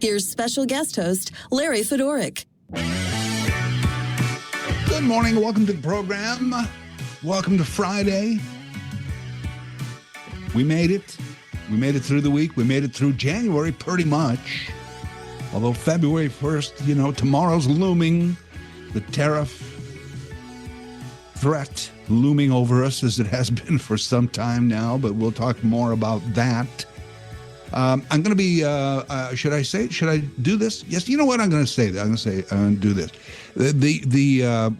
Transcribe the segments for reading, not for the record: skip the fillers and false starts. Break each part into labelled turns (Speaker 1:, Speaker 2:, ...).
Speaker 1: Here's special guest host, Larry Fedoric.
Speaker 2: Good morning. Welcome to the program. Welcome to Friday. We made it. We made it through the week. We made it through January pretty much. Although February 1st, tomorrow's looming. The tariff threat looming over us as it has been for some time now, but we'll talk more about that. I'm going to be, should I do this? Yes, you know what? I'm going to say that. I'm going to do this.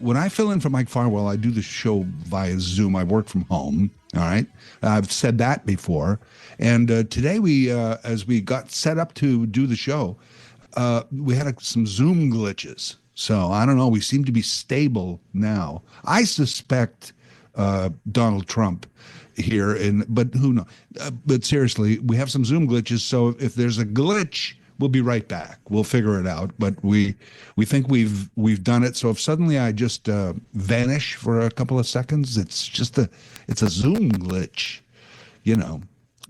Speaker 2: When I fill in for Mike Farwell, I do the show via Zoom. I work from home. All right. I've said that before. And today as we got set up to do the show, we had some Zoom glitches. So I don't know. We seem to be stable now. I suspect Donald Trump here, but who knows? But seriously, we have some Zoom glitches. So if there's a glitch, we'll be right back. We'll figure it out. But we think we've done it. So if suddenly I just vanish for a couple of seconds, it's a Zoom glitch.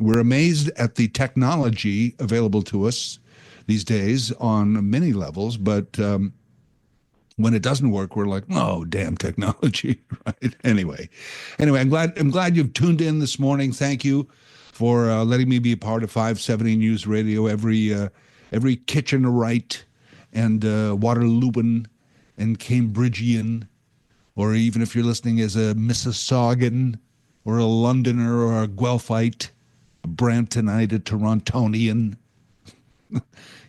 Speaker 2: We're amazed at the technology available to us these days on many levels, but when it doesn't work, we're like, oh, damn technology, right? Anyway, I'm glad you've tuned in this morning. Thank you for letting me be a part of 570 News Radio. Every Kitchenerite and Waterlooan and Cambridgian, or even if you're listening as a Mississaugan or a Londoner or a Guelphite, a Bramptonite, a Torontonian. You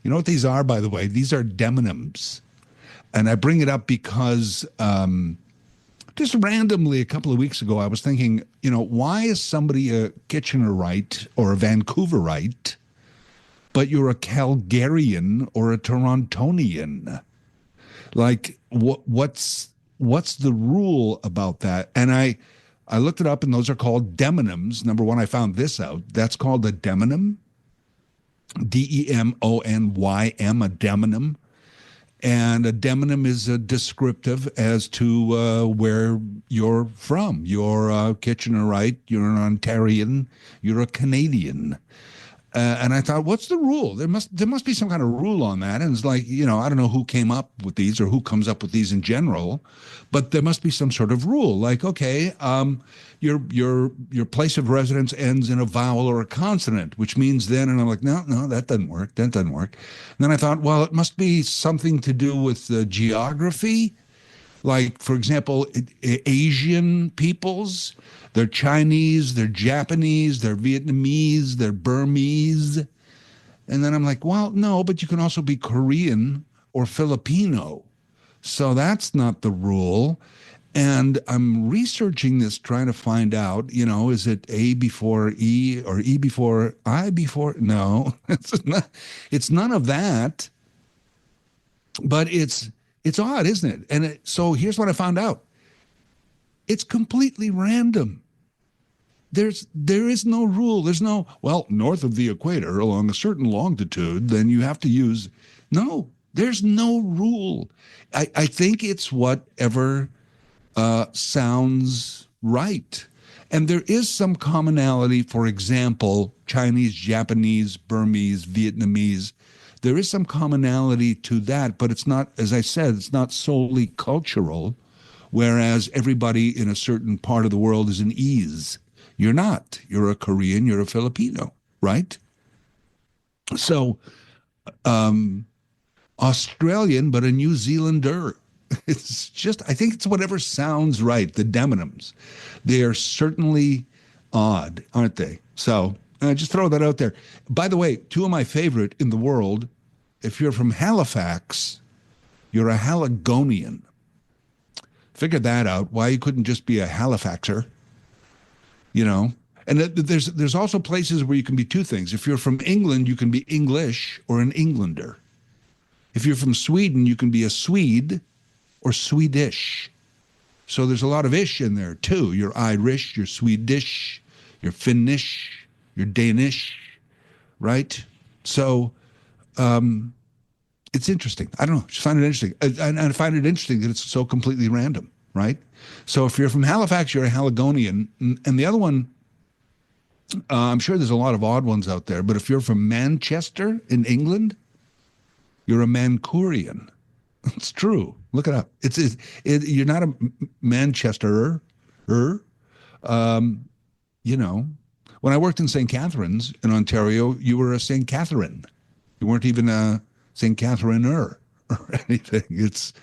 Speaker 2: know what these are, by the way? These are demonyms. And I bring it up because just randomly a couple of weeks ago, I was thinking, why is somebody a Kitchenerite or a Vancouverite, but you're a Calgarian or a Torontonian? Like, what's the rule about that? And I looked it up, and those are called demonyms. Number one, I found this out. That's called a demonym. D-E-M-O-N-Y-M, a demonym. And a demonym is a descriptive as to where you're from. You're a Kitchenerite, you're an Ontarian, you're a Canadian. And I thought, what's the rule? There must be some kind of rule on that. And it's like, I don't know who came up with these or who comes up with these in general, but there must be some sort of rule. Like, okay, your place of residence ends in a vowel or a consonant, which means then, and I'm like, no, that doesn't work. That doesn't work. And then I thought, well, it must be something to do with geography. Like, for example, Asian peoples, they're Chinese, they're Japanese, they're Vietnamese, they're Burmese. And then I'm like, well, no, but you can also be Korean or Filipino. So that's not the rule. And I'm researching this, trying to find out, is it A before E or E before I before? No, it's none of that. But it's odd, isn't it? And so here's what I found out. It's completely random. There is no rule. There's no, north of the equator along a certain longitude, then you have to use. No, there's no rule. I think it's whatever sounds right. And there is some commonality, for example, Chinese, Japanese, Burmese, Vietnamese. There is some commonality to that, but it's not, as I said, it's not solely cultural, whereas everybody in a certain part of the world is an ease. You're not. You're a Korean, you're a Filipino, right? So, Australian, but a New Zealander. It's just, I think it's whatever sounds right, the demonyms. They are certainly odd, aren't they? So, just throw that out there. By the way, two of my favorite in the world, if you're from Halifax, you're a Haligonian. Figure that out, why you couldn't just be a Halifaxer, And there's also places where you can be two things. If you're from England, you can be English or an Englander. If you're from Sweden, you can be a Swede or Swedish. So there's a lot of ish in there too. You're Irish, you're Swedish, you're Finnish, you're Danish, right? So it's interesting. I don't know. Just find it interesting. And I find it interesting that it's so completely random, right? So if you're from Halifax, you're a Haligonian. And the other one, I'm sure there's a lot of odd ones out there, but if you're from Manchester in England, You're a Mancunian. It's true. Look it up. You're not a Manchesterer. You know, when I worked in St. Catharines in Ontario, you were a St. Catherine. You weren't even a St. Catharine-er or anything. It's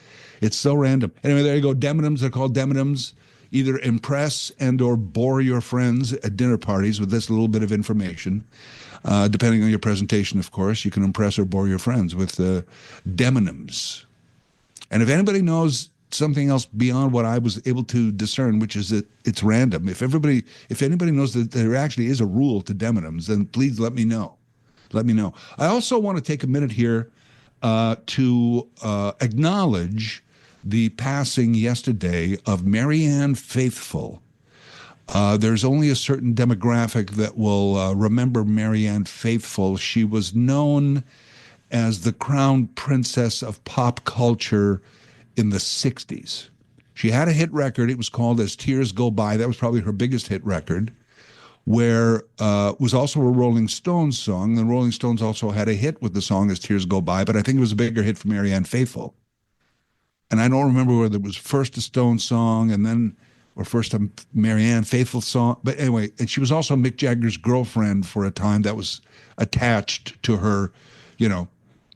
Speaker 2: so random. Anyway, there you go. Demonums are called demonums. Either impress and or bore your friends at dinner parties with this little bit of information. Depending on your presentation, of course, you can impress or bore your friends with demonums. And if anybody knows something else beyond what I was able to discern, which is that it's random, if anybody knows that there actually is a rule to demonums, then please let me know. Let me know. I also want to take a minute here to acknowledge the passing yesterday of Marianne Faithfull. There's only a certain demographic that will remember Marianne Faithfull. She was known as the crown princess of pop culture in the 60s. She had a hit record. It was called As Tears Go By. That was probably her biggest hit record, where was also a Rolling Stones song. The Rolling Stones also had a hit with the song As Tears Go By, but I think it was a bigger hit for Marianne Faithfull. And I don't remember whether it was first a Stones song and then, or first a Marianne Faithfull song. But anyway, and she was also Mick Jagger's girlfriend for a time. That was attached to her,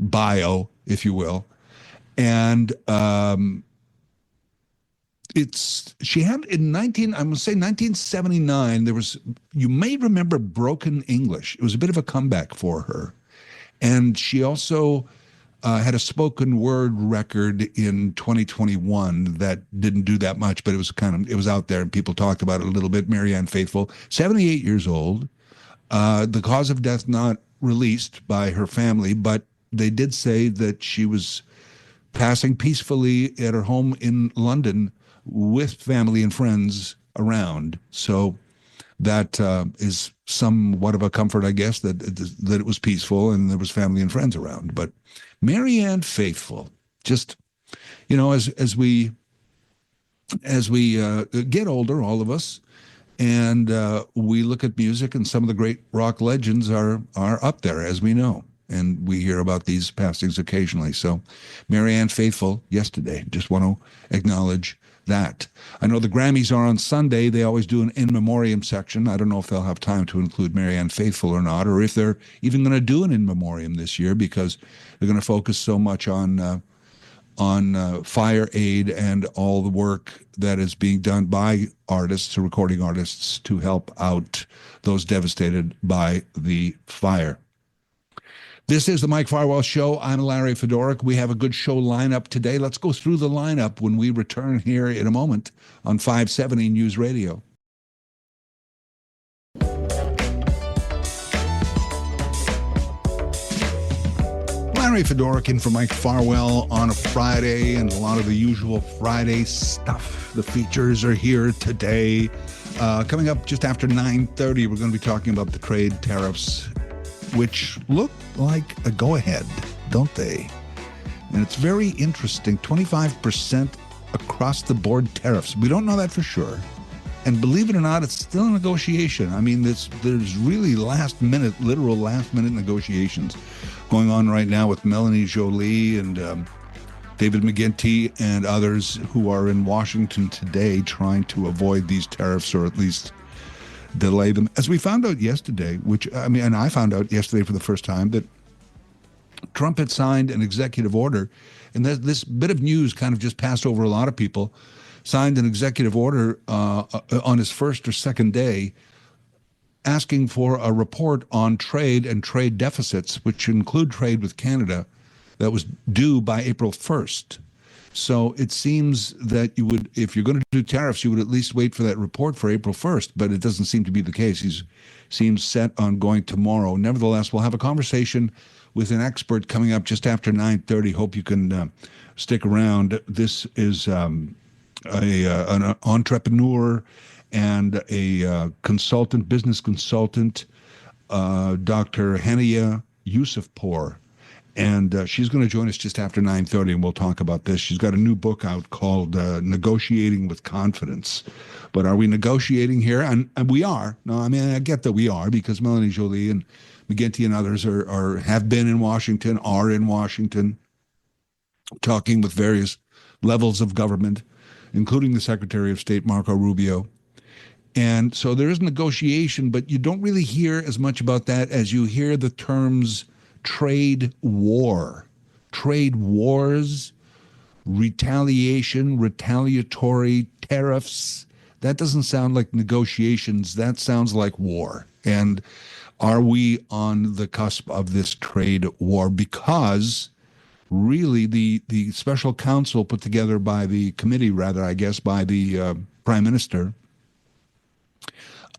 Speaker 2: bio, if you will. And she had in 1979, there was, you may remember Broken English. It was a bit of a comeback for her. And she also had a spoken word record in 2021 that didn't do that much, but it was out there and people talked about it a little bit. Marianne Faithfull, 78 years old. The cause of death not released by her family, but they did say that she was passing peacefully at her home in London with family and friends around. So that is somewhat of a comfort, I guess, that it was peaceful and there was family and friends around. But Marianne Faithfull, just, as we get older, all of us, and we look at music, and some of the great rock legends are up there, as we know. And we hear about these passings occasionally. So Marianne Faithfull yesterday, just want to acknowledge that. I know the Grammys are on Sunday. They always do an in memoriam section. I don't know if they'll have time to include Marianne Faithfull or not, or if they're even going to do an in memoriam this year, because they're going to focus so much on fire aid and all the work that is being done by artists, recording artists, to help out those devastated by the fire. This is the Mike Farwell Show. I'm Larry Fedoruk. We have a good show lineup today. Let's go through the lineup when we return here in a moment on 570 News Radio. Larry Fedoruk in for Mike Farwell on a Friday, and a lot of the usual Friday stuff. The features are here today. Coming up just after 9:30, we're going to be talking about the trade tariffs, which look like a go-ahead, don't they? And it's very interesting, 25% across-the-board tariffs. We don't know that for sure. And believe it or not, it's still a negotiation. I mean, there's really literal last-minute negotiations going on right now with Melanie Joly and David McGuinty and others who are in Washington today trying to avoid these tariffs, or at least delay them. As we found out yesterday, and I found out yesterday for the first time, that Trump had signed an executive order, and this bit of news kind of just passed over a lot of people, signed an executive order on his first or second day asking for a report on trade and trade deficits, which include trade with Canada, that was due by April 1st. So it seems that you would, if you're going to do tariffs, you would at least wait for that report for April 1st, but it doesn't seem to be the case. He seems set on going tomorrow. Nevertheless, we'll have a conversation with an expert coming up just after 9:30. Hope you can stick around. This is an entrepreneur and a business consultant, Dr. Hania Yousafpour. And she's going to join us just after 9:30, and we'll talk about this. She's got a new book out called Negotiating with Confidence. But are we negotiating here? And we are. No, I mean, I get that we are, because Melanie Joly and McGinty and others have been in Washington, are in Washington, talking with various levels of government, including the Secretary of State, Marco Rubio. And so there is negotiation, but you don't really hear as much about that as you hear the terms trade war, trade wars, retaliation, retaliatory tariffs. That doesn't sound like negotiations. That sounds like war. And are we on the cusp of this trade war? Because really the special counsel put together by the committee, rather, I guess, by the Prime Minister,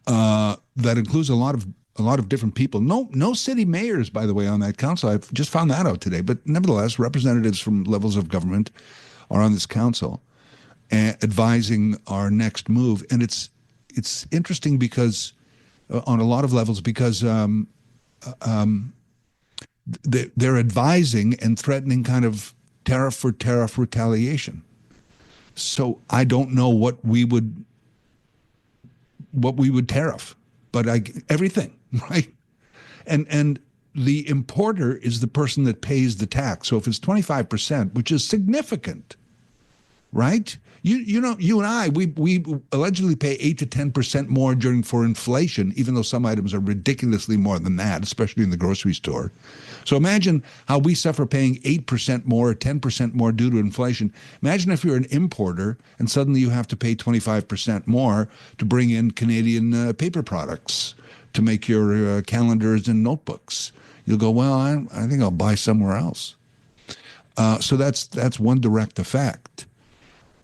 Speaker 2: that includes a lot of different people. No city mayors, by the way, on that council. I've just found that out today. But nevertheless, representatives from levels of government are on this council, advising our next move. And it's interesting because on a lot of levels, because they're advising and threatening kind of tariff for tariff retaliation. So I don't know what we would tariff, but everything, right? And the importer is the person that pays the tax. So if it's 25%, which is significant, right? You know, you and I, we allegedly pay 8 to 10% more for inflation, even though some items are ridiculously more than that, especially in the grocery store. So imagine how we suffer paying 8% more, 10% more due to inflation. Imagine if you're an importer and suddenly you have to pay 25% more to bring in Canadian paper products to make your calendars and notebooks. You'll go, well, I think I'll buy somewhere else. So that's one direct effect.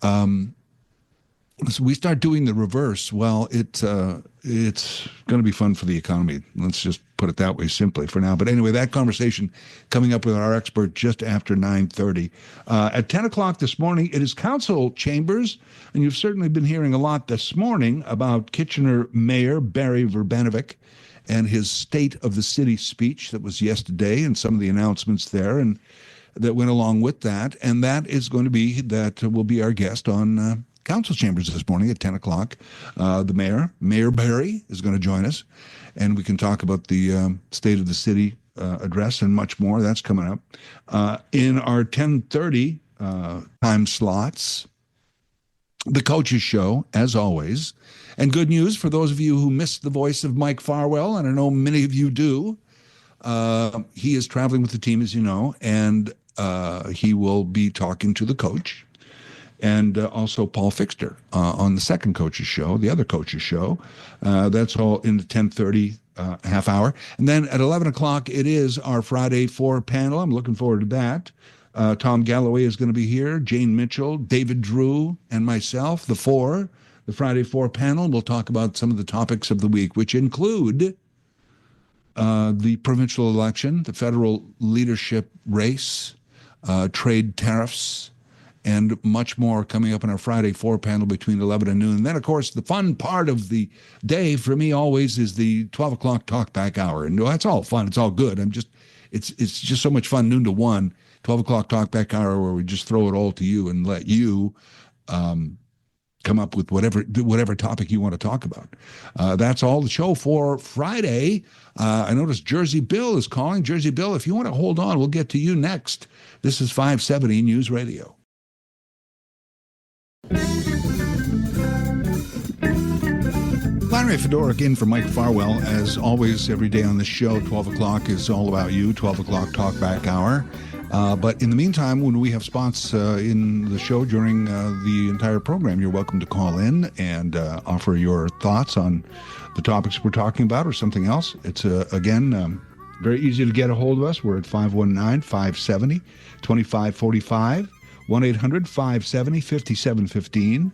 Speaker 2: So we start doing the reverse. Well, it's going to be fun for the economy. Let's just put it that way simply for now. But anyway, that conversation coming up with our expert just after 9:30. At 10 o'clock this morning, it is council chambers, and you've certainly been hearing a lot this morning about Kitchener Mayor Berry Vrbanovic and his State of the City speech that was yesterday and some of the announcements there and that went along with that. And that will be our guest on council chambers this morning at 10 o'clock. The Mayor Berry, is going to join us, and we can talk about the State of the City address and much more. That's coming up. In our 10:30 time slots, the Coaches Show, as always. And good news for those of you who missed the voice of Mike Farwell, and I know many of you do. He is traveling with the team, as you know, and he will be talking to the coach. And also Paul Fixter on the second Coaches Show, the other Coaches Show. That's all in the 10:30 half hour. And then at 11 o'clock, it is our Friday 4 panel. I'm looking forward to that. Tom Galloway is going to be here, Jane Mitchell, David Drew, and myself, the Friday 4 panel. We'll talk about some of the topics of the week, which include the provincial election, the federal leadership race, trade tariffs, and much more coming up in our Friday 4 panel between 11 and noon. And then, of course, the fun part of the day for me always is the 12 o'clock Talkback Hour. And that's all fun. It's all good. It's just so much fun, noon to 1, 12 o'clock Talkback Hour, where we just throw it all to you and let you come up with whatever topic you want to talk about. That's all the show for Friday. I noticed Jersey Bill is calling. Jersey Bill, if you want to hold on, we'll get to you next. This is 570 News Radio. Larry Fedoruk in for Mike Farwell. As always, every day on this show, 12 o'clock is all about you, 12 o'clock Talkback Hour. But in the meantime, when we have spots in the show during the entire program, you're welcome to call in and offer your thoughts on the topics we're talking about or something else. It's, again, very easy to get a hold of us. We're at 519-570-2545, 1-800-570-5715,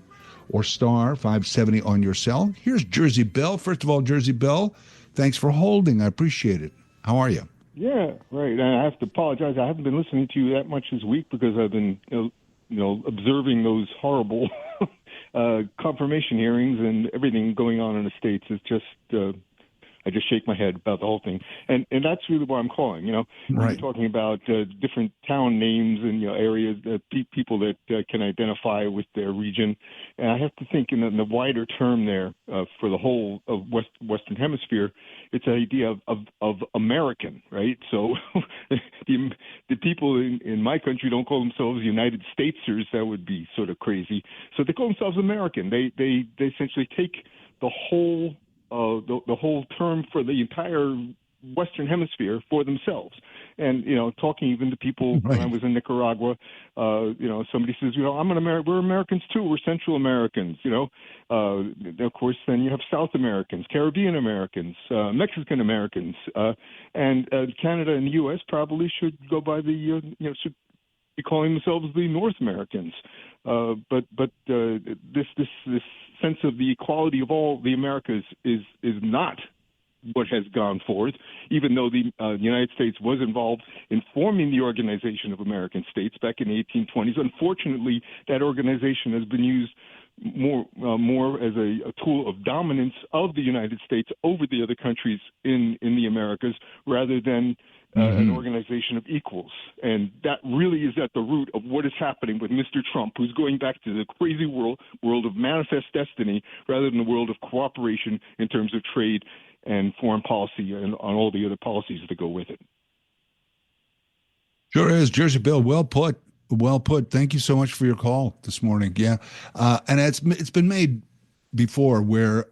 Speaker 2: or star 570 on your cell. Here's Jersey Bill. First of all, Jersey Bill, thanks for holding. I appreciate it. How are you?
Speaker 3: Yeah, right. And I have to apologize. I haven't been listening to you that much this week because I've been, observing those horrible confirmation hearings and everything going on in the States. It's just I just shake my head about the whole thing. And that's really why I'm calling.
Speaker 2: Right.
Speaker 3: We're talking about different town names and areas that people that can identify with their region. And I have to think in the wider term there for the whole of Western Hemisphere, it's an idea of American, right? So the people in my country don't call themselves United Statesers. That would be sort of crazy. So they call themselves American. They essentially take the whole term for the entire Western Hemisphere for themselves. And talking even to people when I was in Nicaragua, somebody says, I'm an American. We're Americans too. We're Central Americans. Of course, then you have South Americans, Caribbean Americans, Mexican Americans, and Canada and the U.S. probably should go by should be calling themselves the North Americans. But this sense of the equality of all the Americas is not what has gone forth, even though the United States was involved in forming the Organization of American States back in the 1820s. Unfortunately, that organization has been used more as a tool of dominance of the United States over the other countries in the Americas rather than an organization of equals. And that really is at the root of what is happening with Mr. Trump, who's going back to the crazy world of manifest destiny rather than the world of cooperation in terms of trade and foreign policy and on all the other policies that go with it.
Speaker 2: Sure is. Jersey Bill, well put. Well put. Thank you so much for your call this morning. Yeah. And it's been made before where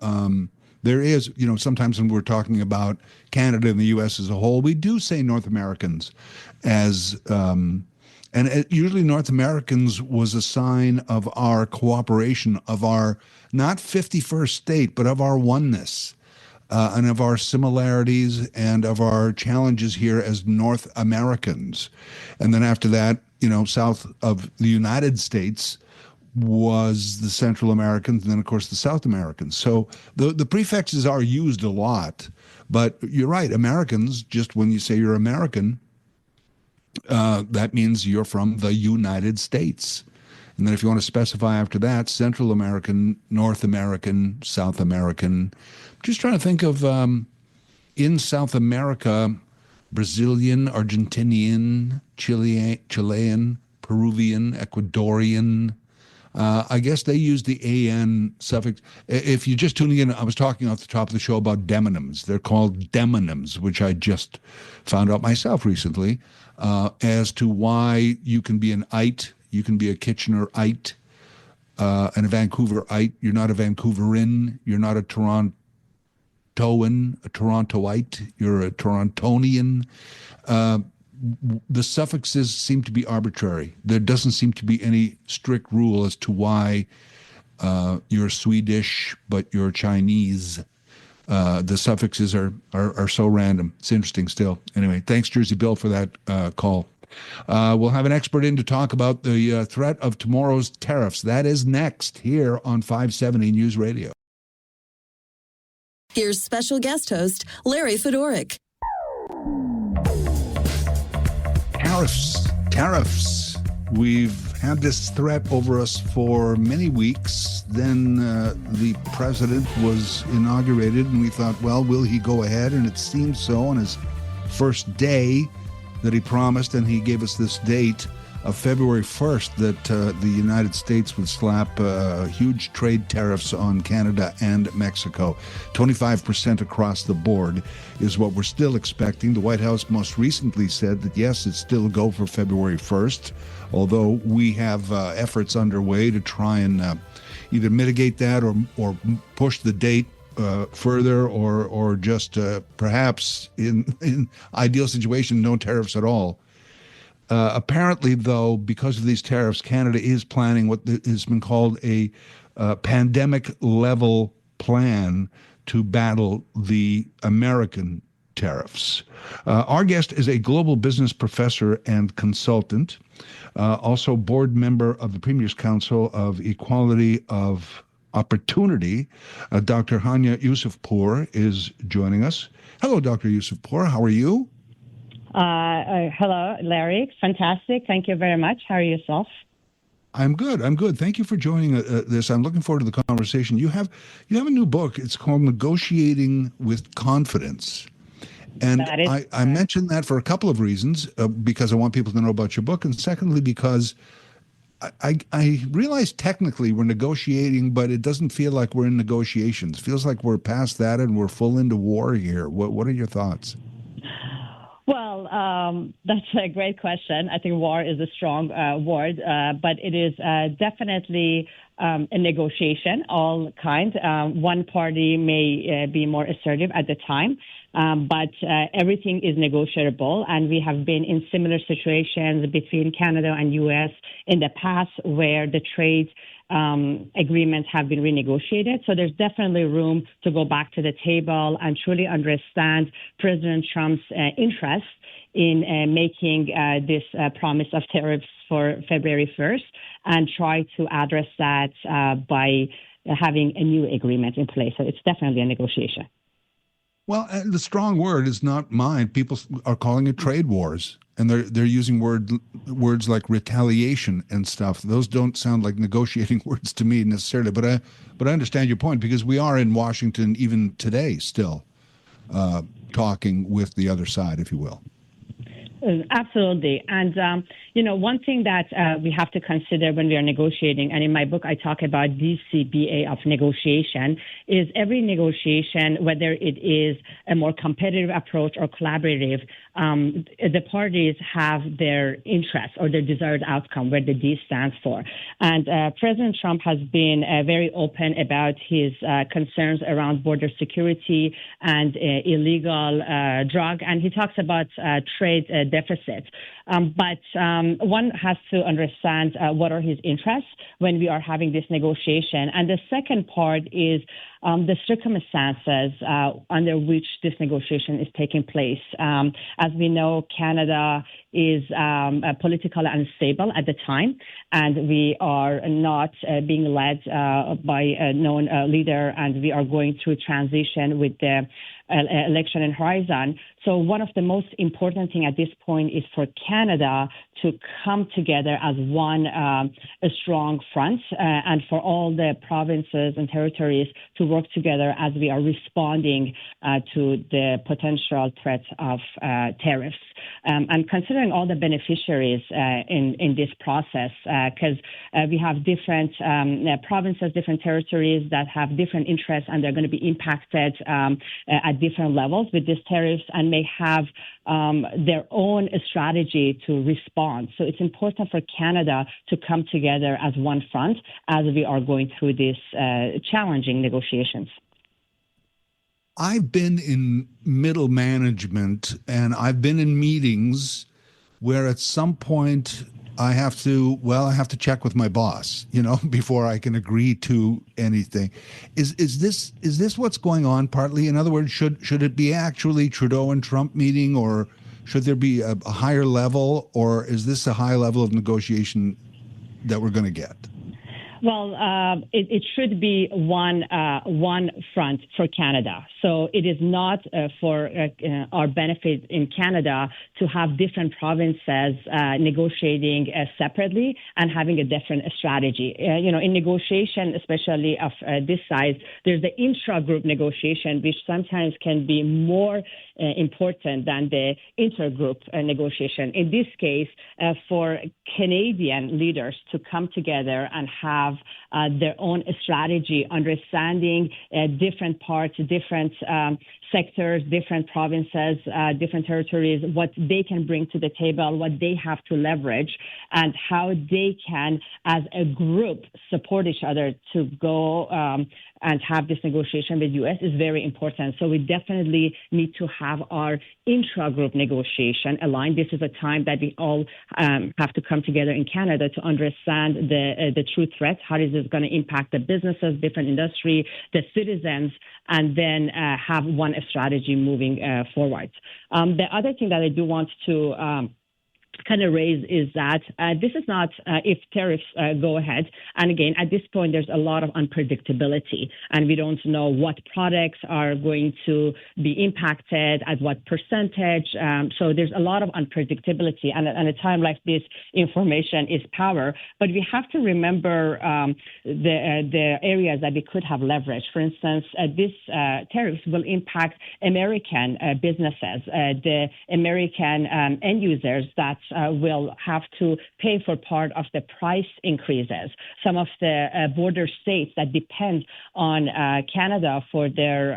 Speaker 2: there is, sometimes when we're talking about Canada and the U.S. as a whole, we do say North Americans as, usually North Americans was a sign of our cooperation, of our not 51st state, but of our oneness. And of our similarities and of our challenges here as North Americans. And then after that, south of the United States was the Central Americans, and then, of course, the South Americans. So the prefixes are used a lot. But you're right, Americans, just when you say you're American, that means you're from the United States. And then if you want to specify after that, Central American, North American, South American. Just trying to think of in South America, Brazilian, Argentinian, Chilean, Peruvian, Ecuadorian. I guess they use the AN suffix. If you're just tuning in, I was talking off the top of the show about demonyms. They're called demonyms, which I just found out myself recently, as to why you can be an ite, you can be a Kitchenerite, and a Vancouverite. You're not a Vancouverin. You're not a Torontoan, a Torontoite. You're a Torontonian. The suffixes seem to be arbitrary. There doesn't seem to be any strict rule as to why you're Swedish but you're Chinese. The suffixes are so random. It's interesting still. Anyway, thanks, Jersey Bill, for that call. We'll have an expert in to talk about the threat of tomorrow's tariffs. That is next here on 570 News Radio.
Speaker 1: Here's special guest host Larry Fedoruk.
Speaker 2: Tariffs. We've had this threat over us for many weeks. Then the president was inaugurated, and we thought, well, will he go ahead? And it seemed so on his first day that he promised, and he gave us this date of February 1st that the United States would slap huge trade tariffs on Canada and Mexico. 25% across the board is what we're still expecting. The White House most recently said that, yes, it's still a go for February 1st, although we have efforts underway to try and either mitigate that or push the date further or just perhaps in ideal situation, no tariffs at all. Apparently, though, because of these tariffs, Canada is planning what has been called a pandemic-level plan to battle the American tariffs. Our guest is a global business professor and consultant, also board member of the Premier's Council of Equality of Opportunity. Dr. Hania Yousafpour is joining us. Hello, Dr. Yousafpour. How are you?
Speaker 4: Hello, Larry. Fantastic. Thank you very much. How are yourself?
Speaker 2: I'm good. I'm good. Thank you for joining this. I'm looking forward to the conversation. You have a new book. It's called Negotiating with Confidence. And
Speaker 4: That is
Speaker 2: I mentioned that for a couple of reasons, because I want people to know about your book, and secondly, because I realize technically we're negotiating, but it doesn't feel like we're in negotiations. It feels like we're past that and we're full into war here. What are your thoughts?
Speaker 4: Well, that's a great question. I think war is a strong word, but it is definitely a negotiation, all kinds. One party may be more assertive at the time, but everything is negotiable. And we have been in similar situations between Canada and U.S. in the past where the trade agreements have been renegotiated. So there's definitely room to go back to the table and truly understand President Trump's interest in making this promise of tariffs for February 1st and try to address that by having a new agreement in place. So it's definitely a negotiation.
Speaker 2: Well, the strong word is not mine. People are calling it trade wars, and they're using words like retaliation and stuff. Those don't sound like negotiating words to me necessarily. But I understand your point, because we are in Washington even today still talking with the other side, if you will.
Speaker 4: Absolutely. And, one thing that we have to consider when we are negotiating, and in my book I talk about DCBA of negotiation, is every negotiation, whether it is a more competitive approach or collaborative, the parties have their interests or their desired outcome, where the D stands for. And President Trump has been very open about his concerns around border security and illegal drug, and he talks about trade deficit. But one has to understand what are his interests when we are having this negotiation. And the second part is the circumstances under which this negotiation is taking place. As we know, Canada is politically unstable at the time, and we are not being led by a known leader, and we are going through transition with the election in horizon. So one of the most important thing at this point is for Canada to come together as one a strong front, and for all the provinces and territories to work together as we are responding to the potential threat of tariffs. And considering all the beneficiaries in this process, because we have different provinces, different territories that have different interests, and they're going to be impacted at different levels with these tariffs, and may have their own strategy to respond. So it's important for Canada to come together as one front as we are going through these challenging negotiations.
Speaker 2: I've been in middle management, and I've been in meetings where at some point I have to check with my boss, before I can agree to anything. Is this what's going on partly? In other words, should it be actually Trudeau and Trump meeting, or should there be a higher level, or is this a high level of negotiation that we're going to get?
Speaker 4: Well, it should be one front for Canada. So it is not for our benefit in Canada to have different provinces negotiating separately and having a different strategy. In negotiation, especially of this size, there's the intra-group negotiation, which sometimes can be more important than the intergroup negotiation. In this case, for Canadian leaders to come together and have their own strategy, understanding different parts, different sectors, different provinces, different territories, what they can bring to the table, what they have to leverage, and how they can, as a group, support each other to go and have this negotiation with U.S. is very important. So we definitely need to have our intra-group negotiation aligned. This is a time that we all have to come together in Canada to understand the true threat. How is this going to impact the businesses, different industry, the citizens, and then have one strategy moving forward. The other thing that I do want to kind of raise is that this is not if tariffs go ahead. And again, at this point, there's a lot of unpredictability, and we don't know what products are going to be impacted at what percentage. So there's a lot of unpredictability. And at a time like this, information is power. But we have to remember the areas that we could have leverage. For instance, this tariffs will impact American businesses, the American end users that will have to pay for part of the price increases. Some of the border states that depend on Canada for their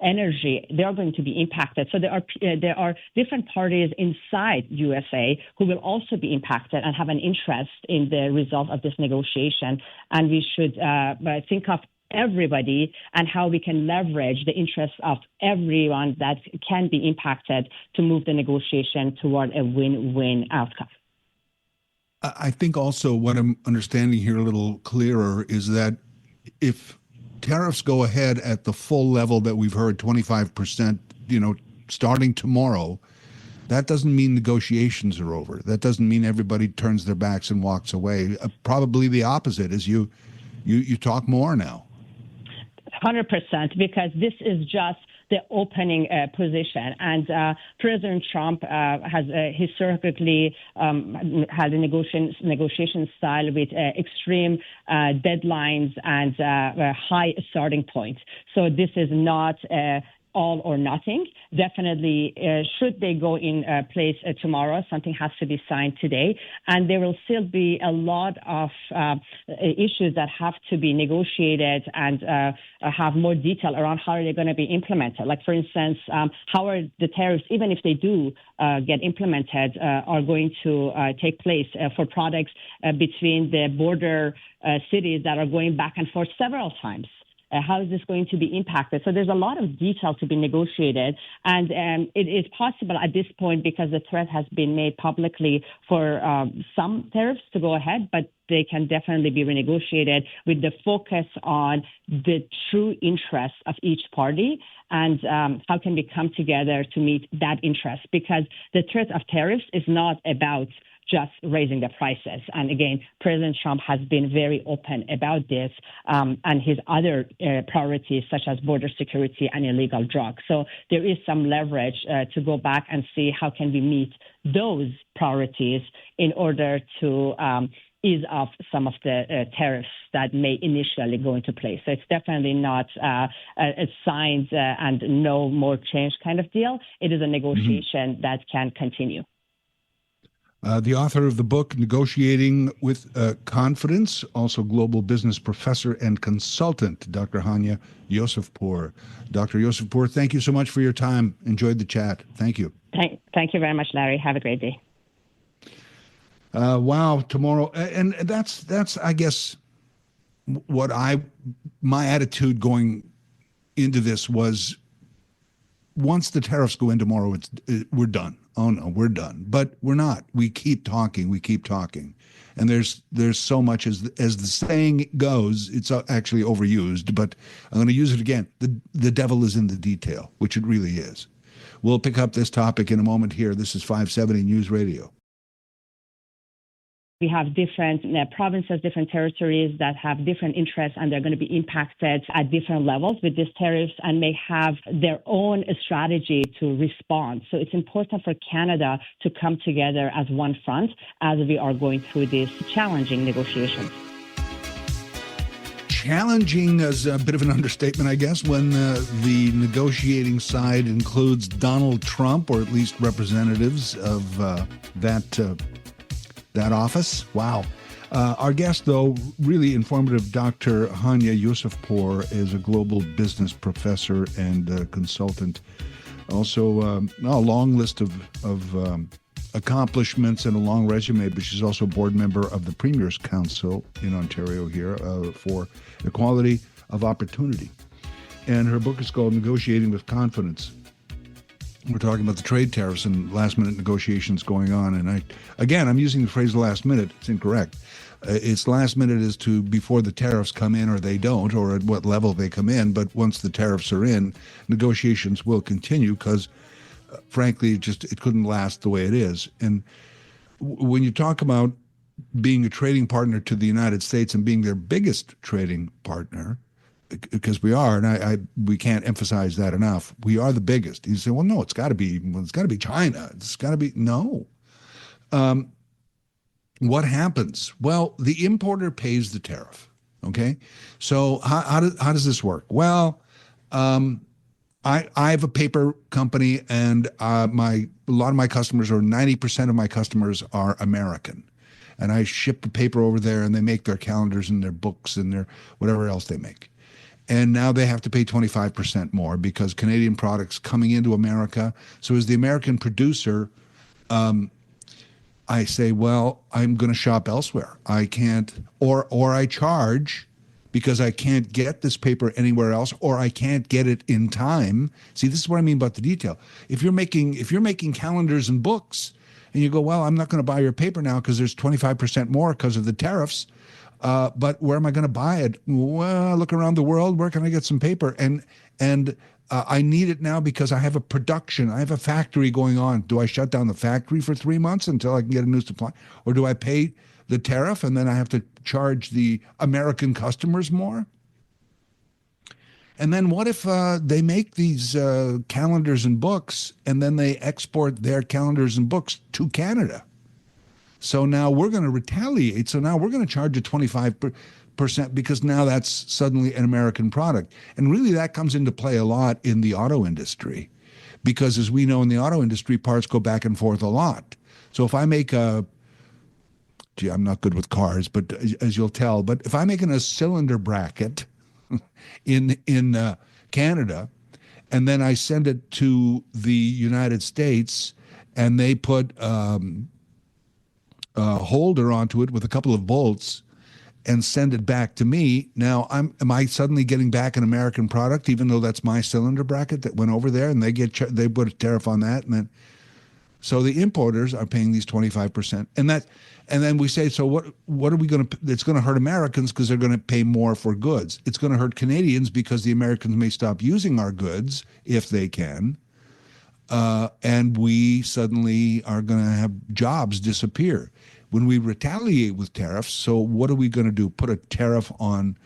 Speaker 4: energy, they are going to be impacted. So there are different parties inside USA who will also be impacted and have an interest in the result of this negotiation. And we should think of everybody and how we can leverage the interests of everyone that can be impacted to move the negotiation toward a win-win outcome.
Speaker 2: I think also what I'm understanding here a little clearer is that if tariffs go ahead at the full level that we've heard, 25%, starting tomorrow, that doesn't mean negotiations are over. That doesn't mean everybody turns their backs and walks away. Probably the opposite is you talk more now. 100%,
Speaker 4: because this is just the opening position. And President Trump has historically had a negotiation style with extreme deadlines and high starting points. So this is not all or nothing. Definitely, should they go in place tomorrow, something has to be signed today. And there will still be a lot of issues that have to be negotiated and have more detail around how are they going to be implemented. Like, for instance, how are the tariffs, even if they do get implemented, are going to take place for products between the border cities that are going back and forth several times. How is this going to be impacted? So there's a lot of detail to be negotiated. And it is possible at this point, because the threat has been made publicly, for some tariffs to go ahead, but they can definitely be renegotiated with the focus on the true interests of each party and how can we come together to meet that interest. Because the threat of tariffs is not about just raising the prices. And again, President Trump has been very open about this and his other priorities, such as border security and illegal drugs. So there is some leverage to go back and see how can we meet those priorities in order to ease off some of the tariffs that may initially go into place. So it's definitely not a signed and no more change kind of deal. It is a negotiation that can continue.
Speaker 2: The author of the book, Negotiating with Confidence, also global business professor and consultant, Dr. Hania Yousefpour. Dr. Yousefpour, thank you so much for your time. Enjoyed the chat. Thank you.
Speaker 4: Thank you very much, Larry. Have a great day.
Speaker 2: Wow, tomorrow. And that's I guess, what my attitude going into this was, once the tariffs go in tomorrow, we're done. Oh no, we're done. But we're not. We keep talking. And there's so much, as the saying goes, it's actually overused, but I'm going to use it again. The devil is in the detail, which it really is. We'll pick up this topic in a moment here. This is 570 News Radio.
Speaker 4: We have different provinces, different territories that have different interests, and they're going to be impacted at different levels with these tariffs and may have their own strategy to respond. So it's important for Canada to come together as one front as we are going through these challenging negotiations.
Speaker 2: Challenging is a bit of an understatement, I guess, when the negotiating side includes Donald Trump, or at least representatives of that office. Wow. Our guest, though, really informative, Dr. Hania Yousefpour, is a global business professor and consultant. Also, a long list of accomplishments and a long resume, but she's also a board member of the Premier's Council in Ontario here for Equality of Opportunity. And her book is called Negotiating with Confidence. We're talking about the trade tariffs and last-minute negotiations going on. And I'm using the phrase last minute. It's incorrect. It's last minute as to before the tariffs come in or they don't, or at what level they come in. But once the tariffs are in, negotiations will continue because, frankly, it couldn't last the way it is. And when you talk about being a trading partner to the United States and being their biggest trading partner, because we are, and we can't emphasize that enough. We are the biggest. You say, well, no, it's got to be China. It's got to be no. What happens? Well, the importer pays the tariff. Okay, so how does this work? Well, I have a paper company, and a lot of my customers, or 90% of my customers, are American. And I ship the paper over there, and they make their calendars and their books and their whatever else they make. And now they have to pay 25% more because Canadian products coming into America. So as the American producer, I say, well, I'm going to shop elsewhere. I can't, or I charge because I can't get this paper anywhere else, or I can't get it in time. See, this is what I mean about the detail. If you're making calendars and books, and you go, well, I'm not going to buy your paper now because there's 25% more because of the tariffs. But where am I going to buy it? Well, I look around the world. Where can I get some paper? And I need it now because I have a production. I have a factory going on. Do I shut down the factory for 3 months until I can get a new supply? Or do I pay the tariff and then I have to charge the American customers more? And then what if they make these calendars and books and then they export their calendars and books to Canada? So now we're going to retaliate. So now we're going to charge a 25% because now that's suddenly an American product. And really that comes into play a lot in the auto industry because as we know in the auto industry, parts go back and forth a lot. So if I make I'm not good with cars, but as you'll tell, but if I'm making a cylinder bracket in Canada, and then I send it to the United States, and they put a holder onto it with a couple of bolts, and send it back to me. Now, am I suddenly getting back an American product, even though that's my cylinder bracket that went over there, and they put a tariff on that, and then so the importers are paying these 25%, and then we say, so what are we going to? It's going to hurt Americans because they're going to pay more for goods. It's going to hurt Canadians because the Americans may stop using our goods if they can, and we suddenly are going to have jobs disappear when we retaliate with tariffs. So what are we going to do? Put a tariff on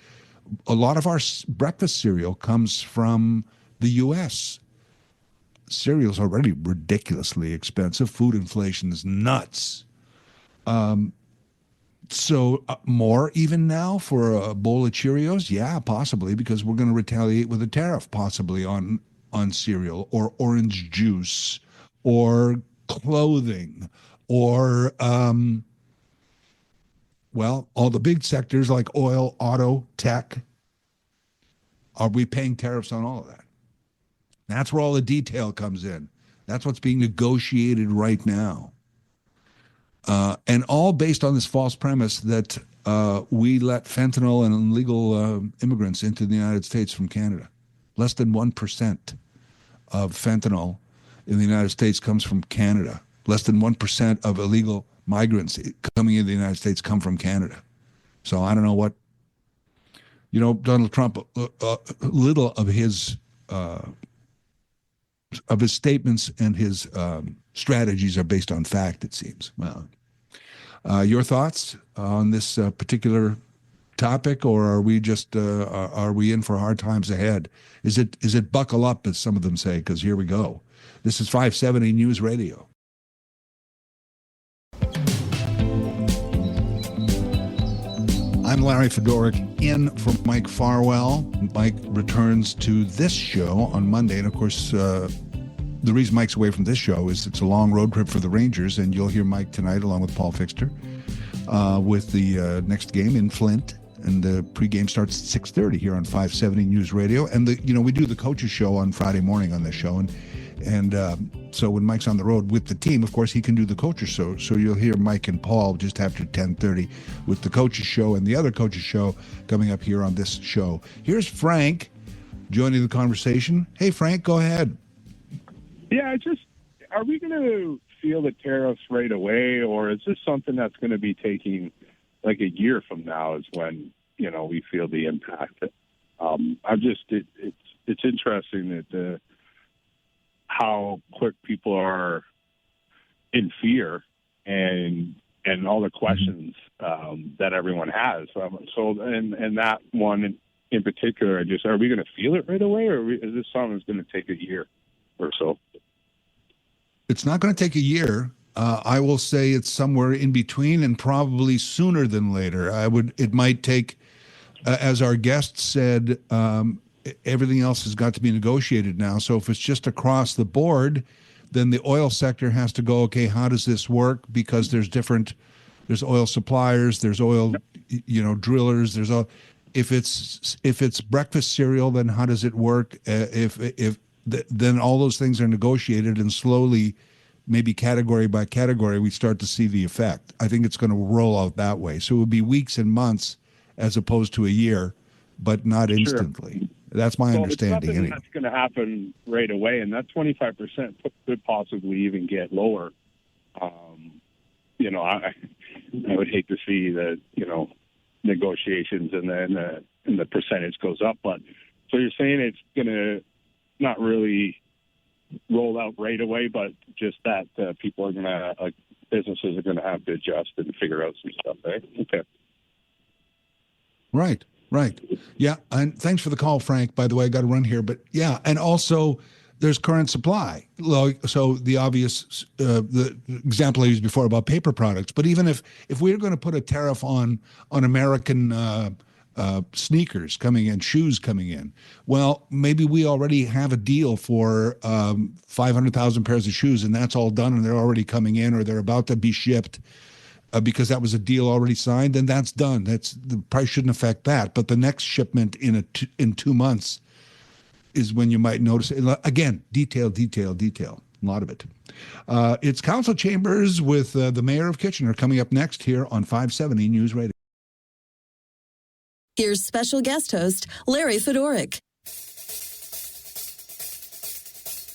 Speaker 2: a lot of our breakfast cereal comes from the U.S. Cereal's already ridiculously expensive. Food inflation is nuts. So more even now for a bowl of Cheerios? Yeah, possibly, because we're going to retaliate with a tariff possibly on cereal or orange juice or clothing or, well, all the big sectors like oil, auto, tech. Are we paying tariffs on all of that? That's where all the detail comes in. That's what's being negotiated right now. And all based on this false premise that we let fentanyl and illegal immigrants into the United States from Canada. Less than 1% of fentanyl in the United States comes from Canada. Less than 1% of illegal migrants coming into the United States come from Canada. So I don't know what, Donald Trump, little of his statements and his strategies are based on fact, it seems. Well, your thoughts on this particular topic, or are we just are we in for hard times ahead? Is it buckle up, as some of them say? Because here we go. This is 570 News Radio. I'm Larry Fedoruk, in for Mike Farwell. Mike returns to this show on Monday, and of course, the reason Mike's away from this show is it's a long road trip for the Rangers, and you'll hear Mike tonight along with Paul Fixter with the next game in Flint, and the pregame starts at 6:30 here on 570 News Radio, and we do the coaches show on Friday morning on this show, and so when Mike's on the road with the team, of course, he can do the coaches show. So you'll hear Mike and Paul just after 10:30 with the coaches show and the other coaches show coming up here on this show. Here's Frank joining the conversation. Hey, Frank, go ahead.
Speaker 5: Yeah, are we going to feel the tariffs right away, or is this something that's going to be taking like a year from now is when, we feel the impact? It's interesting that how quick people are in fear and all the questions that everyone has. And that one in particular, are we going to feel it right away, or is this something that's going to take a year or so?
Speaker 2: It's not going to take a year. I will say it's somewhere in between, and probably sooner than later. It might take, as our guest said, everything else has got to be negotiated now. So if it's just across the board, then the oil sector has to go, okay, how does this work? Because there's oil suppliers, there's oil, drillers, if it's breakfast cereal, then how does it work? Then all those things are negotiated, and slowly, maybe category by category, we start to see the effect. I think it's going to roll out that way. So it would be weeks and months as opposed to a year, but not instantly. Sure. That's my understanding.
Speaker 5: It's nothing that's going to happen right away, and that 25% could possibly even get lower. I would hate to see the negotiations and the percentage goes up. But so you're saying it's going to not really roll out right away, but just that people are going to, businesses are going to have to adjust and figure out some stuff, right? Okay.
Speaker 2: Right. Yeah, and thanks for the call, Frank. By the way, I got to run here, but yeah, and also there's current supply. So the obvious, the example I used before about paper products, but even if we're going to put a tariff on American sneakers coming in, shoes coming in, well, maybe we already have a deal for 500,000 pairs of shoes, and that's all done, and they're already coming in, or they're about to be shipped. Because that was a deal already signed, then that's done. The price shouldn't affect that. But the next shipment in 2 months is when you might notice it. Again, detail, a lot of it. It's Council Chambers with the Mayor of Kitchener coming up next here on 570 News Radio.
Speaker 1: Here's special guest host Larry Fedoruk.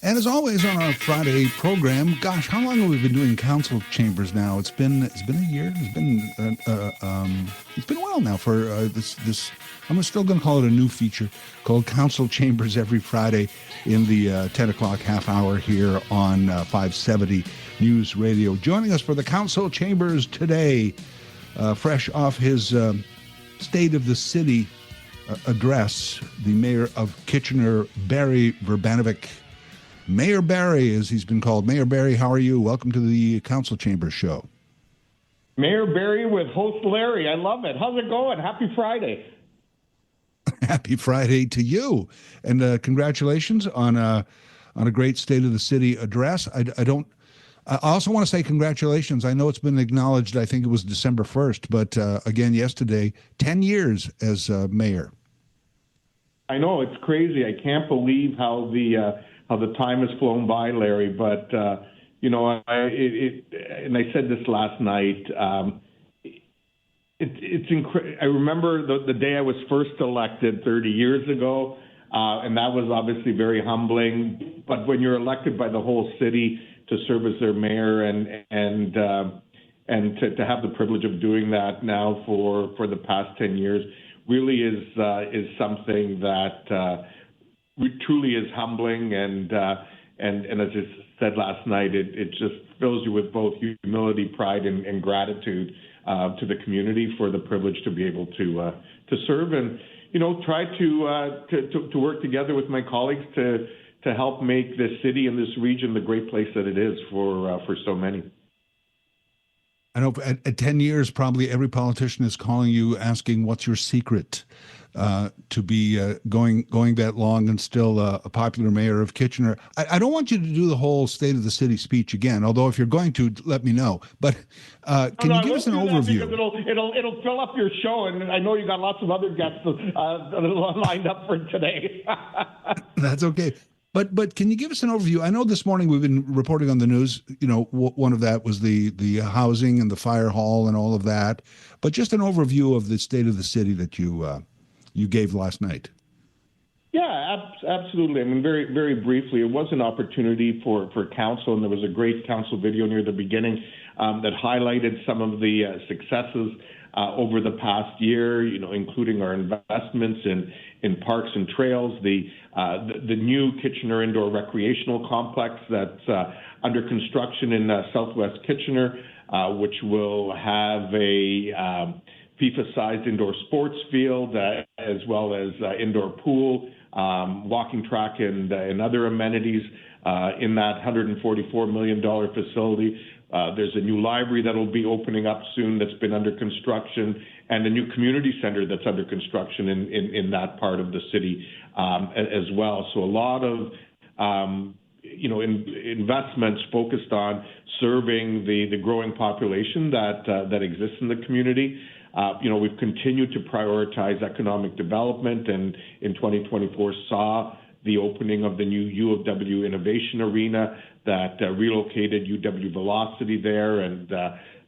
Speaker 2: And as always on our Friday program, gosh, how long have we been doing council chambers now? It's been a year. It's been a while now for this. I'm still going to call it a new feature called Council Chambers every Friday in the 10 o'clock half hour here on 570 News Radio. Joining us for the Council Chambers today, fresh off his State of the City address, the Mayor of Kitchener, Berry Vrbanovic. Mayor Berry, as he's been called. Mayor Berry, how are you? Welcome to the Council Chambers show.
Speaker 6: Mayor Berry with host Larry. I love it. How's it going? Happy Friday.
Speaker 2: Happy Friday to you. And congratulations on a great State of the City address. I also want to say congratulations. I know it's been acknowledged, I think it was December 1st, but again, yesterday, 10 years as mayor.
Speaker 6: I know, it's crazy. I can't believe how the time has flown by, Larry. But and I said this last night. It's incredible. I remember the day I was first elected 30 years ago, and that was obviously very humbling. But when you're elected by the whole city to serve as their mayor and to have the privilege of doing that now for the past 10 years really is something that truly is humbling, and as I said last night, it just fills you with both humility, pride, and gratitude to the community for the privilege to be able to serve and try to work together with my colleagues to help make this city and this region the great place that it is for so many.
Speaker 2: I know at 10 years, probably every politician is calling you, asking what's your secret to be going that long and still a popular mayor of Kitchener. I don't want you to do the whole State of the City speech again, although if you're going to, let me know. But can you give us an overview?
Speaker 6: It'll fill up your show, and I know you got lots of other guests lined up for today.
Speaker 2: That's okay. But can you give us an overview? I know this morning we've been reporting on the news, one of that was the housing and the fire hall and all of that, but just an overview of the State of the City that you gave last night.
Speaker 6: Yeah, absolutely. I mean, very, very briefly, it was an opportunity for council, and there was a great council video near the beginning that highlighted some of the successes over the past year, including our investments in parks and trails, the new Kitchener Indoor Recreational Complex that's under construction in Southwest Kitchener, which will have a FIFA-sized indoor sports field, as well as indoor pool, walking track, and other amenities in that $144 million facility. There's a new library that will be opening up soon that's been under construction, and a new community center that's under construction in that part of the city as well. So a lot of investments focused on serving the growing population that exists in the community. We've continued to prioritize economic development, and in 2024 saw the opening of the new U of W Innovation Arena that relocated UW Velocity there, and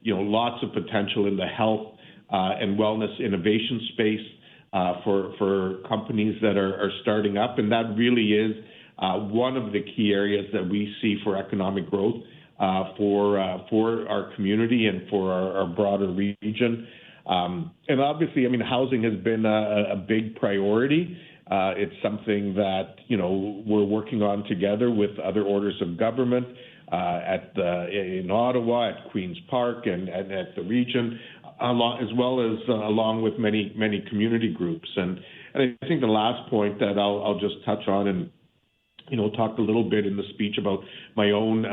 Speaker 6: lots of potential in the health and wellness innovation space for companies that are starting up, and that really is one of the key areas that we see for economic growth for our community and for our broader region. And obviously, housing has been a big priority. It's something that, we're working on together with other orders of government in Ottawa, at Queen's Park, and at the region, along with many community groups. And I think the last point that I'll just touch on, and talked a little bit in the speech about my own,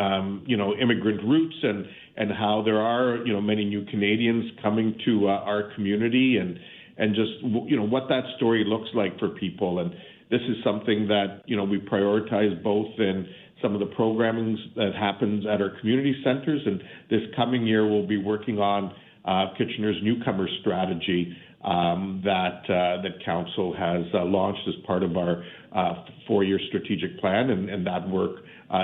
Speaker 6: immigrant roots, and how there are, many new Canadians coming to our community, and just, what that story looks like for people. And this is something that, we prioritize both in some of the programming that happens at our community centers, and this coming year we'll be working on Kitchener's newcomer strategy that Council has launched as part of our 4-year strategic plan, and that work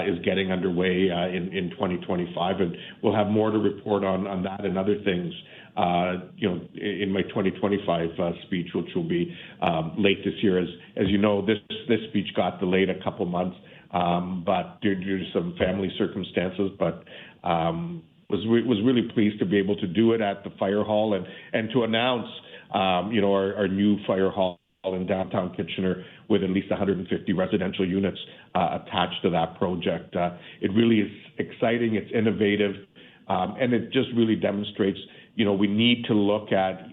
Speaker 6: is getting underway in 2025, and we'll have more to report on that and other things in my 2025 speech, which will be late this year. As you know, this speech got delayed a couple months, but due to some family circumstances, but was really pleased to be able to do it at the fire hall, and to announce our new fire hall in downtown Kitchener with at least 150 residential units attached to that project. It really is exciting, it's innovative, and it just really demonstrates, we need to look at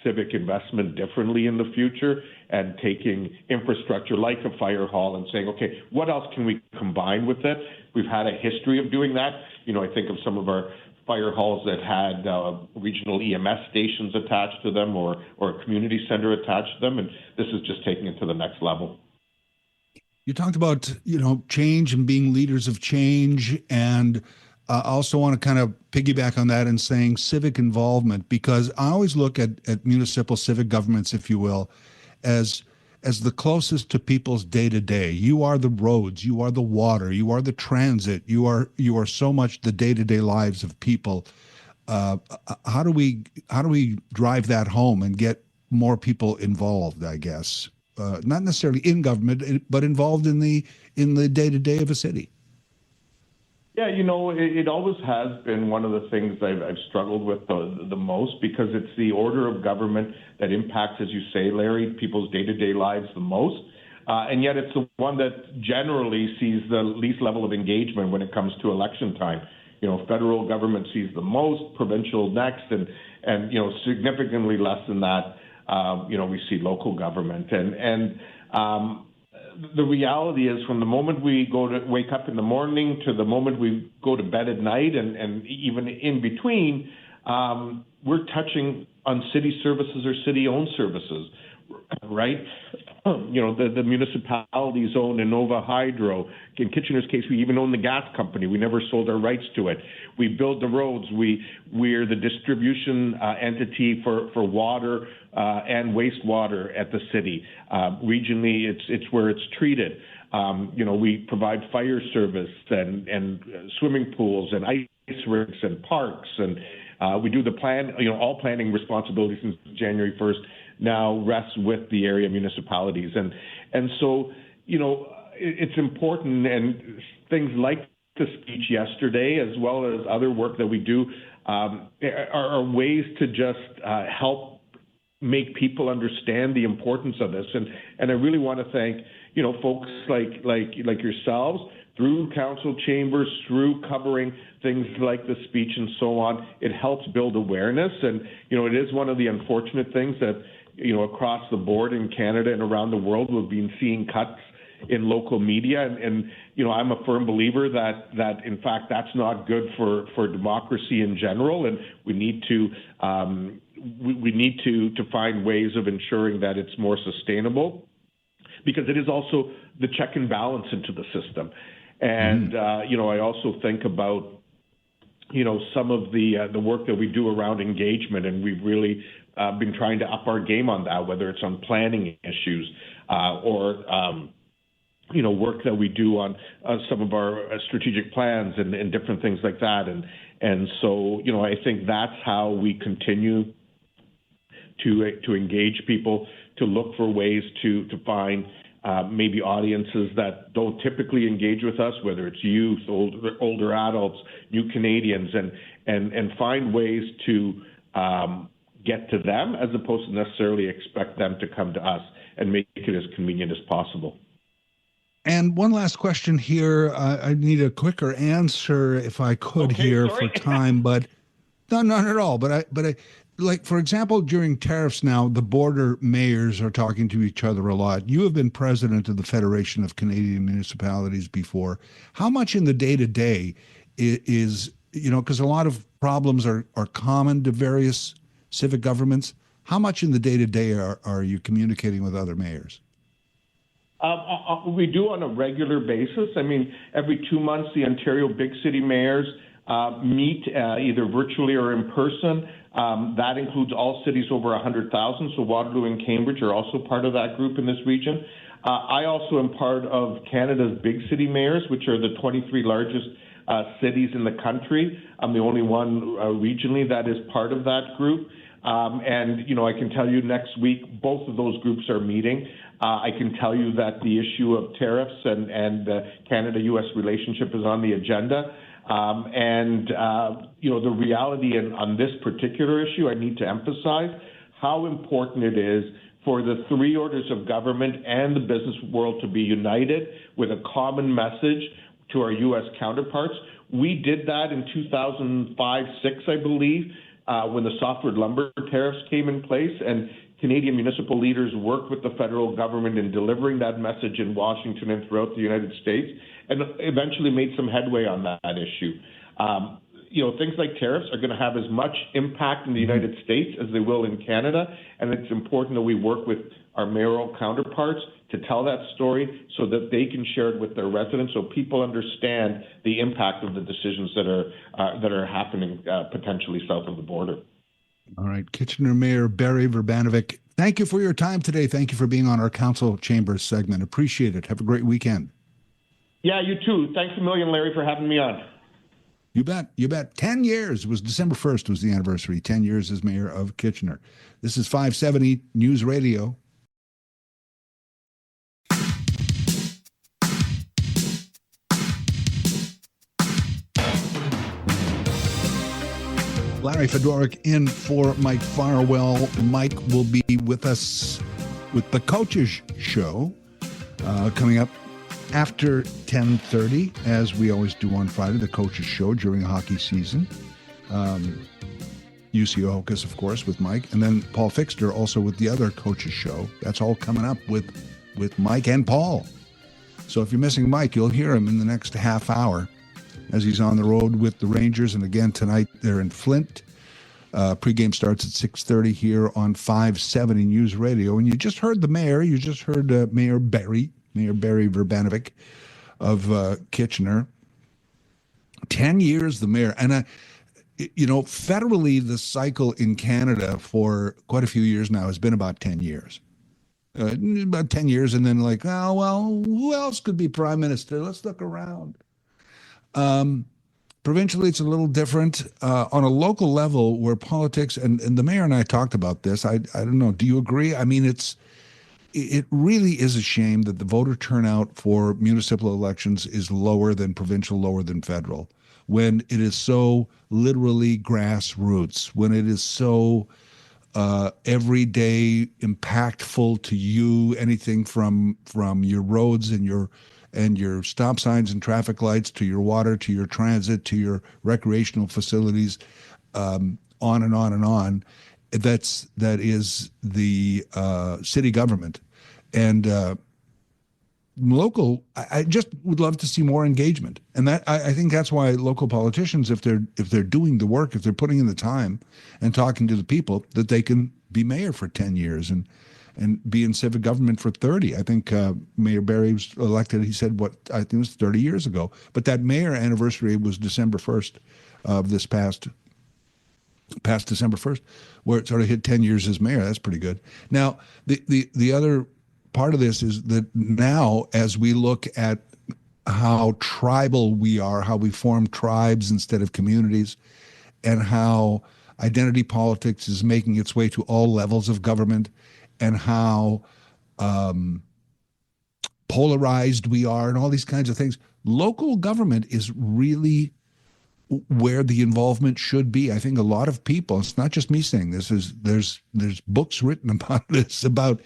Speaker 6: civic investment differently in the future, and taking infrastructure like a fire hall and saying, okay, what else can we combine with it? We've had a history of doing that. I think of some of our fire halls that had regional EMS stations attached to them, or a community center attached to them, and this is just taking it to the next level.
Speaker 2: You talked about, change and being leaders of change, and I also want to kind of piggyback on that and saying civic involvement, because I always look at municipal civic governments, if you will, as the closest to people's day-to-day. You are the roads, you are the water, you are the transit, you are so much the day-to-day lives of people. How do we drive that home and get more people involved, I guess? Not necessarily in government, but involved in the day-to-day of a city.
Speaker 6: Yeah, it always has been one of the things I've struggled with the most, because it's the order of government that impacts, as you say, Larry, people's day-to-day lives the most. And yet it's the one that generally sees the least level of engagement when it comes to election time. Federal government sees the most, provincial next, and significantly less than that, we see local government. And the reality is, from the moment we wake up in the morning to the moment we go to bed at night, and even in between, we're touching on city services or city-owned services, right? The municipalities own Innova Hydro. In Kitchener's case, we even own the gas company. We never sold our rights to it. We build the roads. We're the distribution entity for water and wastewater at the city. Regionally, it's where it's treated. We provide fire service and swimming pools and ice rinks and parks, and we do the plan. All planning responsibilities since January 1st now rests with the area municipalities, and so it's important, and things like the speech yesterday, as well as other work that we do, are ways to just help make people understand the importance of this, and I really want to thank folks like yourselves through council chambers, through covering things like the speech and so on, it helps build awareness. And, it is one of the unfortunate things that, across the board in Canada and around the world, we've been seeing cuts in local media. And I'm a firm believer that in fact, that's not good for democracy in general. And we need to find ways of ensuring that it's more sustainable, because it is also the check and balance into the system. And, I also think about, some of the work that we do around engagement, and we've really been trying to up our game on that, whether it's on planning issues or work that we do on some of our strategic plans and different things like that. And so, I think that's how we continue to engage people, to look for ways to find maybe audiences that don't typically engage with us, whether it's youth, older adults, new Canadians, and find ways to get to them as opposed to necessarily expect them to come to us, and make it as convenient as possible.
Speaker 2: And one last question here. I need a quicker answer if I could for time, but no, not at all. But I like, for example, during tariffs now, the border mayors are talking to each other a lot. You have been president of the Federation of Canadian Municipalities before. How much in the day-to-day is because a lot of problems are common to various civic governments. How much in the day-to-day are you communicating with other mayors?
Speaker 6: We do on a regular basis. I mean, every 2 months, the Ontario big city mayors meet either virtually or in person. That includes all cities over 100,000. So Waterloo and Cambridge are also part of that group in this region. I also am part of Canada's big city mayors, which are the 23 largest cities in the country. I'm the only one regionally that is part of that group. And I can tell you next week, both of those groups are meeting. I can tell you that the issue of tariffs and the Canada-U.S. relationship is on the agenda. The reality on this particular issue, I need to emphasize how important it is for the three orders of government and the business world to be united with a common message to our U.S. counterparts. We did that in 2005-6, I believe, when the softwood lumber tariffs came in place, and Canadian municipal leaders worked with the federal government in delivering that message in Washington and throughout the United States, and eventually made some headway on that issue. Things like tariffs are going to have as much impact in the United States as they will in Canada, and it's important that we work with our mayoral counterparts to tell that story so that they can share it with their residents, so people understand the impact of the decisions that are happening potentially south of the border.
Speaker 2: All right, Kitchener Mayor Berry Vrbanovic, thank you for your time today. Thank you for being on our Council Chambers segment. Appreciate it. Have a great weekend. Yeah,
Speaker 6: you too. Thanks a million, Larry, for having me on.
Speaker 2: You bet. You bet. 10 years. It was December 1st was the anniversary. 10 years as mayor of Kitchener. This is 570 News Radio. Larry Fedoruk in for Mike Farwell. Mike will be with us with the Coaches Show coming up after 10:30, as we always do on Friday, the Coaches Show during hockey season. UC Hocus, of course, with Mike. And then Paul Fixter also with the other Coaches Show. That's all coming up with Mike and Paul. So if you're missing Mike, you'll hear him in the next half hour as he's on the road with the Rangers. And again, tonight they're in Flint. Pregame starts at 6:30 here on 570 News Radio. And you just heard the mayor. You just heard Mayor Berry Vrbanovic of Kitchener. 10 years the mayor. And, federally, the cycle in Canada for quite a few years now has been about 10 years. About 10 years, and then who else could be prime minister? Let's look around. Provincially, it's a little different. On a local level, where politics, and the mayor and I talked about this, I don't know, do you agree? I mean, it really is a shame that the voter turnout for municipal elections is lower than provincial, lower than federal, when it is so literally grassroots, when it is so everyday impactful to you, anything from your roads and your and your stop signs and traffic lights to your water, to your transit, to your recreational facilities, on and on and on. That is the city government. And local, I just would love to see more engagement, and that I think that's why local politicians, if they're doing the work, if they're putting in the time and talking to the people, that they can be mayor for 10 years and be in civic government for 30. I think Mayor Berry was elected, he said, I think it was 30 years ago, but that mayor anniversary was December 1st of this past December 1st, where it sort of hit 10 years as mayor. That's pretty good. Now, the other part of this is that now, as we look at how tribal we are, how we form tribes instead of communities, and how identity politics is making its way to all levels of government, and how polarized we are, and all these kinds of things, local government is really where the involvement should be. I think a lot of people, it's not just me saying this, there's books written about this, about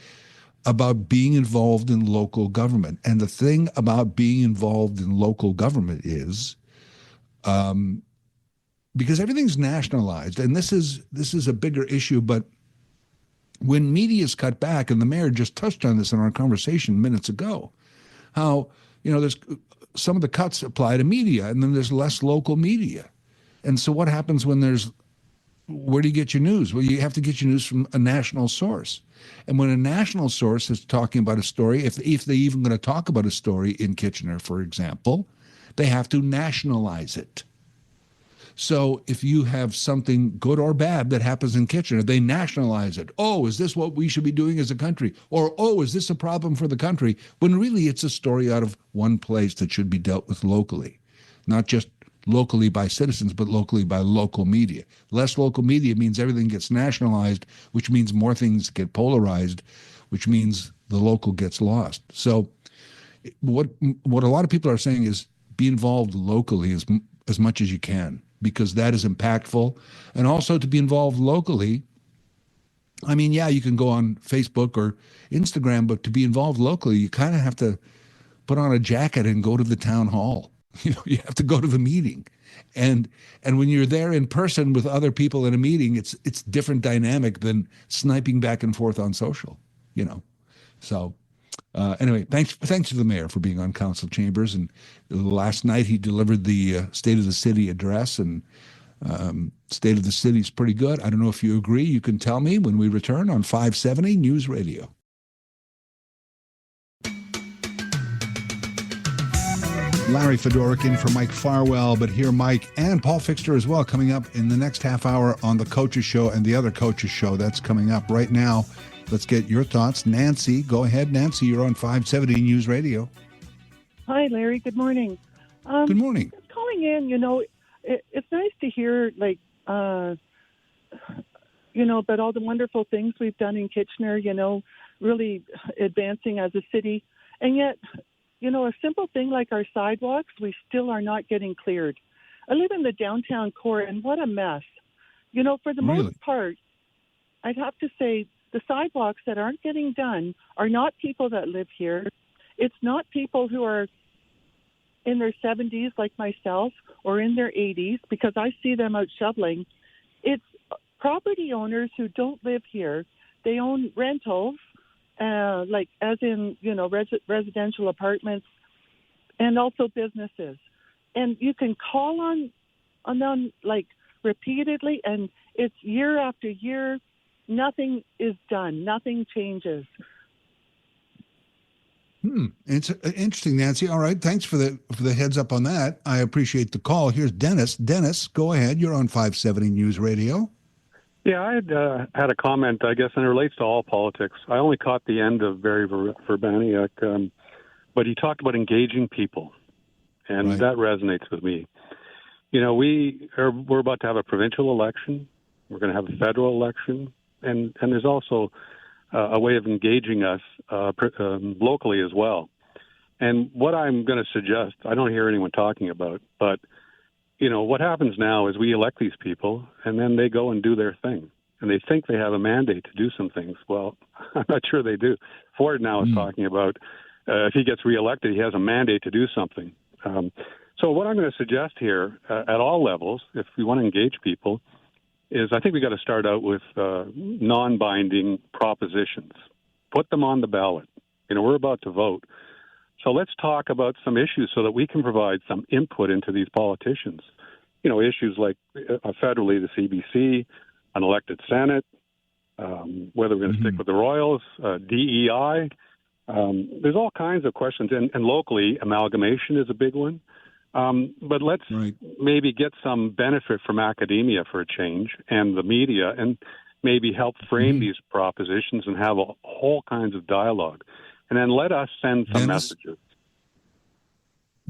Speaker 2: being involved in local government. And the thing about being involved in local government is, because everything's nationalized, and this is a bigger issue, but when media is cut back, and the mayor just touched on this in our conversation minutes ago, how, there's some of the cuts apply to media, and then there's less local media. And so what happens when where do you get your news? Well, you have to get your news from a national source. And when a national source is talking about a story, if they're even going to talk about a story in Kitchener, for example, they have to nationalize it. So if you have something good or bad that happens in Kitchener, they nationalize it. Oh, is this what we should be doing as a country? Or, oh, is this a problem for the country? When really it's a story out of one place that should be dealt with locally, not just locally by citizens, but locally by local media. Less local media means everything gets nationalized, which means more things get polarized, which means the local gets lost. So what a lot of people are saying is be involved locally as much as you can, because that is impactful. And also to be involved locally, I mean, yeah, you can go on Facebook or Instagram, but to be involved locally, you kind of have to put on a jacket and go to the town hall. You have to go to the meeting. And when you're there in person with other people in a meeting, it's different dynamic than sniping back and forth on social, So anyway, thanks to the mayor for being on Council Chambers. And last night he delivered the State of the City address, and State of the City is pretty good. I don't know if you agree. You can tell me when we return on 570 News Radio. Larry Fedoric in for Mike Farwell, but hear Mike and Paul Fixter as well coming up in the next half hour on the Coaches Show and the other Coaches Show. That's coming up right now. Let's get your thoughts. Nancy, go ahead. Nancy, you're on 570 News Radio.
Speaker 7: Hi, Larry. Good morning.
Speaker 2: Good morning.
Speaker 7: Just calling in, it's nice to hear, about all the wonderful things we've done in Kitchener, really advancing as a city. And yet, a simple thing like our sidewalks, we still are not getting cleared. I live in the downtown core, and what a mess. For the most part, I'd have to say the sidewalks that aren't getting done are not people that live here. It's not people who are in their 70s like myself or in their 80s, because I see them out shoveling. It's property owners who don't live here. They own rentals, as in, residential apartments, and also businesses. And you can call on them repeatedly, and it's year after year. Nothing is done. Nothing changes.
Speaker 2: It's interesting, Nancy. All right, thanks for the heads up on that. I appreciate the call. Here's Dennis. Dennis, go ahead. You're on 570 News Radio.
Speaker 8: Yeah, I had a comment, I guess, and it relates to all politics. I only caught the end of Berry Vrbanovic, but he talked about engaging people, and that resonates with me. We're about to have a provincial election. We're going to have a federal election, and there's also a way of engaging us locally as well. And what I'm going to suggest, I don't hear anyone talking about, but what happens now is we elect these people, and then they go and do their thing. And they think they have a mandate to do some things. Well, I'm not sure they do. Ford now is talking about if he gets reelected, he has a mandate to do something. So what I'm going to suggest here at all levels, if we want to engage people, is I think we got to start out with non-binding propositions. Put them on the ballot. We're about to vote. So let's talk about some issues so that we can provide some input into these politicians. Issues like federally the CBC, an elected Senate, whether we're going to stick with the Royals, DEI. There's all kinds of questions. And locally, amalgamation is a big one. But let's maybe get some benefit from academia for a change and the media and maybe help frame these propositions and have a whole kinds of dialogue. And then let us send some messages.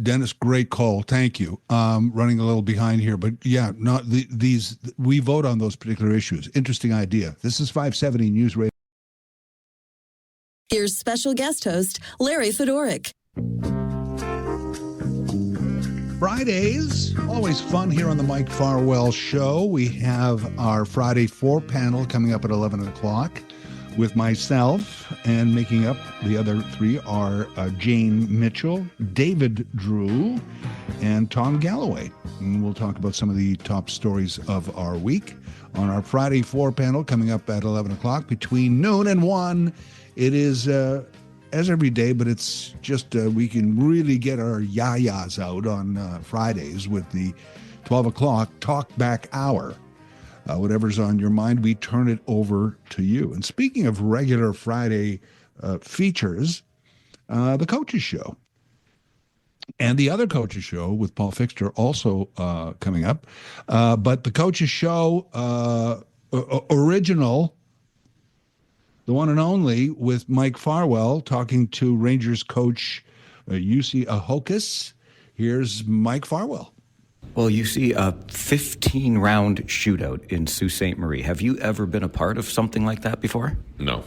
Speaker 2: Dennis, great call. Thank you. Running a little behind here, but yeah, we vote on those particular issues. Interesting idea. This is 570 News Radio.
Speaker 1: Here's special guest host, Larry Fedoruk.
Speaker 2: Fridays, always fun here on the Mike Farwell Show. We have our Friday 4 panel coming up at 11 o'clock with myself, and making up the other 3 are Jane Mitchell, David Drew, and Tom Galloway. And we'll talk about some of the top stories of our week on our Friday 4 panel coming up at 11 o'clock between noon and 1. It is as every day, but it's just we can really get our yayas out on Fridays with the 12 o'clock Talkback Hour. Whatever's on your mind, we turn it over to you. And speaking of regular Friday features, the Coaches Show and the other Coaches Show with Paul Fixter also coming up. But the Coaches Show original, the one and only, with Mike Farwell talking to Rangers coach UC Ahokas. Here's Mike Farwell.
Speaker 9: Well, you see a 15-round shootout in Sault Ste. Marie. Have you ever been a part of something like that before?
Speaker 10: No.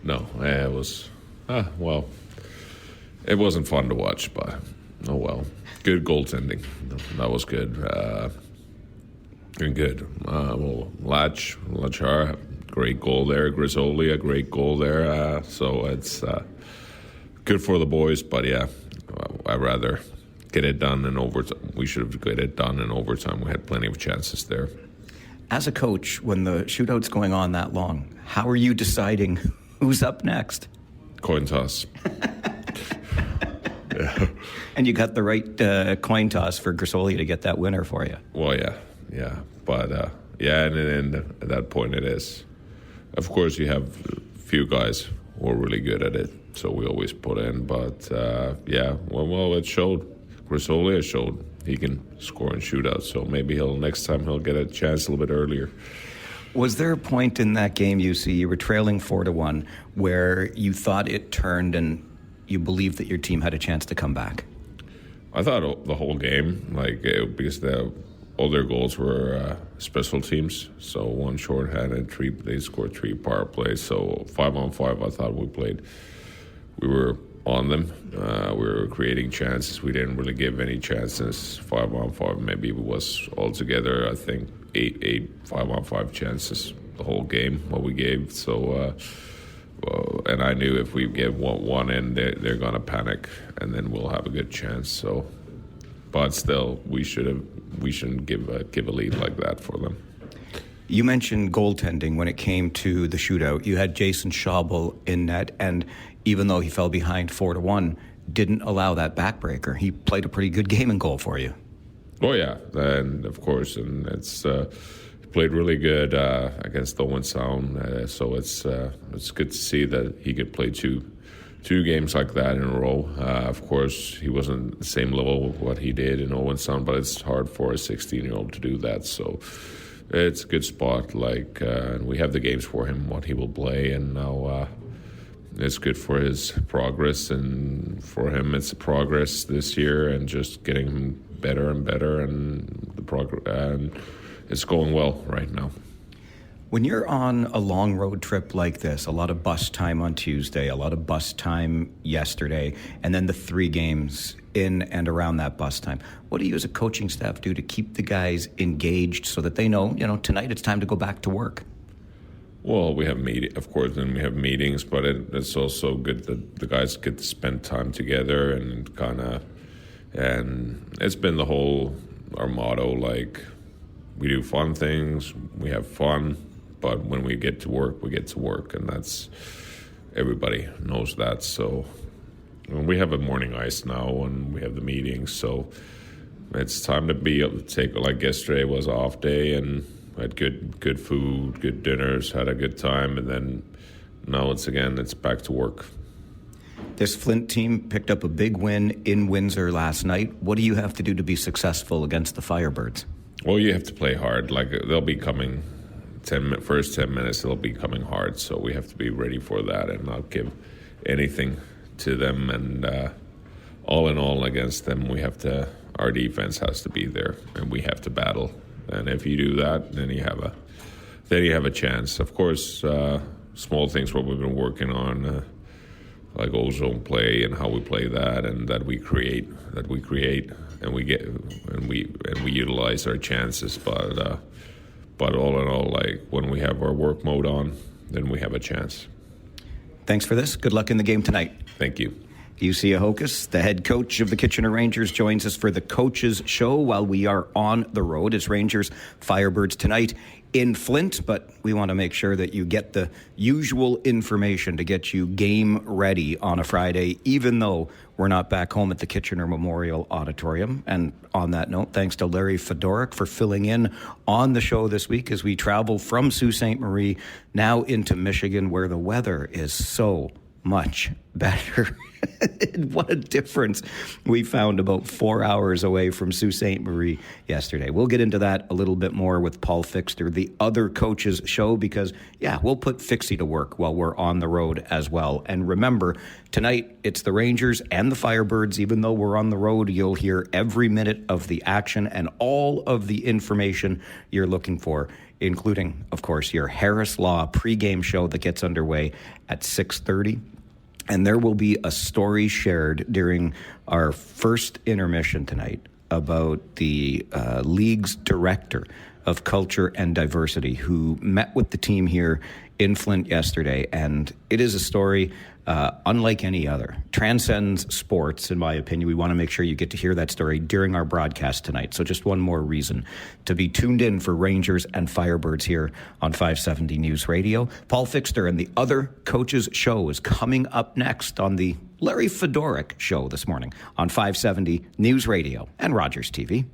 Speaker 10: No. It was, it wasn't fun to watch, but oh well. Good goaltending. That was good. And good. Lachar, great goal there. Grizzoli, a great goal there. So it's good for the boys, but yeah, I'd rather get it done in overtime. We should have got it done in overtime. We had plenty of chances there.
Speaker 9: As a coach, when the shootout's going on that long, how are you deciding who's up next?
Speaker 10: Coin toss. Yeah.
Speaker 9: And you got the right coin toss for Grizzoli to get that winner for you.
Speaker 10: Well, yeah. But, and at that point it is. Of course, you have a few guys who are really good at it, so we always put in. But, it showed. Grizzoli showed he can score in shootouts, so maybe next time he'll get a chance a little bit earlier.
Speaker 9: Was there a point in that game, you were trailing 4-1, where you thought it turned and you believed that your team had a chance to come back?
Speaker 10: I thought the whole game, because all their goals were special teams, so one shorthanded, they scored 3 power plays, so 5-on-5 I thought we were on them. We were creating chances. We didn't really give any chances. 5-on-5, maybe it was altogether, I think, 8 5-on-5 chances the whole game, what we gave. So, and I knew if we get one in, they're going to panic, and then we'll have a good chance. So, but still, we shouldn't give a lead like that for them.
Speaker 9: You mentioned goaltending when it came to the shootout. You had Jason Schaubel in net, and even though he fell behind 4-1, didn't allow that backbreaker. He played a pretty good game in goal for you. Oh yeah, and of course, and it's he played really good against Owen Sound. So it's good to see that he could play two games like that in a row. Of course, he wasn't the same level of what he did in Owen Sound, but it's hard for a 16-year-old to do that. So it's a good spot. And we have the games for him, what he will play, and now. It's good for his progress, and for him it's a progress this year, and just getting him better and better, and it's going well right now. When you're on a long road trip like this, a lot of bus time on Tuesday, a lot of bus time yesterday, and then the 3 games in and around that bus time, what do you as a coaching staff do to keep the guys engaged so that they know, tonight it's time to go back to work?
Speaker 10: Well, we have of course, and we have meetings, but it's also good that the guys get to spend time together and it's been our motto, like, we do fun things, we have fun, but when we get to work, and that's, everybody knows that. So we have a morning ice now, and we have the meetings, so it's time to be able to take, like yesterday was an off day, and I had good food, good dinners, had a good time, and then now it's back to work.
Speaker 9: This Flint team picked up a big win in Windsor last night. What do you have to do to be successful against the Firebirds?
Speaker 10: Well, you have to play hard. Like, they'll be coming, first 10 minutes, they'll be coming hard, so we have to be ready for that and not give anything to them. And all in all, against them, our defense has to be there, and we have to battle. And if you do that, then you have a chance. Of course, small things what we've been working on, like ozone play and how we play that, and that we create, and we utilize our chances. But all in all, like, when we have our work mode on, then we have a chance.
Speaker 9: Thanks for this. Good luck in the game tonight.
Speaker 10: Thank you.
Speaker 9: Yussi Ahokas, the head coach of the Kitchener Rangers, joins us for the Coaches Show while we are on the road. It's Rangers Firebirds tonight in Flint, but we want to make sure that you get the usual information to get you game ready on a Friday, even though we're not back home at the Kitchener Memorial Auditorium. And on that note, thanks to Larry Fedoruk for filling in on the show this week as we travel from Sault Ste. Marie now into Michigan, where the weather is so much better. What a difference we found about 4 hours away from Sault Ste. Marie yesterday. We'll get into that a little bit more with Paul Fixter, the other Coaches Show, because, we'll put Fixie to work while we're on the road as well. And remember, tonight it's the Rangers and the Firebirds. Even though we're on the road, you'll hear every minute of the action and all of the information you're looking for, including, of course, your Harris Law pregame show that gets underway at 6:30. And there will be a story shared during our first intermission tonight about the league's director of culture and diversity who met with the team here in Flint yesterday. And it is a story unlike any other. Transcends sports, in my opinion. We want to make sure you get to hear that story during our broadcast tonight. So just one more reason to be tuned in for Rangers and Firebirds here on 570 News Radio. Paul Fixter and the other Coaches Show is coming up next on the Larry Fedoruk Show this morning on 570 News Radio and Rogers TV.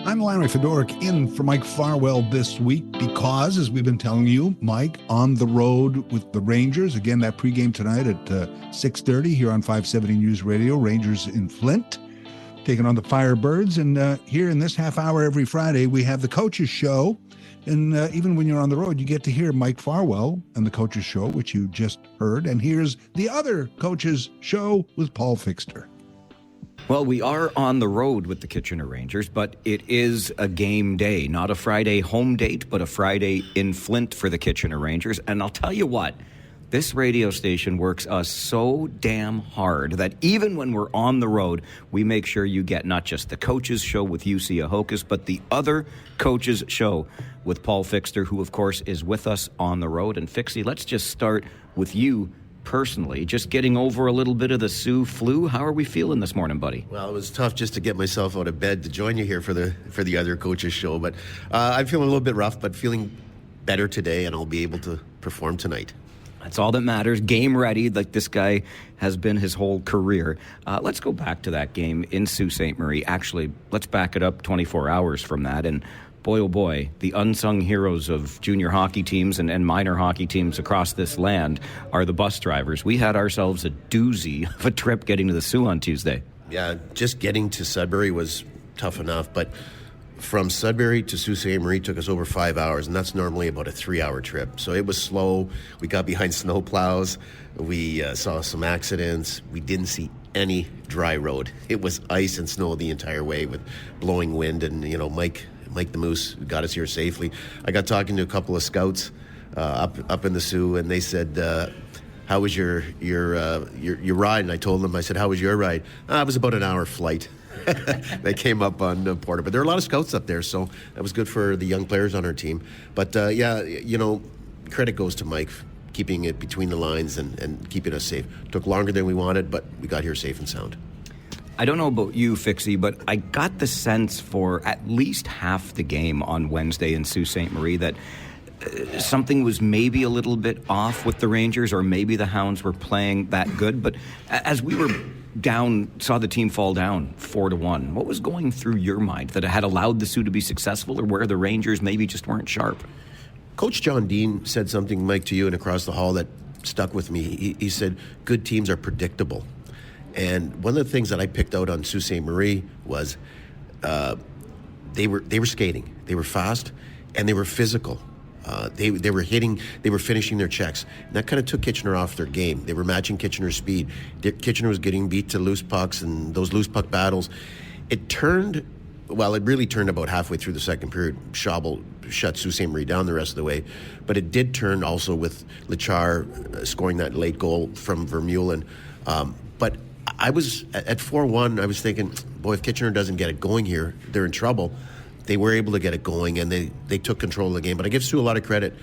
Speaker 2: I'm Larry Fedoruk in for Mike Farwell this week because, as we've been telling you, Mike on the road with the Rangers. Again, that pregame tonight at 6:30 here on 570 News Radio. Rangers in Flint taking on the Firebirds. And here in this half hour every Friday, we have the Coaches Show. And even when you're on the road, you get to hear Mike Farwell and the Coaches Show, which you just heard. And here's the other Coaches Show with Paul Fixter.
Speaker 9: Well, we are on the road with the Kitchener Rangers, but it is a game day, not a Friday home date, but a Friday in Flint for the Kitchener Rangers. And I'll tell you what, this radio station works us so damn hard that even when we're on the road, we make sure you get not just the Coaches Show with Yussi Ahokas, but the other Coaches Show with Paul Fixter, who, of course, is with us on the road. And Fixie, let's just start with you personally, just getting over a little bit of the Sioux flu. How are we feeling this morning, buddy?
Speaker 11: Well, it was tough just to get myself out of bed to join you here for the other Coaches Show, but I'm feeling a little bit rough, but feeling better today, and I'll be able to perform tonight.
Speaker 9: That's all that matters. Game ready, like this guy has been his whole career. Let's go back to that game in Sault Ste. Marie. Actually, let's back it up 24 hours from that. And boy, oh boy, the unsung heroes of junior hockey teams and minor hockey teams across this land are the bus drivers. We had ourselves a doozy of a trip getting to the Sioux on Tuesday.
Speaker 11: Yeah, just getting to Sudbury was tough enough, but from Sudbury to Sault Ste. Marie took us over 5 hours, and that's normally about a 3-hour trip. So it was slow. We got behind snow plows. We saw some accidents. We didn't see any dry road. It was ice and snow the entire way with blowing wind, and, Mike the Moose got us here safely. I got talking to a couple of scouts up in the Sioux, and they said, "How was your ride?" And I told them, I said, "How was your ride?" It was about an hour flight. They came up on Porter. But there are a lot of scouts up there, so that was good for the young players on our team. But, credit goes to Mike, keeping it between the lines and keeping us safe. Took longer than we wanted, but we got here safe and sound.
Speaker 9: I don't know about you, Fixie, but I got the sense for at least half the game on Wednesday in Sault Ste. Marie that something was maybe a little bit off with the Rangers, or maybe the Hounds were playing that good. But as we were saw the team fall down 4-1, what was going through your mind that it had allowed the Sioux to be successful, or where the Rangers maybe just weren't sharp?
Speaker 11: Coach John Dean said something, Mike, to you and across the hall that stuck with me. He said, good teams are predictable. And one of the things that I picked out on Sault Ste. Marie was they were skating. They were fast, and they were physical. They were hitting, they were finishing their checks. And that kind of took Kitchener off their game. They were matching Kitchener's speed. Kitchener was getting beat to loose pucks, and those loose puck battles. It really turned about halfway through the second period. Schabel shut Sault Ste. Marie down the rest of the way. But it did turn also with Lachar scoring that late goal from Vermeulen. But I was at 4-1, I was thinking, boy, if Kitchener doesn't get it going here, they're in trouble. They were able to get it going, and they took control of the game. But I give Sioux a lot of credit.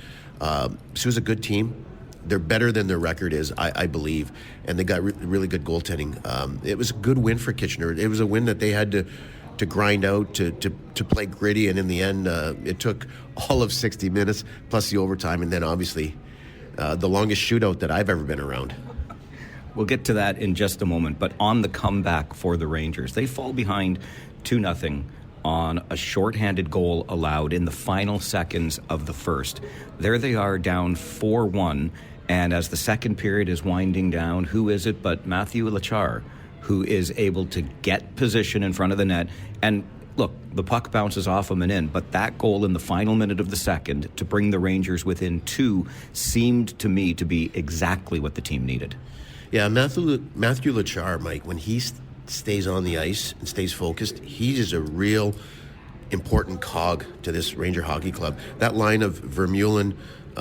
Speaker 11: Sioux's a good team. They're better than their record is, I believe, and they got really good goaltending. It was a good win for Kitchener. It was a win that they had to grind out, to play gritty, and in the end, it took all of 60 minutes, plus the overtime, and then obviously the longest shootout that I've ever been around.
Speaker 9: We'll get to that in just a moment, but on the comeback for the Rangers, they fall behind 2-0 on a shorthanded goal allowed in the final seconds of the first. There they are down 4-1, and as the second period is winding down, who is it but Matthew Lachar, who is able to get position in front of the net. And look, the puck bounces off him and in, but that goal in the final minute of the second to bring the Rangers within 2 seemed to me to be exactly what the team needed.
Speaker 11: Yeah, Matthew Lachar, Mike, when he stays on the ice and stays focused, he is a real important cog to this Ranger hockey club. That line of Vermeulen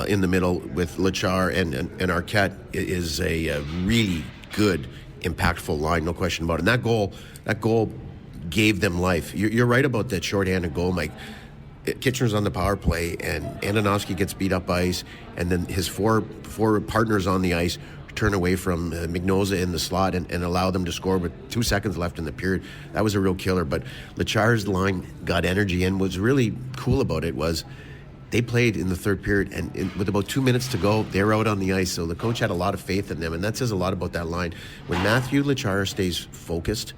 Speaker 11: in the middle with Lachar and Arquette is a really good, impactful line, no question about it. And that goal gave them life. You're right about that shorthanded goal, Mike. Kitchener's on the power play, and Andonovski gets beat up ice, and then his four partners on the ice turn away from Mignoza in the slot and allow them to score with 2 seconds left in the period. That was a real killer. But Lachar's line got energy, and what's really cool about it was they played in the third period, and with about 2 minutes to go, they're out on the ice. So the coach had a lot of faith in them, and that says a lot about that line. When Matthew Lachar stays focused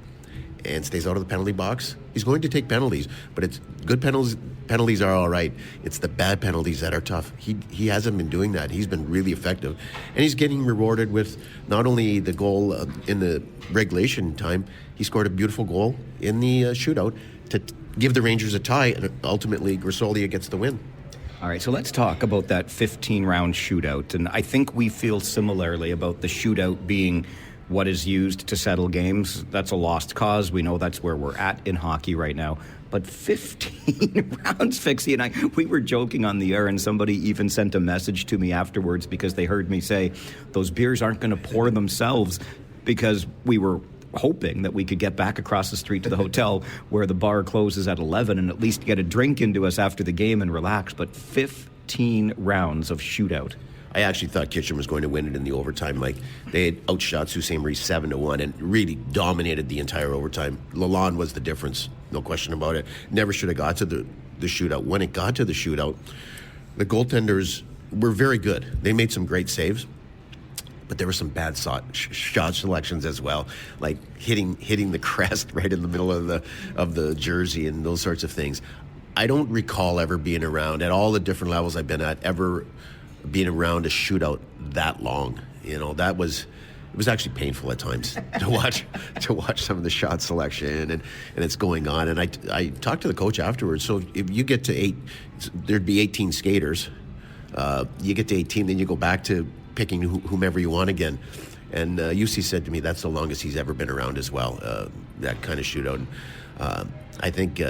Speaker 11: and stays out of the penalty box, he's going to take penalties, but it's good penalties. Penalties are all right. It's the bad penalties that are tough. He hasn't been doing that. He's been really effective, and he's getting rewarded with not only the goal in the regulation time. He scored a beautiful goal in the shootout to give the Rangers a tie, and ultimately Grisolia gets the win.
Speaker 9: All right, so let's talk about that 15-round shootout, and I think we feel similarly about the shootout being what is used to settle games. That's a lost cause. We know that's where we're at in hockey right now. But 15 rounds, Fixie and I, we were joking on the air, and somebody even sent a message to me afterwards because they heard me say those beers aren't going to pour themselves, because we were hoping that we could get back across the street to the hotel where the bar closes at 11 and at least get a drink into us after the game and relax. But 15 rounds of shootout.
Speaker 11: I actually thought Kitchener was going to win it in the overtime. Like, they had outshot Sault Ste. Marie 7-1 and really dominated the entire overtime. Lalonde was the difference, no question about it. Never should have got to the shootout. When it got to the shootout, the goaltenders were very good. They made some great saves, but there were some bad shot selections as well, like hitting the crest right in the middle of the jersey and those sorts of things. I don't recall ever being around at all the different levels I've been at, ever being around a shootout that long. You know, it was actually painful at times to watch some of the shot selection and it's going on. And I talked to the coach afterwards. So if you get to 8, there'd be 18 skaters. You get to 18, then you go back to picking whomever you want again. And UC said to me that's the longest he's ever been around as well, that kind of shootout. I think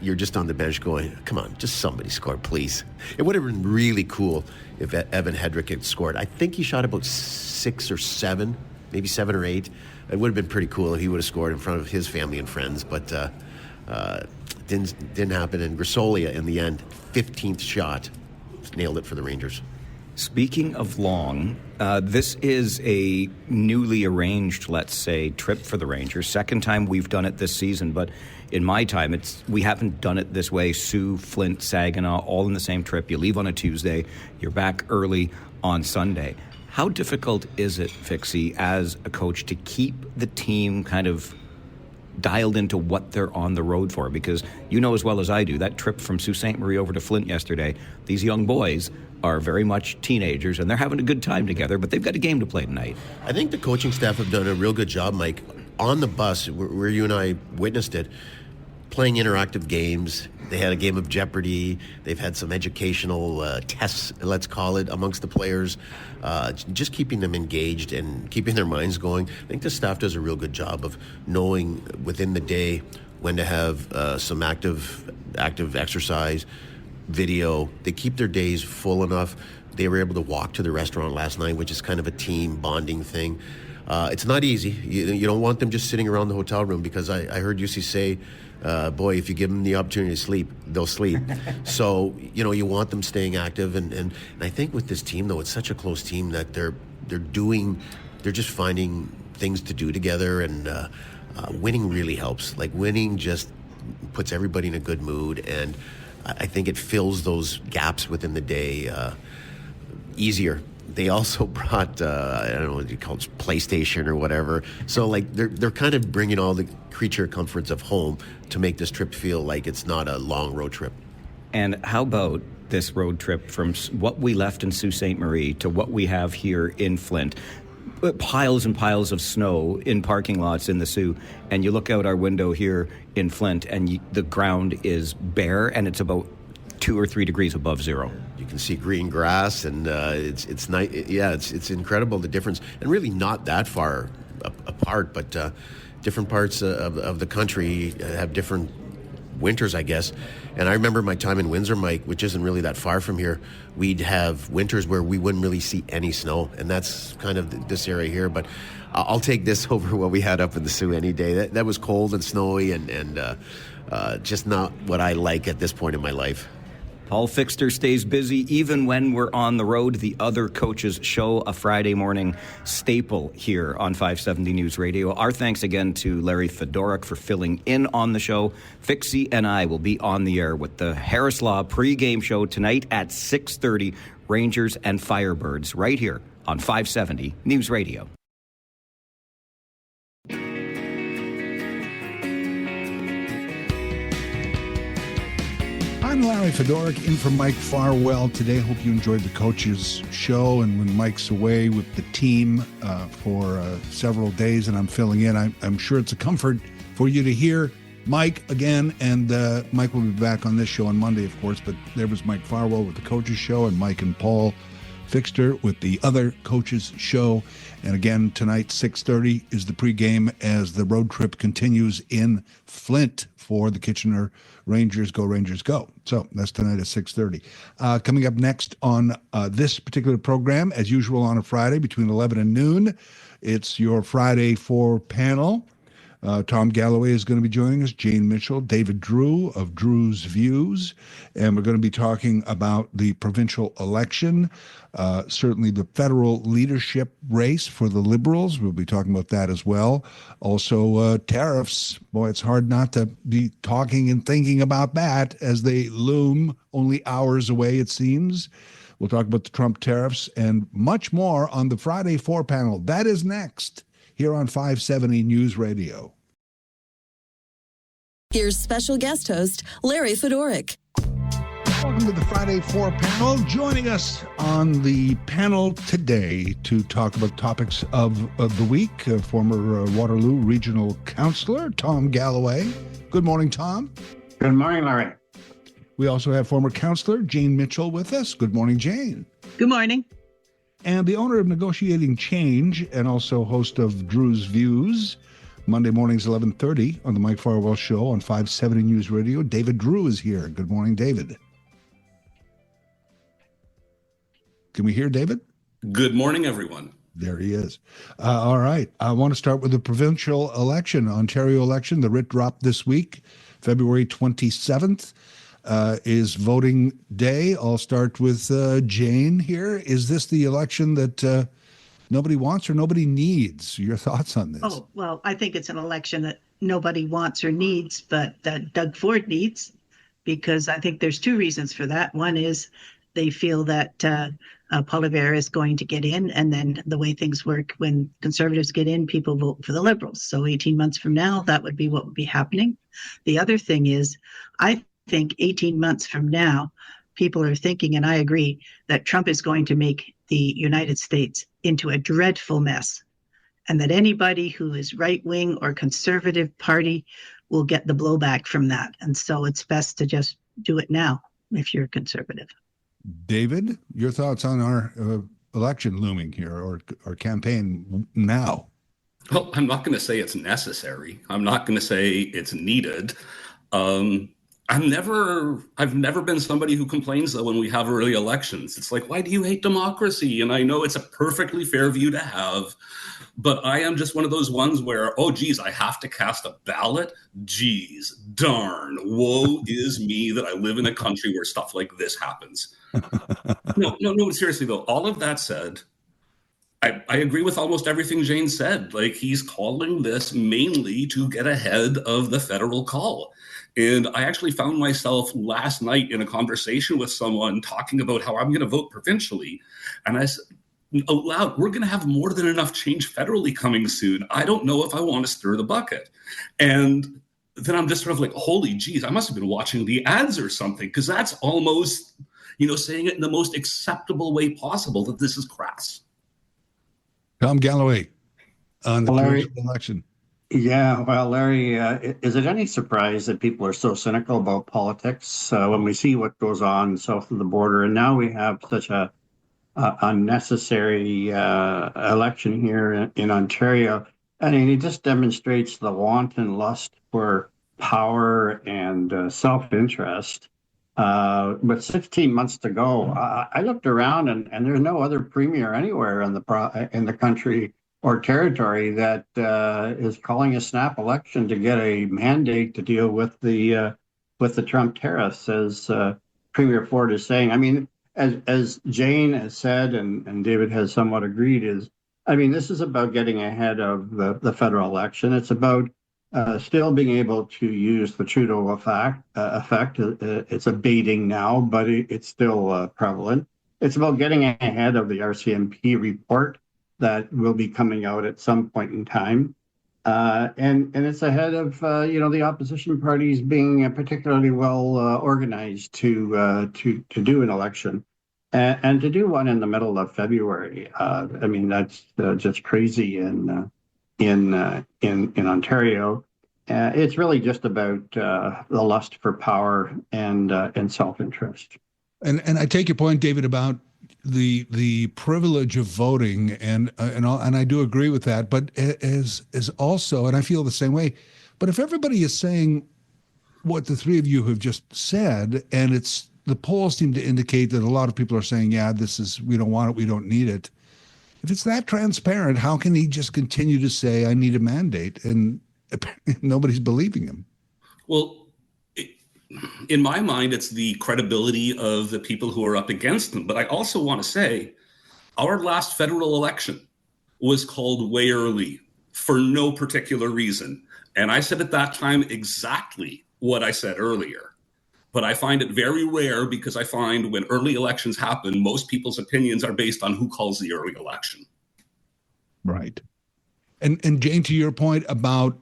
Speaker 11: you're just on the bench going, come on, just somebody score, please. It would have been really cool if Evan Hedrick had scored. I think he shot about 6 or 7, maybe 7 or 8. it would have been pretty cool if he would have scored in front of his family and friends, but didn't happen. And Grisolia, in the end, 15th shot, nailed it for the Rangers.
Speaker 9: Speaking of long, this is a newly arranged, let's say, trip for the Rangers. Second time we've done it this season, but in my time, we haven't done it this way. Sioux, Flint, Saginaw, all in the same trip. You leave on a Tuesday, you're back early on Sunday. How difficult is it, Fixie, as a coach, to keep the team kind of dialed into what they're on the road for? Because you know as well as I do, that trip from Sault Ste. Marie over to Flint yesterday, these young boys are very much teenagers, and they're having a good time together, but they've got a game to play tonight.
Speaker 11: I think the coaching staff have done a real good job, Mike, on the bus, where you and I witnessed it, playing interactive games. They had a game of Jeopardy. They've had some educational tests, let's call it, amongst the players, just keeping them engaged and keeping their minds going. I think the staff does a real good job of knowing within the day when to have some active exercise, video. They keep their days full enough. They were able to walk to the restaurant last night, which is kind of a team bonding thing. It's not easy. You don't want them just sitting around the hotel room, because I heard UC say, boy, if you give them the opportunity to sleep, they'll sleep. So, you want them staying active. And I think with this team, though, it's such a close team that they're just finding things to do together. And winning really helps. Like, winning just puts everybody in a good mood. And I think it fills those gaps within the day easier. They also brought, I don't know what you call it, PlayStation or whatever. So, like, they're kind of bringing all the creature comforts of home to make this trip feel like it's not a long road trip.
Speaker 9: And how about this road trip from what we left in Sault Ste. Marie to what we have here in Flint? Piles and piles of snow in parking lots in the Sioux, and you look out our window here in Flint, and the ground is bare, and it's about 2 or 3 degrees above zero.
Speaker 11: You can see green grass, and it's nice. Yeah, it's incredible, the difference, and really not that far apart, but different parts of the country have different winters, I guess. And I remember my time in Windsor, Mike, which isn't really that far from here. We'd have winters where we wouldn't really see any snow, and that's kind of this area here. But I'll take this over what we had up in the Sioux any day. That was cold and snowy, and just not what I like at this point in my life.
Speaker 9: Paul Fixter stays busy even when we're on the road. The Other Coaches Show, a Friday morning staple here on 570 News Radio. Our thanks again to Larry Fedoruk for filling in on the show. Fixie and I will be on the air with the Harris Law pregame show tonight at 6:30. Rangers and Firebirds right here on 570 News Radio.
Speaker 2: I'm Larry Fedoruk, in for Mike Farwell today. Hope you enjoyed the coaches show. And when Mike's away with the team for several days and I'm filling in, I'm sure it's a comfort for you to hear Mike again. And Mike will be back on this show on Monday, of course. But there was Mike Farwell with the coaches show, and Mike and Paul Fixter with the Other Coaches Show. And again, tonight, 6:30 is the pregame as the road trip continues in Flint for the Kitchener Rangers. Go Rangers go. So that's tonight at 6:30. Coming up next on this particular program, as usual on a Friday between 11 and noon, it's your Friday 4 panel. Tom Galloway is going to be joining us, Jane Mitchell, David Drew of Drew's Views, and we're going to be talking about the provincial election, certainly the federal leadership race for the Liberals. We'll be talking about that as well. Also, tariffs. Boy, it's hard not to be talking and thinking about that as they loom only hours away, it seems. We'll talk about the Trump tariffs and much more on the Friday 4 panel. That is next here on 570 News Radio.
Speaker 1: Here's special guest host, Larry Fedoruk.
Speaker 2: Welcome to the Friday 4 panel. Joining us on the panel today to talk about topics of the week, former Waterloo Regional Councillor Tom Galloway. Good morning, Tom.
Speaker 12: Good morning, Larry.
Speaker 2: We also have former Councillor Jane Mitchell with us. Good morning, Jane.
Speaker 13: Good morning.
Speaker 2: And the owner of Negotiating Change and also host of Drew's Views, Monday mornings, 11:30 on the Mike Farwell Show on 570 News Radio. David Drew is here. Good morning, David. Can we hear David?
Speaker 14: Good morning, everyone.
Speaker 2: There he is. All right. I want to start with the provincial election, Ontario election. The writ dropped this week, February 27th. Is voting day. I'll start with Jane here. Is this the election that nobody wants or nobody needs? Your thoughts on this?
Speaker 12: Oh, well, I think it's an election that nobody wants or needs, but that Doug Ford needs, because I think there's two reasons for that. One is they feel that Poilievre is going to get in, and then the way things work, when Conservatives get in, people vote for the Liberals. So 18 months from now, that would be what would be happening. The other thing is, I think 18 months from now, people are thinking, and I agree, that Trump is going to make the United States into a dreadful mess, and that anybody who is right-wing or conservative party will get the blowback from that. And so it's best to just do it now if you're conservative.
Speaker 2: David, your thoughts on our election looming here, or campaign now?
Speaker 13: Well, I'm not going to say it's necessary. I'm not going to say it's needed. I've never been somebody who complains that when we have early elections, it's like, why do you hate democracy? And I know it's a perfectly fair view to have, but I am just one of those ones where, oh, geez, I have to cast a ballot. Geez, darn, woe is me that I live in a country where stuff like this happens. No, seriously though, all of that said, I agree with almost everything Jane said. Like, he's calling this mainly to get ahead of the federal call. And I actually found myself last night in a conversation with someone talking about how I'm going to vote provincially. And I said out loud, we're going to have more than enough change federally coming soon. I don't know if I want to stir the bucket. And then I'm just sort of like, holy geez, I must have been watching the ads or something, because that's almost, saying it in the most acceptable way possible, that this is crass.
Speaker 2: Tom Galloway on the provincial election.
Speaker 14: Yeah, well, Larry, is it any surprise that people are so cynical about politics when we see what goes on south of the border? And now we have such a unnecessary election here in Ontario. I mean, it just demonstrates the wanton lust for power and self-interest. With 16 months to go, I looked around and there's no other premier anywhere in the country or territory that is calling a snap election to get a mandate to deal with the Trump tariffs, as Premier Ford is saying. I mean, as Jane has said, and David has somewhat agreed, this is about getting ahead of the federal election. It's about still being able to use the Trudeau effect. It's abating now, but it's still prevalent. It's about getting ahead of the RCMP report that will be coming out at some point in time. And it's ahead of, the opposition parties being particularly well organized to do an election and to do one in the middle of February. That's just crazy in Ontario. It's really just about the lust for power and self-interest.
Speaker 2: And I take your point, David, about the privilege of voting, and I do agree with that. But as also, and I feel the same way. But if everybody is saying what the three of you have just said, and the polls seem to indicate that a lot of people are saying, yeah, we don't want it, we don't need it. If it's that transparent, how can he just continue to say, I need a mandate, and nobody's believing him?
Speaker 13: Well, in my mind, it's the credibility of the people who are up against them. But I also want to say our last federal election was called way early for no particular reason. And I said at that time exactly what I said earlier. But I find it very rare, because I find when early elections happen, most people's opinions are based on who calls the early election.
Speaker 2: Right. And Jane, to your point about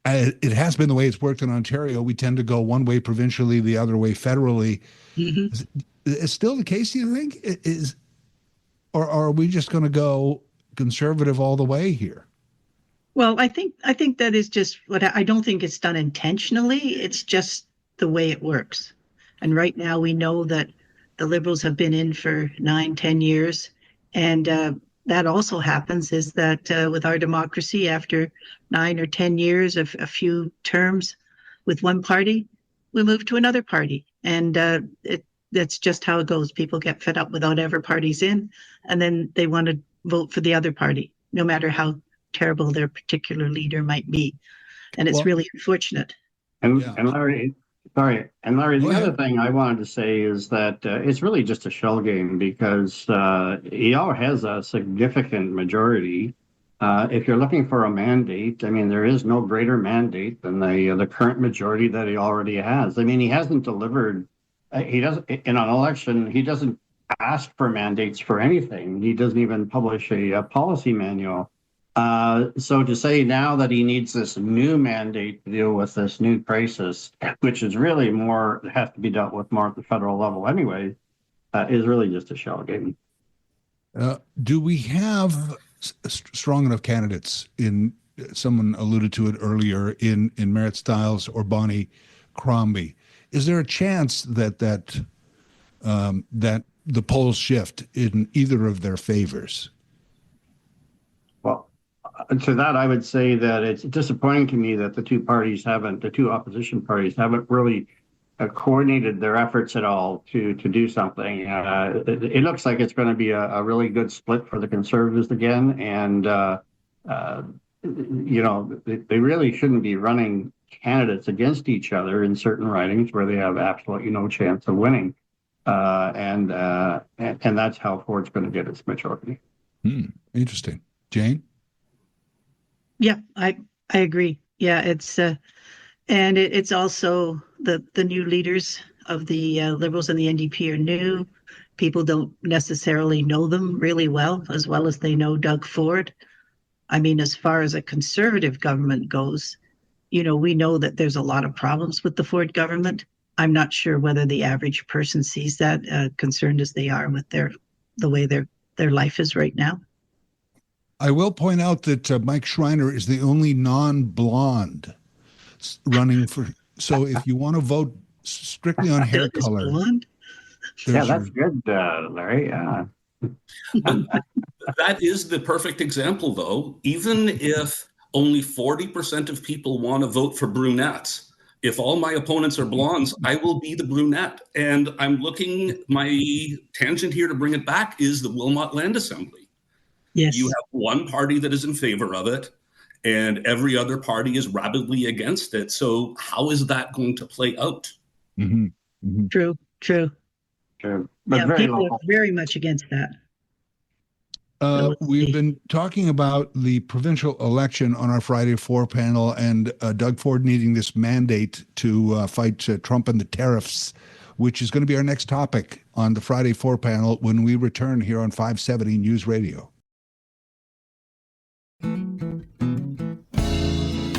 Speaker 2: it has been the way it's worked in Ontario. We tend to go one way provincially, the other way federally. Mm-hmm. Is still the case, do you think? Or are we just going to go conservative all the way here?
Speaker 12: Well, I think that is just what I don't think it's done intentionally. It's just the way it works. And right now we know that the Liberals have been in for 9-10 years. And that also happens is that with our democracy, after 9 or 10 years of a few terms with one party, we move to another party. And that's just how it goes. People get fed up with whatever party's in, and then they want to vote for the other party, no matter how terrible their particular leader might be. And it's
Speaker 2: Well-
Speaker 12: really unfortunate.
Speaker 14: And,
Speaker 2: Yeah.
Speaker 14: and Larry, sorry, and Larry,
Speaker 2: Go
Speaker 14: the
Speaker 2: ahead.
Speaker 14: other thing I wanted to say is that it's really just a shell game because EL has a significant majority. If you're looking for a mandate, I mean, there is no greater mandate than the current majority that he already has. I mean, he hasn't delivered. He doesn't in an election. He doesn't ask for mandates for anything. He doesn't even publish a policy manual. So to say now that he needs this new mandate to deal with this new crisis, which is really more has to be dealt with more at the federal level anyway, is really just a shell game.
Speaker 2: Do we have strong enough candidates in? Someone alluded to it earlier in Merritt Stiles or Bonnie Crombie. Is there a chance that the polls shift in either of their favors?
Speaker 14: Well, to that, I would say that it's disappointing to me that the two opposition parties haven't really coordinated their efforts at all to do something. It looks like it's going to be a really good split for the Conservatives again, and they really shouldn't be running candidates against each other in certain ridings where they have absolutely no chance of winning, and that's how Ford's going to get its majority.
Speaker 2: Interesting. Jane?
Speaker 12: Yeah, I agree. Yeah, it's and it's also the new leaders of the Liberals and the NDP are new. People don't necessarily know them really well as they know Doug Ford. I mean, as far as a Conservative government goes, we know that there's a lot of problems with the Ford government. I'm not sure whether the average person sees that, concerned as they are with the way their life is right now.
Speaker 2: I will point out that Mike Schreiner is the only non-blonde running for. So if you want to vote strictly on hair color,
Speaker 14: yeah, that's good, Larry. Yeah.
Speaker 13: That is the perfect example, though. Even if only 40% of people want to vote for brunettes, if all my opponents are blondes, I will be the brunette. And my tangent here to bring it back is the Wilmot Land Assembly.
Speaker 12: Yes.
Speaker 13: You have one party that is in favor of it, and every other party is rabidly against it. So how is that going to play out?
Speaker 2: Mm-hmm. Mm-hmm.
Speaker 12: True.
Speaker 14: But
Speaker 12: yeah, people are very much against that.
Speaker 2: We've been talking about the provincial election on our Friday 4 panel, and Doug Ford needing this mandate to fight Trump and the tariffs, which is going to be our next topic on the Friday 4 panel when we return here on 570 News Radio.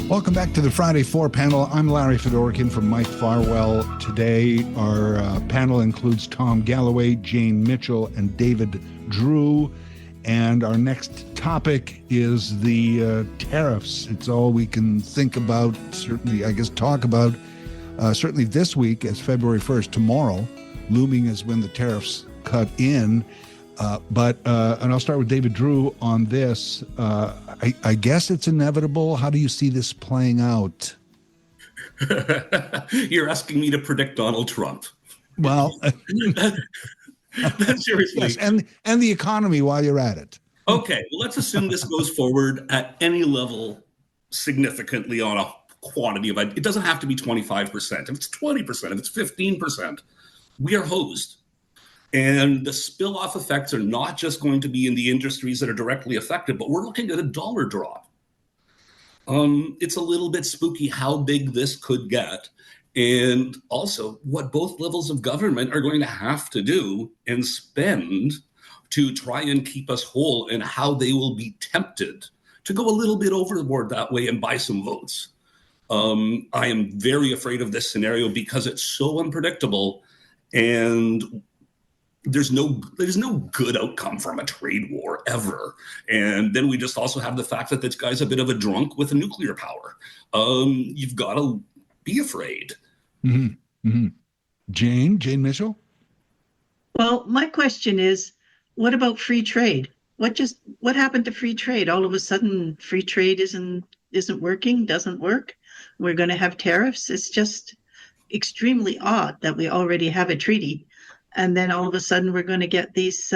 Speaker 2: Welcome back to the Friday 4 panel. I'm Larry Fedorkin from Mike Farwell. Today, our panel includes Tom Galloway, Jane Mitchell, and David Drew. And our next topic is the tariffs. It's all we can think about, certainly, I guess, talk about, certainly this week as February 1st, tomorrow, looming is when the tariffs cut in. And I'll start with David Drew on this. I guess it's inevitable. How do you see this playing out?
Speaker 13: You're asking me to predict Donald Trump.
Speaker 2: Well,
Speaker 13: seriously.
Speaker 2: Yes, and the economy while you're at it.
Speaker 13: Okay, well, let's assume this goes forward at any level significantly on a quantity of it. It doesn't have to be 25%. If it's 20%, if it's 15%, we are hosed. And the spill-off effects are not just going to be in the industries that are directly affected, but we're looking at a dollar drop. It's a little bit spooky how big this could get. And also what both levels of government are going to have to do and spend to try and keep us whole, and how they will be tempted to go a little bit overboard that way and buy some votes. I am very afraid of this scenario because it's so unpredictable, and there's no good outcome from a trade war ever. And then we just also have the fact that this guy's a bit of a drunk with a nuclear power. You've got to be afraid.
Speaker 2: Mm-hmm. Mm-hmm. Jane Mitchell?
Speaker 12: Well, my question is, what about free trade? What happened to free trade? All of a sudden, free trade isn't working, doesn't work. We're going to have tariffs. It's just extremely odd that we already have a treaty, and then all of a sudden we're going to get these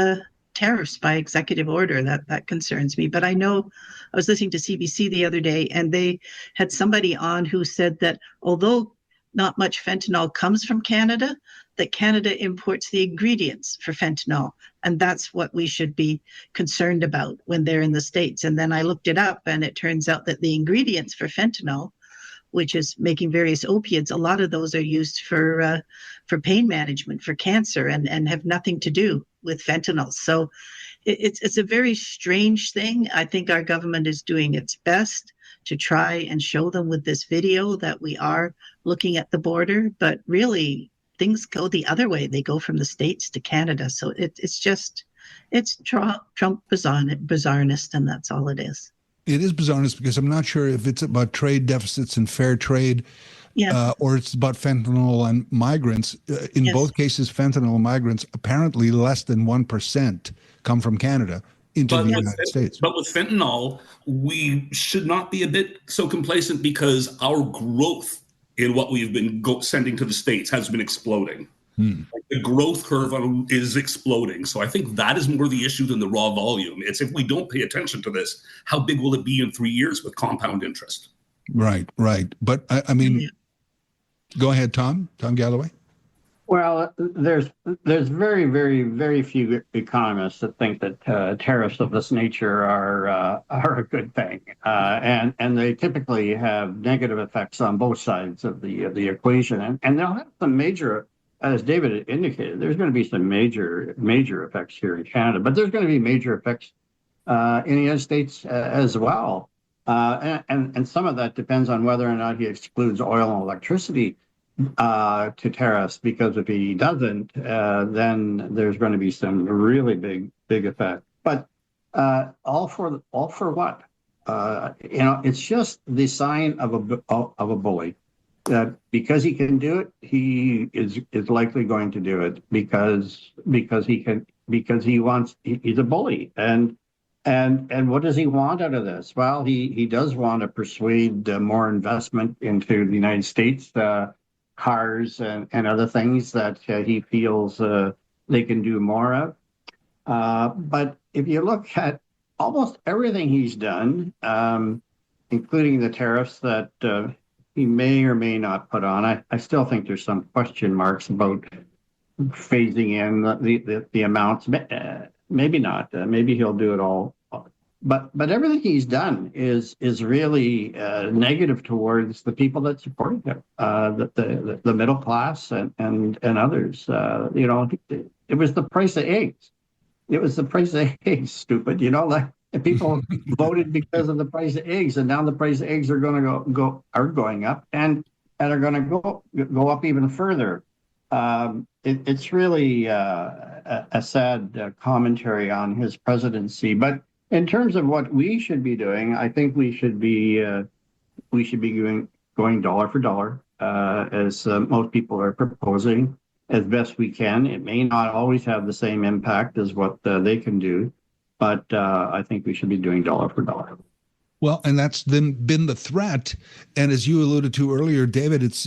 Speaker 12: tariffs by executive order. That concerns me. But I know I was listening to CBC the other day, and they had somebody on who said that although not much fentanyl comes from Canada, that Canada imports the ingredients for fentanyl. And that's what we should be concerned about when they're in the States. And then I looked it up, and it turns out that the ingredients for fentanyl, which is making various opiates, a lot of those are used for pain management, for cancer, and have nothing to do with fentanyl. So it's a very strange thing. I think our government is doing its best to try and show them with this video that we are looking at the border, but really things go the other way. They go from the States to Canada. So it's Trump bizarreness, and that's all it is.
Speaker 2: It is bizarreness because I'm not sure if it's about trade deficits and fair trade, or it's about fentanyl and migrants. In both cases, fentanyl and migrants, apparently less than 1% come from Canada into the United States.
Speaker 13: But with fentanyl, we should not be a bit so complacent because our growth in what we've been sending to the States has been exploding. Like the growth curve is exploding. So I think that is more the issue than the raw volume. It's if we don't pay attention to this, how big will it be in 3 years with compound interest?
Speaker 2: Right. But I mean, go ahead, Tom Galloway.
Speaker 14: Well, there's very, very, very few economists that think that tariffs of this nature are a good thing, and they typically have negative effects on both sides of the equation, and they'll have some major. As David indicated, there's going to be some major effects here in Canada, but there's going to be major effects in the United States as well. And some of that depends on whether or not he excludes oil and electricity to tariffs, because if he doesn't, then there's going to be some really big effect. But all for what? It's just the sign of a bully. Because he can do it, he is likely going to do it because he's a bully. And what does he want out of this? Well, he does want to persuade more investment into the United States, cars and other things that he feels they can do more of. But if you look at almost everything he's done, including the tariffs that he may or may not put on. I still think there's some question marks about phasing in the amounts. Maybe not. Maybe he'll do it all. But everything he's done is really negative towards the people that support him, the middle class and others. It was the price of eggs. It was the price of eggs. Stupid. And people voted because of the price of eggs, and now the price of eggs are going to going up and are going to go up even further. It's really a sad commentary on his presidency. But in terms of what we should be doing, I think we should be going dollar for dollar, as most people are proposing, as best we can. It may not always have the same impact as what they can do. But I think we should be doing dollar for dollar.
Speaker 2: Well, and that's been the threat. And as you alluded to earlier, David, it's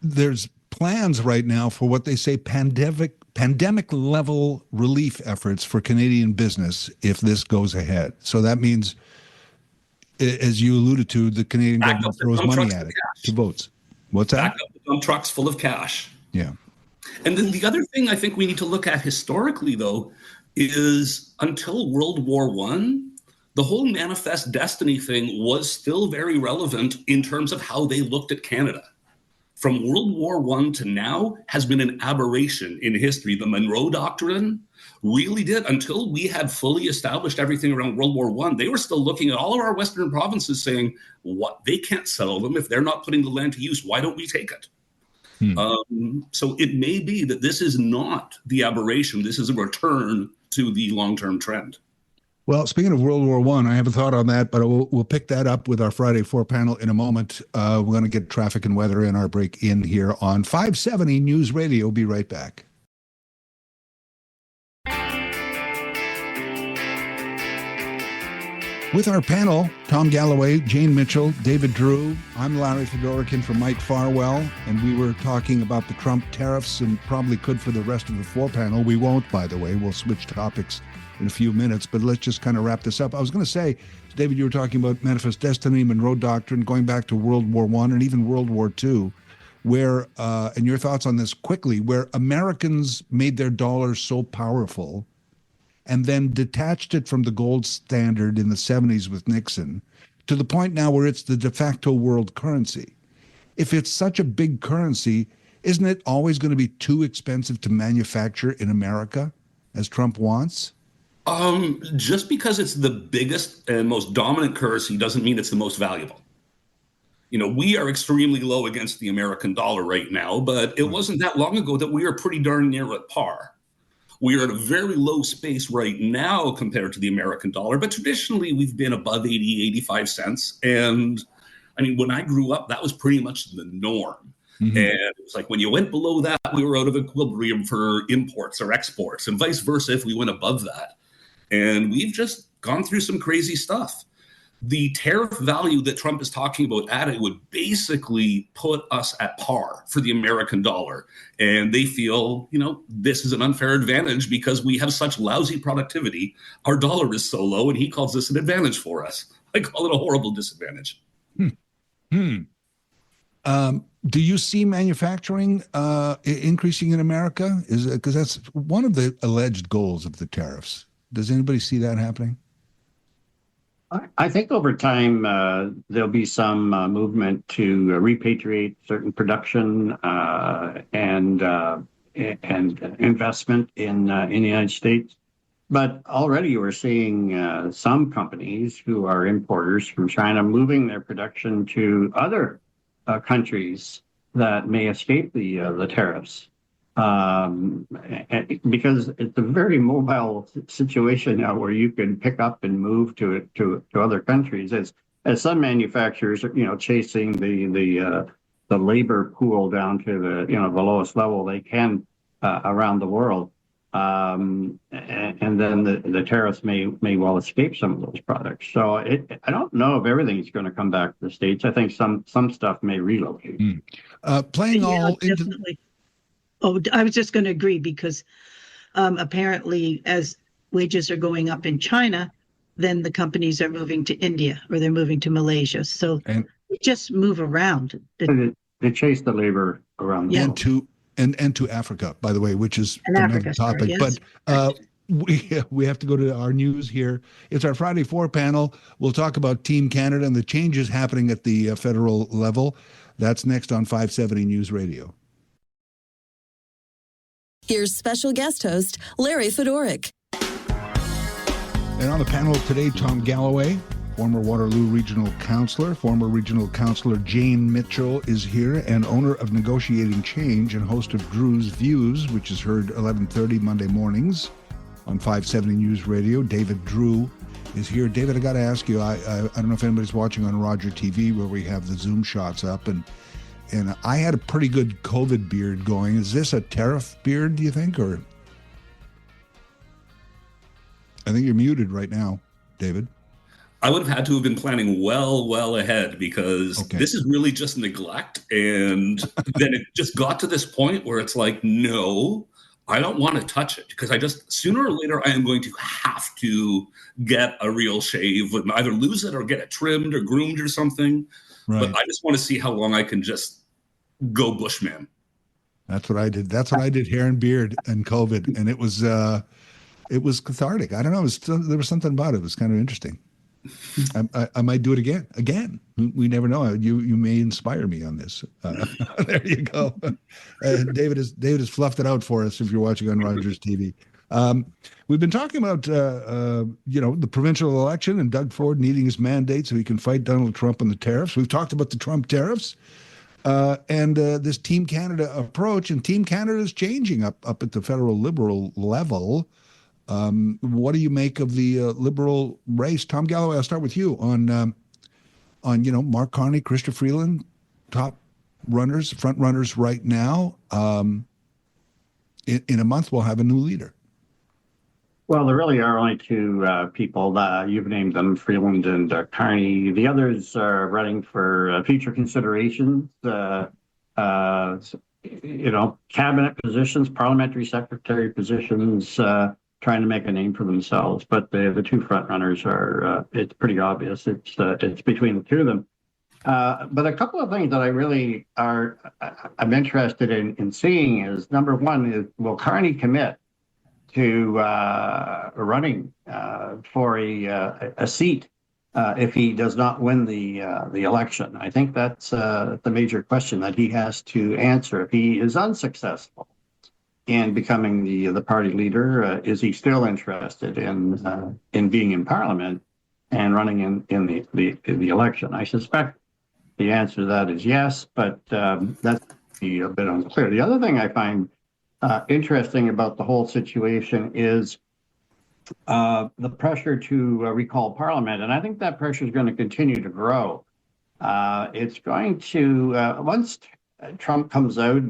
Speaker 2: there's plans right now for what they say pandemic level relief efforts for Canadian business if this goes ahead. So that means, as you alluded to, the Canadian government throws money at it to votes. What's that?
Speaker 13: Back up the dump trucks full of cash.
Speaker 2: Yeah.
Speaker 13: And then the other thing I think we need to look at historically, though, is until World War I, the whole manifest destiny thing was still very relevant in terms of how they looked at Canada. From World War I to now has been an aberration in history. The Monroe Doctrine really did, until we had fully established everything around World War I, they were still looking at all of our Western provinces saying, what, they can't settle them if they're not putting the land to use. Why don't we take it? So it may be that this is not the aberration. This is a return to the long-term trend.
Speaker 2: Well, speaking of World War I have a thought on that, but we'll pick that up with our Friday 4 panel in a moment. We're going to get traffic and weather in our break in here on 570 News Radio. Be right back. With our panel, Tom Galloway, Jane Mitchell, David Drew, I'm Larry Fedoruk in for Mike Farwell, and we were talking about the Trump tariffs and probably could for the rest of the floor panel. We won't, by the way. We'll switch topics in a few minutes, but let's just kind of wrap this up. I was going to say, David, you were talking about Manifest Destiny, Monroe Doctrine, going back to World War I and even World War II, where, and your thoughts on this quickly, where Americans made their dollars so powerful and then detached it from the gold standard in the 70s with Nixon to the point now where it's the de facto world currency. If it's such a big currency, isn't it always going to be too expensive to manufacture in America, as Trump wants?
Speaker 13: Just because it's the biggest and most dominant currency doesn't mean it's the most valuable. You know, we are extremely low against the American dollar right now, but it wasn't that long ago that we were pretty darn near at par. We are at a very low space right now compared to the American dollar, but traditionally we've been above 80, 85 cents. And I mean, when I grew up, that was pretty much the norm. Mm-hmm. And it's like when you went below that, we were out of equilibrium for imports or exports, and vice versa if we went above that. And we've just gone through some crazy stuff. The tariff value that Trump is talking about adding would basically put us at par for the American dollar. And they feel, you know, this is an unfair advantage because we have such lousy productivity. Our dollar is so low, and he calls this an advantage for us. I call it a horrible disadvantage.
Speaker 2: Do you see manufacturing increasing in America? Because that's one of the alleged goals of the tariffs. Does anybody see that happening?
Speaker 14: I think over time there'll be some movement to repatriate certain production and investment in the United States. But already we're seeing some companies who are importers from China moving their production to other countries that may escape the tariffs. Because it's a very mobile situation now where you can pick up and move to other countries. As some manufacturers are, chasing the labor pool down to the lowest level they can around the world. And then the tariffs may well escape some of those products. So I don't know if everything's going to come back to the States. I think some stuff may relocate.
Speaker 2: Playing all
Speaker 12: definitely. Oh, I was just going to agree because apparently as wages are going up in China, then the companies are moving to India or they're moving to Malaysia. So they just move around.
Speaker 14: They chase the labor around the world.
Speaker 2: And to Africa, by the way, which is another topic. Yes. But we have to go to our news here. It's our Friday 4 panel. We'll talk about Team Canada and the changes happening at the federal level. That's next on 570 News Radio.
Speaker 1: Here's special guest host, Larry Fedoruk.
Speaker 2: And on the panel today, Tom Galloway, former Waterloo Regional Councillor. Former Regional Councillor Jane Mitchell is here, and owner of Negotiating Change and host of Drew's Views, which is heard 11:30 Monday mornings on 570 News Radio. David Drew is here. David, I got to ask you, I don't know if anybody's watching on Roger TV where we have the Zoom shots up, and I had a pretty good COVID beard going. Is this a tariff beard, do you think? Or I think you're muted right now, David.
Speaker 13: I would have had to have been planning well ahead because this is really just neglect. And then it just got to this point where it's like, no, I don't want to touch it because sooner or later, I am going to have to get a real shave and either lose it or get it trimmed or groomed or something. Right. But I just want to see how long I can just go Bushman.
Speaker 2: That's what I did. That's what I did, hair and beard and COVID. And it was cathartic. I don't know. There was something about it. It was kind of interesting. I might do it again. We never know. You may inspire me on this. There you go. David has fluffed it out for us if you're watching on Rogers TV. We've been talking about the provincial election and Doug Ford needing his mandate so he can fight Donald Trump on the tariffs. We've talked about the Trump tariffs and this Team Canada approach, and Team Canada is changing up at the federal Liberal level. What do you make of the Liberal race? Tom Galloway, I'll start with you on Mark Carney, Chrystia Freeland, front runners right now. In a month, we'll have a new leader.
Speaker 14: Well, there really are only two people. You've named them, Freeland and Carney. The others are running for future considerations. Cabinet positions, parliamentary secretary positions, trying to make a name for themselves. But the two front runners are, it's pretty obvious. It's between the two of them. But a couple of things that I'm interested in seeing is, number one, is will Carney commit to running for a seat if he does not win the election? I think that's the major question that he has to answer. If he is unsuccessful in becoming the party leader, is he still interested in being in Parliament and running in the election? I suspect the answer to that is yes, but that's a bit unclear. The other thing I find interesting about the whole situation is the pressure to recall Parliament, and I think that pressure is going to continue to grow. It's going to once Trump comes out,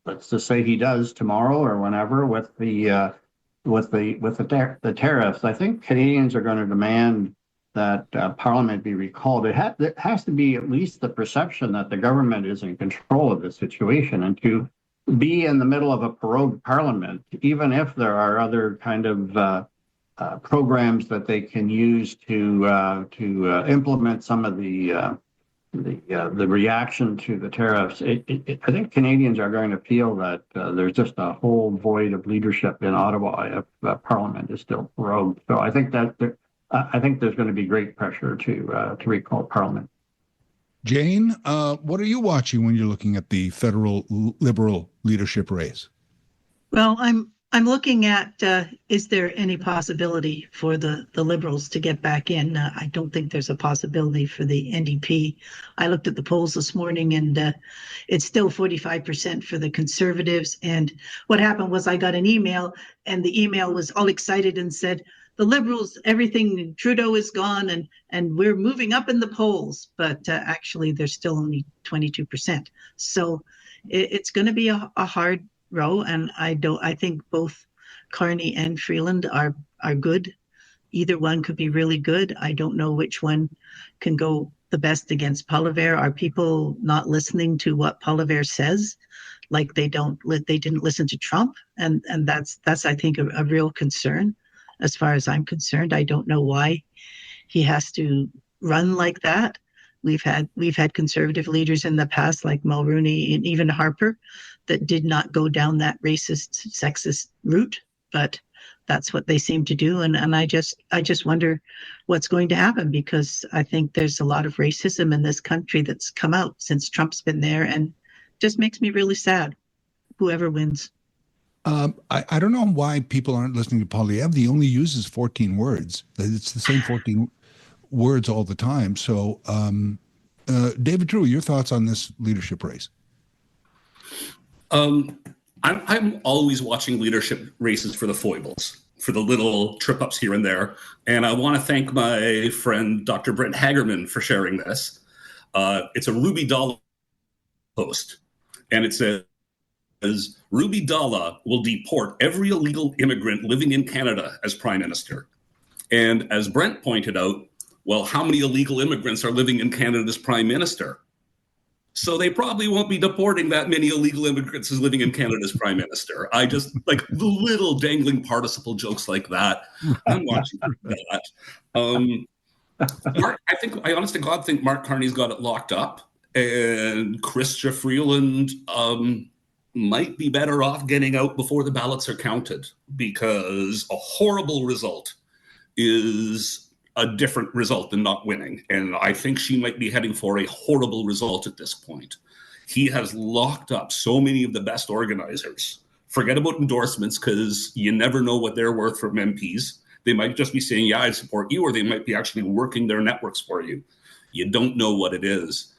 Speaker 14: let's just say he does tomorrow or whenever with the tariffs. I think Canadians are going to demand that Parliament be recalled. It has to be at least the perception that the government is in control of the situation, and to be in the middle of a prorogued Parliament, even if there are other kind of programs that they can use to implement some of the reaction to the tariffs. I think Canadians are going to feel that there's just a whole void of leadership in Ottawa if Parliament is still prorogued. So I think there's going to be great pressure to recall Parliament.
Speaker 2: Jane, what are you watching when you're looking at the federal Liberal leadership race?
Speaker 12: Well, I'm looking at is there any possibility for the Liberals to get back in? I don't think there's a possibility for the NDP. I looked at the polls this morning, and it's still 45% for the Conservatives. And what happened was I got an email, and the email was all excited and said, the Liberals, everything, Trudeau is gone, and we're moving up in the polls. But actually, they're still only 22%. So it's going to be a hard row, and I think both Carney and Freeland are good. Either one could be really good. I don't know which one can go the best against Poilievre. Are people not listening to what Poilievre says? Like they didn't listen to Trump, and that's I think a real concern. As far as I'm concerned, I don't know why he has to run like that. We've had conservative leaders in the past, like Mulroney and even Harper, that did not go down that racist, sexist route, but that's what they seem to do. And I just wonder what's going to happen, because I think there's a lot of racism in this country that's come out since Trump's been there, and just makes me really sad, whoever wins.
Speaker 2: I don't know why people aren't listening to Poilievre. He only uses 14 words. It's the same 14 words all the time. So, David Drew, your thoughts on this leadership race?
Speaker 13: I'm always watching leadership races for the foibles, for the little trip ups here and there. And I want to thank my friend, Dr. Brent Hagerman, for sharing this. It's a Ruby Dalla post, and it says, Ruby Dalla will deport every illegal immigrant living in Canada as Prime Minister. And as Brent pointed out, well, how many illegal immigrants are living in Canada as Prime Minister? So they probably won't be deporting that many illegal immigrants as living in Canada as Prime Minister. I just like the little dangling participle jokes like that. I'm watching that. I honest to God think Mark Carney's got it locked up, and Chrystia Freeland might be better off getting out before the ballots are counted, because a horrible result is a different result than not winning. And I think she might be heading for a horrible result at this point. He has locked up so many of the best organizers. Forget about endorsements, because you never know what they're worth from MPs. They might just be saying, yeah, I support you, or they might be actually working their networks for you. You don't know what it is.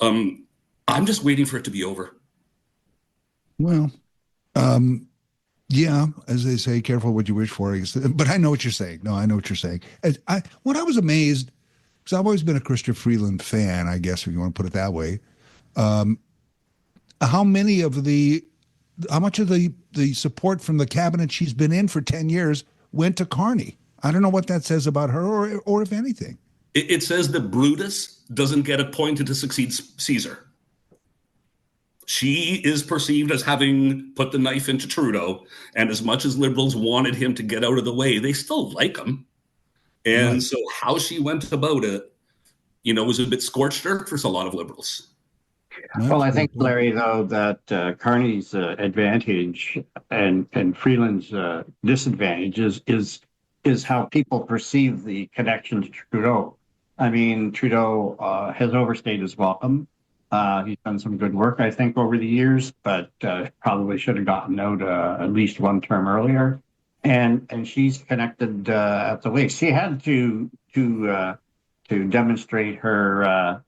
Speaker 13: I'm just waiting for it to be over.
Speaker 2: Well, yeah, as they say, careful what you wish for. But I know what you're saying. No, I know what you're saying. When I was amazed, because I've always been a Chrystia Freeland fan, I guess, if you want to put it that way, how much of the support from the cabinet she's been in for 10 years went to Carney. I don't know what that says about her, or if anything.
Speaker 13: It says that Brutus doesn't get appointed to succeed Caesar. She is perceived as having put the knife into Trudeau, and as much as Liberals wanted him to get out of the way, they still like him. And
Speaker 2: Right.
Speaker 13: so how she went about it, was a bit scorched earth for a lot of Liberals.
Speaker 14: Well, I think, Larry, though, that Carney's advantage and Freeland's disadvantage is how people perceive the connection to Trudeau. I mean, Trudeau has overstayed his welcome. He's done some good work, I think, over the years, but probably should have gotten out at least one term earlier. And she's connected at the waist. She had to demonstrate her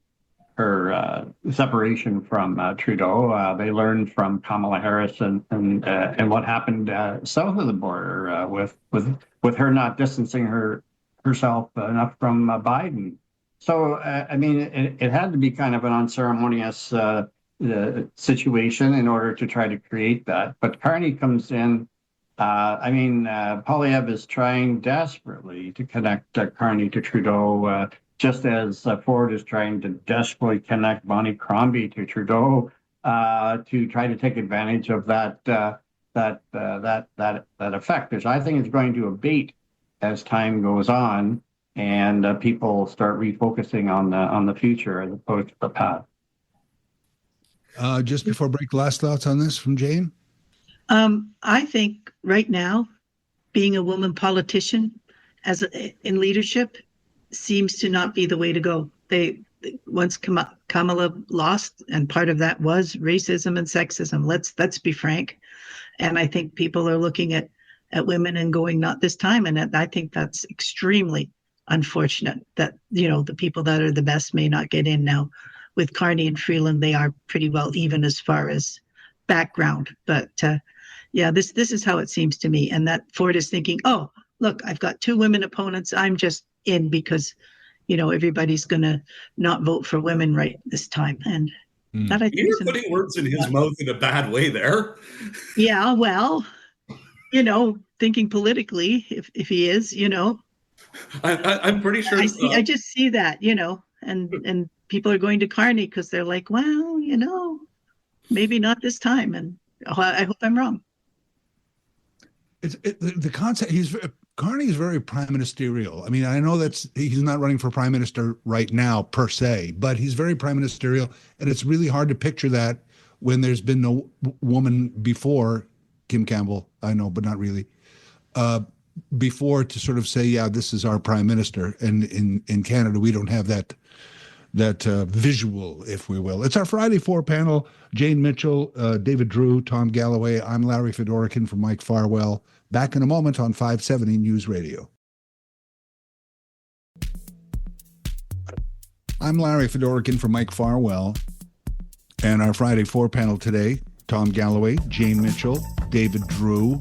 Speaker 14: separation from Trudeau. They learned from Kamala Harris and what happened south of the border with her not distancing herself enough from Biden. So, I mean, it had to be kind of an unceremonious situation in order to try to create that. But Carney comes in. Poilievre is trying desperately to connect Carney to Trudeau, just as Ford is trying to desperately connect Bonnie Crombie to Trudeau to try to take advantage of that effect, which I think is going to abate as time goes on. And people start refocusing on the future as opposed to the past.
Speaker 2: Just before break, last thoughts on this from Jane?
Speaker 12: I think right now, being a woman politician in leadership seems to not be the way to go. Once Kamala lost, and part of that was racism and sexism. Let's be frank. And I think people are looking at women and going, not this time. And I think that's extremely unfortunate that, the people that are the best may not get in now. With Carney and Freeland, they are pretty well even as far as background. But this is how it seems to me. And that Ford is thinking, oh, look, I've got two women opponents. I'm just in because, everybody's going to not vote for women right this time. And that I think
Speaker 13: You're putting words in his mouth in a bad way there.
Speaker 12: Yeah, well, thinking politically, if he is,
Speaker 13: I'm pretty sure.
Speaker 12: I just see that, and people are going to Carney because they're like, well, maybe not this time. And I hope I'm wrong.
Speaker 2: The concept, Carney is very prime ministerial. I mean, I know he's not running for prime minister right now per se, but he's very prime ministerial. And it's really hard to picture that when there's been no woman before Kim Campbell, I know, but not really, before to sort of say, yeah, this is our prime minister. And in Canada, we don't have that visual, if we will. It's our Friday 4 panel. Jane Mitchell, David Drew, Tom Galloway. I'm Larry Fedorkin from Mike Farwell. Back in a moment on 570 News Radio. I'm Larry Fedorkin from Mike Farwell. And our Friday 4 panel today, Tom Galloway, Jane Mitchell, David Drew.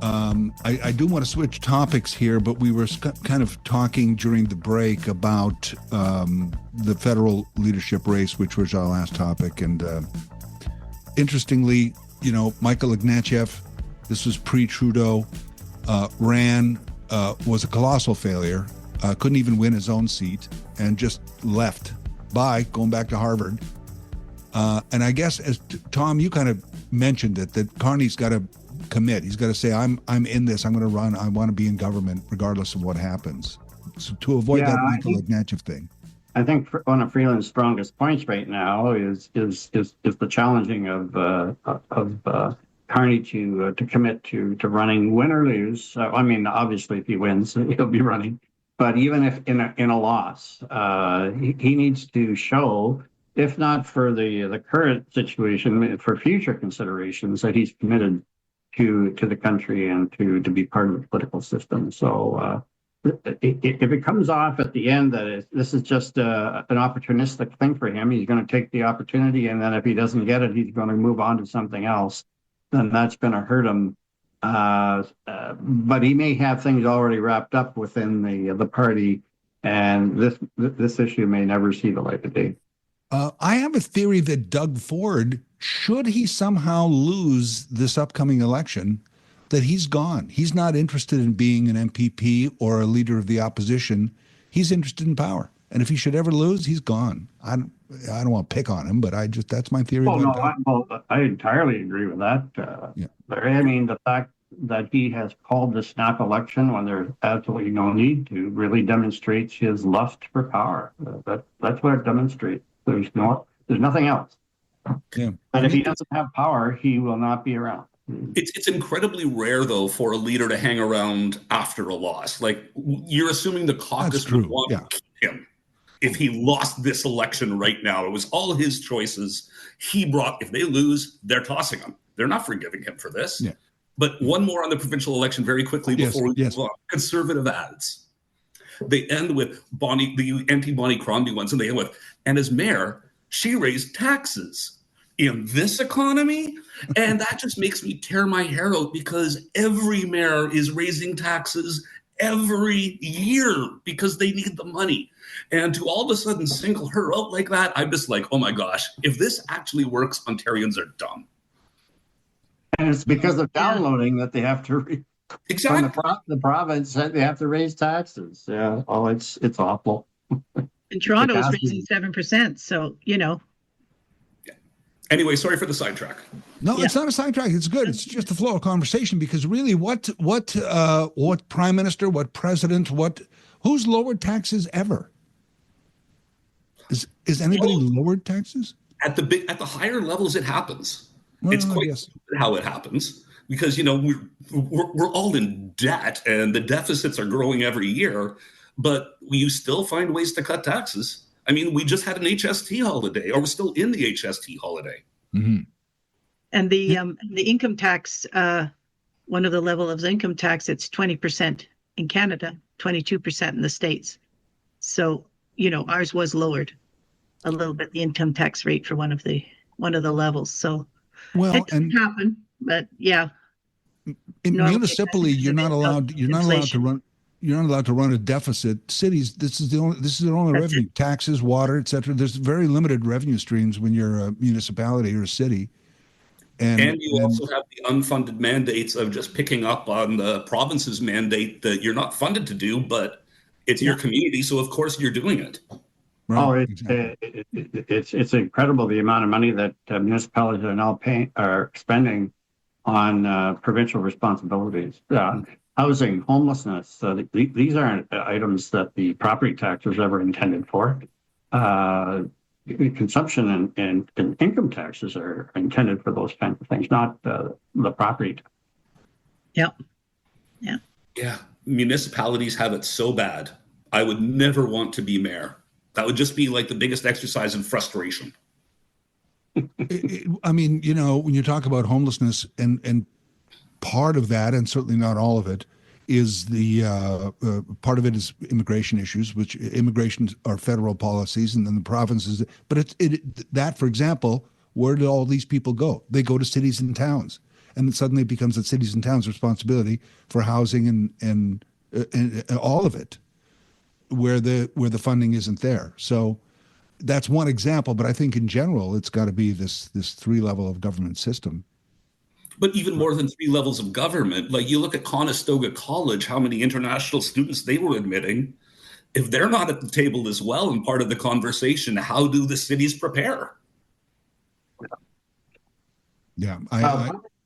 Speaker 2: I do want to switch topics here, but we were kind of talking during the break about the federal leadership race, which was our last topic. And interestingly, Michael Ignatieff, this was pre-Trudeau, ran, was a colossal failure, couldn't even win his own seat, and just left by going back to Harvard. And I guess, as Tom, you kind of mentioned it, that Carney's got to commit. He's got to say, I'm in this. I'm going to run. I want to be in government regardless of what happens. So to avoid that Michael Ignatieff thing.
Speaker 14: I think one of Freeland's strongest points right now is the challenging of Carney to commit to running, win or lose. Obviously, if he wins, he'll be running. But even if in a loss, he needs to show, if not for the current situation, for future considerations, that he's committed to the country and to be part of the political system. So if it comes off at the end that this is just an opportunistic thing for him, he's going to take the opportunity, and then if he doesn't get it, he's going to move on to something else. Then that's going to hurt him. But he may have things already wrapped up within the party, and this issue may never see the light of day.
Speaker 2: I have a theory that Doug Ford, should he somehow lose this upcoming election, that he's gone. He's not interested in being an MPP or a leader of the opposition. He's interested in power. And if he should ever lose, he's gone. I don't want to pick on him, but that's my theory.
Speaker 14: I entirely agree with that. Larry. I mean, the fact that he has called the snap election when there's absolutely no need to really demonstrates his lust for power. That's what it demonstrates. There's nothing else.
Speaker 2: Yeah.
Speaker 14: And if he doesn't have power, he will not be around.
Speaker 13: It's incredibly rare, though, for a leader to hang around after a loss. Like, you're assuming the caucus would want to keep him. If he lost this election right now, it was all his choices. If they lose, they're tossing him. They're not forgiving him for this.
Speaker 2: Yeah.
Speaker 13: But one more on the provincial election very quickly before we move on. Conservative ads. They end with the anti-Bonnie Crombie ones, and they end with, and as mayor, she raised taxes in this economy. And that just makes me tear my hair out, because every mayor is raising taxes every year because they need the money. And to all of a sudden single her out like that, I'm just like, oh my gosh, if this actually works, Ontarians are dumb.
Speaker 14: And it's because of downloading that they have to
Speaker 13: exactly
Speaker 14: from the province that they have to raise taxes. Yeah, it's awful.
Speaker 12: And Toronto's raising 7%, so
Speaker 13: Anyway, sorry for the sidetrack.
Speaker 2: No, it's not a sidetrack. It's good. It's just a flow of conversation, because really, what prime minister, what president, who's lowered taxes ever? Is anybody lowered taxes?
Speaker 13: At the higher levels, it happens.
Speaker 2: Well,
Speaker 13: it's quite how it happens, because we're all in debt, and the deficits are growing every year, but you still find ways to cut taxes. I mean, we just had an HST holiday, or we're still in the HST holiday.
Speaker 2: Mm-hmm.
Speaker 12: And the income tax, one of the level of income tax, it's 20% in Canada, 22% in the States. So, ours was lowered a little bit, the income tax rate for one of the levels. So it can happen, but yeah.
Speaker 2: Municipally, you're not allowed to run a deficit. Cities, this is their only revenue. Taxes, water, etc. There's very limited revenue streams when you're a municipality or a city. And you
Speaker 13: also have the unfunded mandates of just picking up on the province's mandate that you're not funded to do, but it's your community, so of course you're doing it.
Speaker 14: Right. It's incredible the amount of money that municipalities are now spending on provincial responsibilities. Housing, homelessness, these aren't items that the property tax was ever intended for. Consumption and income taxes are intended for those kinds of things, not the property tax.
Speaker 12: Yep.
Speaker 13: Yeah. Municipalities have it so bad. I would never want to be mayor. That would just be like the biggest exercise in frustration.
Speaker 2: I mean, when you talk about homelessness, and part of that, and certainly not all of it, is the part of it is immigration issues, which immigration are federal policies, and then the provinces. But that, for example, where do all these people go? They go to cities and towns, and it suddenly becomes the cities and towns' responsibility for housing and all of it, where the funding isn't there. So that's one example, but I think in general it's got to be this 3-level of government system.
Speaker 13: But even more than 3 levels of government, like you look at Conestoga College, how many international students they were admitting. If they're not at the table as well and part of the conversation, how do the cities prepare?
Speaker 2: Yeah,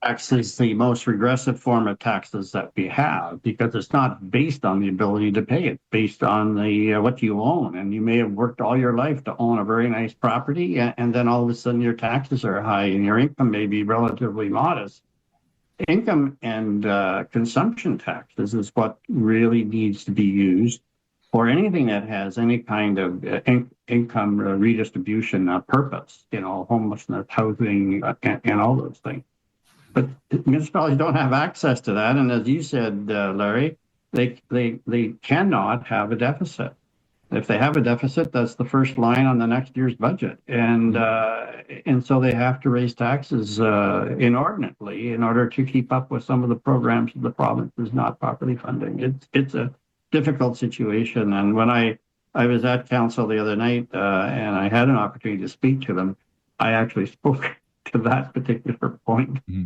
Speaker 14: tax is the most regressive form of taxes that we have, because it's not based on the ability to pay it, based on the what you own. And you may have worked all your life to own a very nice property, and then all of a sudden your taxes are high and your income may be relatively modest. Income and consumption taxes is what really needs to be used for anything that has any kind of income redistribution purpose, homelessness, housing, and all those things. But municipalities don't have access to that, and as you said, Larry, they cannot have a deficit. If they have a deficit, that's the first line on the next year's budget, and so they have to raise taxes inordinately in order to keep up with some of the programs that the province is not properly funding. It's a difficult situation, and when I was at council the other night and I had an opportunity to speak to them, I actually spoke to that particular point.
Speaker 2: Mm-hmm.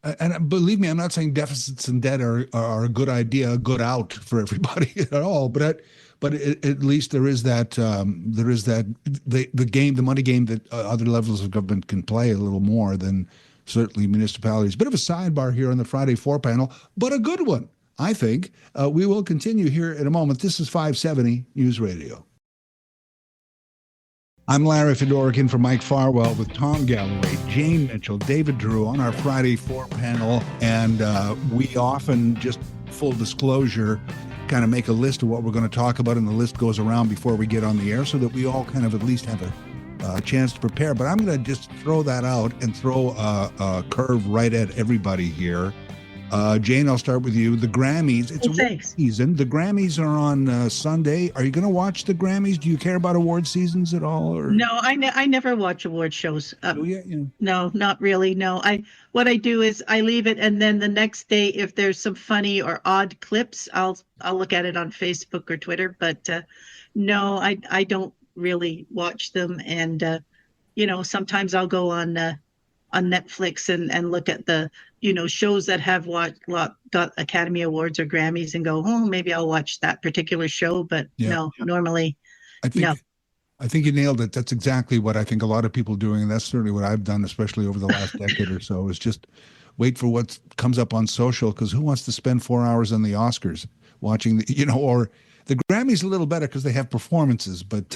Speaker 2: And believe me, I'm not saying deficits and debt are a good idea, a good out for everybody at all. But at least there is that the game, the money game that other levels of government can play a little more than certainly municipalities. Bit of a sidebar here on the Friday 4 panel, but a good one, I think. We will continue here in a moment. This is 570 News Radio. I'm Larry Fedoruk in for Mike Farwell with Tom Galloway, Jane Mitchell, David Drew on our Friday 4 panel. And we often, just full disclosure, kind of make a list of what we're going to talk about, and the list goes around before we get on the air so that we all kind of at least have a chance to prepare. But I'm going to just throw that out and throw a curve right at everybody here. Jane, I'll start with you. The Grammys, it's award season. The Grammys are on Sunday. Are you going to watch the Grammys? Do you care about award seasons at all? Or?
Speaker 12: No, I never watch award shows. No, not really. No, what I do is I leave it, and then the next day, if there's some funny or odd clips, I'll look at it on Facebook or Twitter. But no, I don't really watch them. And sometimes I'll go on Netflix and look at the shows that have got Academy Awards or Grammys and go, oh, maybe I'll watch that particular show. But normally, no.
Speaker 2: I think you nailed it. That's exactly what I think a lot of people are doing, and that's certainly what I've done, especially over the last decade or so, is just wait for what comes up on social, because who wants to spend 4 hours on the Oscars watching or the Grammys a little better because they have performances, but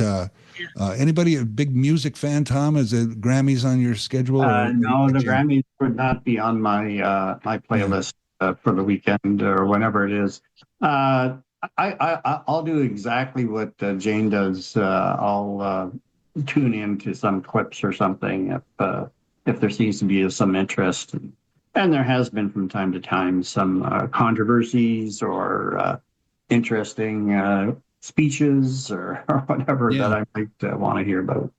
Speaker 2: anybody a big music fan, Tom? Is it Grammys on your schedule?
Speaker 14: No, the Grammys would not be on my my playlist for the weekend or whenever it is. I'll do exactly what Jane does. I'll tune in to some clips or something if there seems to be some interest, and there has been from time to time some controversies or interesting speeches or whatever that I might want to hear about.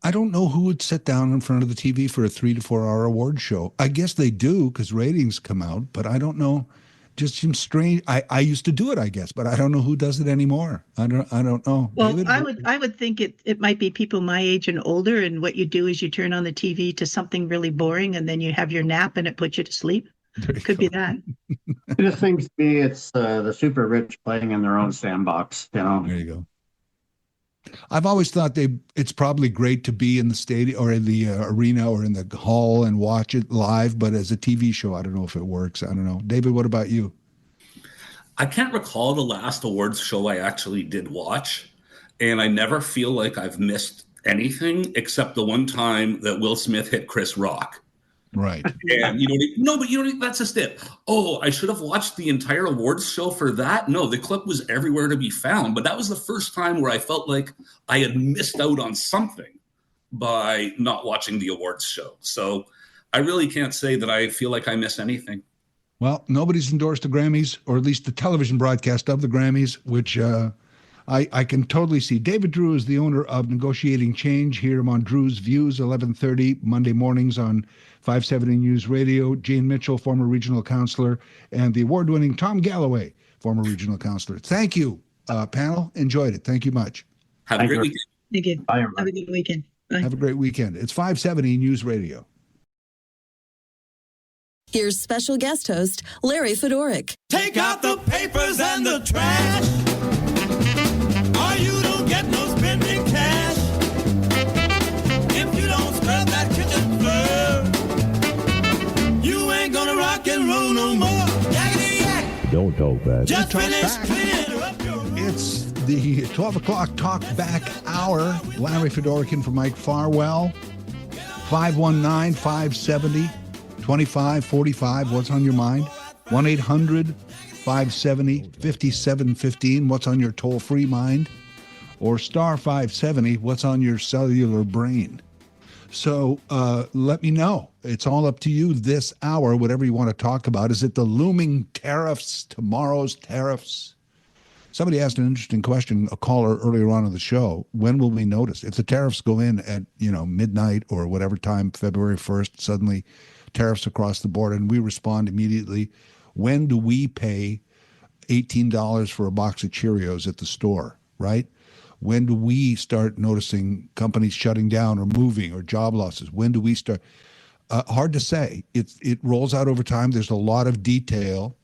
Speaker 2: I don't know who would sit down in front of the TV for a 3 to 4 hour award show. I guess they do because ratings come out, but I don't know. Just seems strange. I used to do it, I guess, but I don't know who does it anymore. I don't know.
Speaker 12: Well,
Speaker 2: David?
Speaker 12: I would think it might be people my age and older, and what you do is you turn on the TV to something really boring, and then you have your nap, and it puts you to sleep. Could be that.
Speaker 14: It just seems to me it's the super rich playing in their own sandbox.
Speaker 2: There you go. I've always thought it's probably great to be in the stadium or in the arena or in the hall and watch it live, but as a TV show, I don't know if it works. I don't know. David, what about you?
Speaker 13: I can't recall the last awards show I actually did watch, and I never feel like I've missed anything except the one time that Will Smith hit Chris Rock.
Speaker 2: Right.
Speaker 13: And that's just it. Oh, I should have watched the entire awards show for that. No, the clip was everywhere to be found. But that was the first time where I felt like I had missed out on something by not watching the awards show. So I really can't say that I feel like I miss anything.
Speaker 2: Well, nobody's endorsed the Grammys, or at least the television broadcast of the Grammys, which I can totally see. David Drew is the owner of Negotiating Change here on Drew's Views, 11:30 Monday mornings on 570 News Radio. Jane Mitchell, former regional councillor, and the award-winning Tom Galloway, former regional councillor. Thank you, panel. Enjoyed it. Thank you much.
Speaker 13: Have a great weekend.
Speaker 12: Thank you.
Speaker 14: Bye,
Speaker 12: Have a good weekend. Bye.
Speaker 2: Have a great weekend. It's 570 News Radio.
Speaker 1: Here's special guest host, Larry Fedoruk.
Speaker 15: Take out the papers and the trash, or you don't get no spending cash. If you don't scrub that kitchen floor, you ain't gonna rock and roll no more. Yakety yak.
Speaker 16: Don't talk back.
Speaker 15: Just finish cleaning up your room.
Speaker 2: It's the 12 o'clock Talkback Hour. Larry Fedoruk in for Mike Farwell. 519-570-2545. What's on your mind? 1-800-570-5715. What's on your toll-free mind? Or star 570. What's on your cellular brain? So let me know. It's all up to you this hour, whatever you want to talk about. Is it the looming tariffs, tomorrow's tariffs? Somebody asked an interesting question, a caller earlier on in the show. When will we notice? If the tariffs go in at, midnight or whatever time, February 1st, suddenly tariffs across the board, and we respond immediately, when do we pay $18 for a box of Cheerios at the store, right? When do we start noticing companies shutting down or moving or job losses? When do we start? Hard to say. It rolls out over time. There's a lot of detail.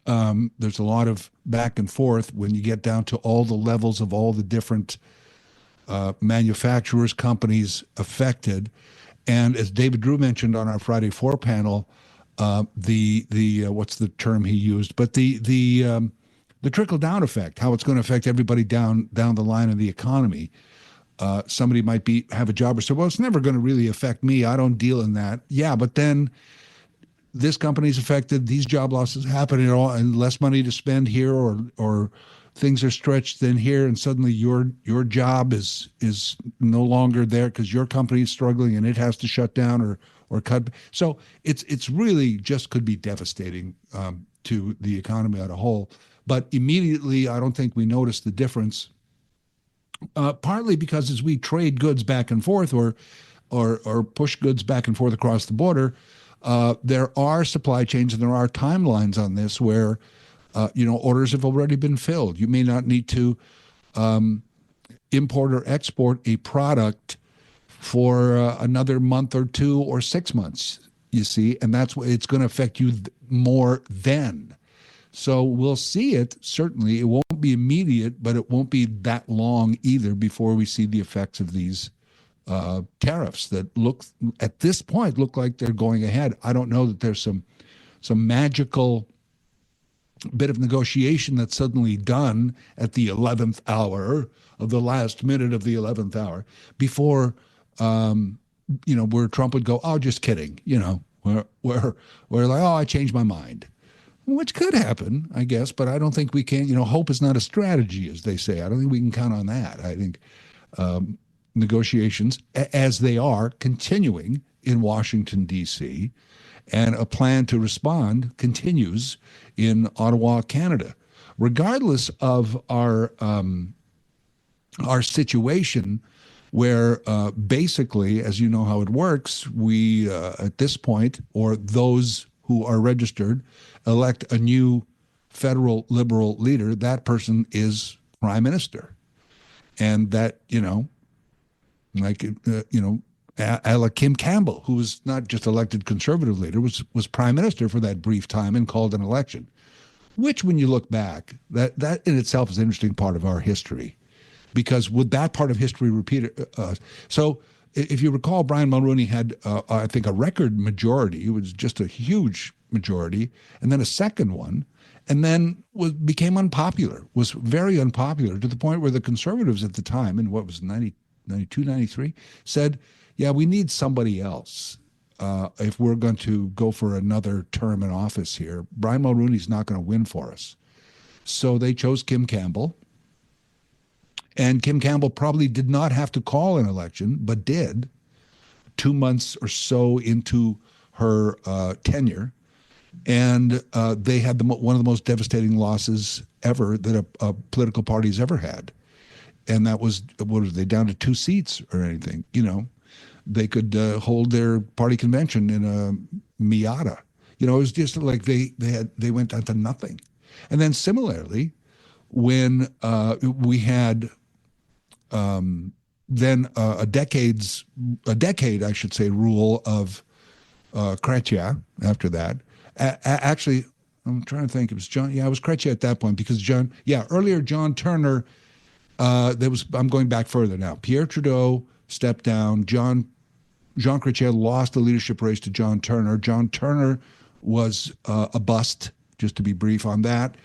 Speaker 2: There's a lot of back and forth when you get down to all the levels of all the different manufacturers, companies affected. And as David Drew mentioned on our Friday 4 panel, the what's the term he used? But the trickle down effect, how it's going to affect everybody down the line of the economy. Somebody might have a job or say, well, it's never going to really affect me. I don't deal in that. Yeah, but then this company's affected, these job losses happen, and less money to spend here, or things are stretched in here, and suddenly your job is no longer there because your company is struggling and it has to shut down or cut. So it's really just could be devastating to the economy as a whole. But immediately, I don't think we notice the difference. Partly because as we trade goods back and forth or push goods back and forth across the border, there are supply chains and there are timelines on this where, orders have already been filled. You may not need to import or export a product for another month or 2 or 6 months, you see, and that's what it's going to affect you more then. So we'll see it, certainly. It won't be immediate, but it won't be that long either before we see the effects of these tariffs that at this point look like they're going ahead. I don't know that there's some magical bit of negotiation that's suddenly done at the 11th hour of the last minute of the 11th hour before, where Trump would go, oh, just kidding, where like, oh, I changed my mind. Which could happen, I guess, but I don't think we can. Hope is not a strategy, as they say. I don't think we can count on that. I think negotiations, as they are, continuing in Washington, D.C., and a plan to respond continues in Ottawa, Canada. Regardless of our situation, where basically, as you know how it works, we, at this point, or those who are registered, elect a new federal liberal leader. That person is prime minister. And that, Kim Campbell, who was not just elected conservative leader, was prime minister for that brief time and called an election, which when you look back, that in itself is an interesting part of our history, because would that part of history repeat it? So if you recall, Brian Mulroney had, I think, a record majority. It was just a huge majority, and then a second one, and then became unpopular, was very unpopular to the point where the Conservatives at the time, in what was 92, 93, said, yeah, we need somebody else if we're going to go for another term in office here. Brian Mulroney's not going to win for us. So they chose Kim Campbell. And Kim Campbell probably did not have to call an election, but did 2 months or so into her tenure. And they had one of the most devastating losses ever that a political party's ever had. And that was, what was they, down to 2 seats or anything? They could hold their party convention in a Miata. It was just like they went down to nothing. And then similarly, when we had then a decade, I should say, rule of Chrétien after that. Actually, I'm trying to think. It was John. Yeah, it was Chrétien at that point because earlier John Turner. I'm going back further now. Pierre Trudeau stepped down. Jean Chrétien lost the leadership race to John Turner. John Turner was a bust, just to be brief on that.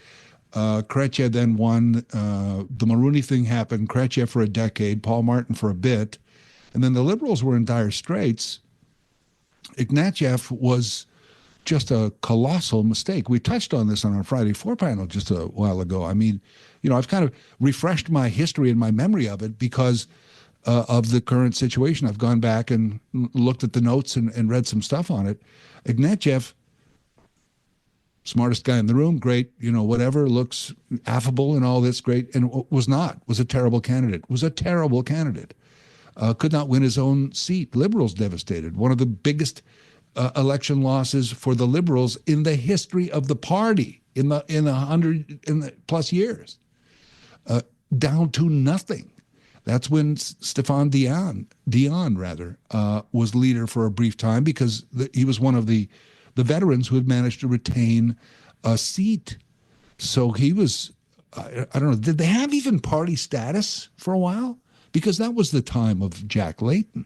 Speaker 2: Chrétien then won. The Mulroney thing happened. Chrétien for a decade, Paul Martin for a bit. And then the Liberals were in dire straits. Ignatieff was just a colossal mistake. We touched on this on our Friday 4 panel just a while ago. I mean, I've kind of refreshed my history and my memory of it because of the current situation. I've gone back and looked at the notes and read some stuff on it. Ignatieff, smartest guy in the room, great, whatever, looks affable and all this, great, and was a terrible candidate, could not win his own seat. Liberals devastated. One of the biggest election losses for the Liberals in the history of the party in the plus years, down to nothing. That's when Stefan Dion was leader for a brief time because he was one of the veterans who had managed to retain a seat. So he was, I don't know, did they have even party status for a while? Because that was the time of Jack Layton.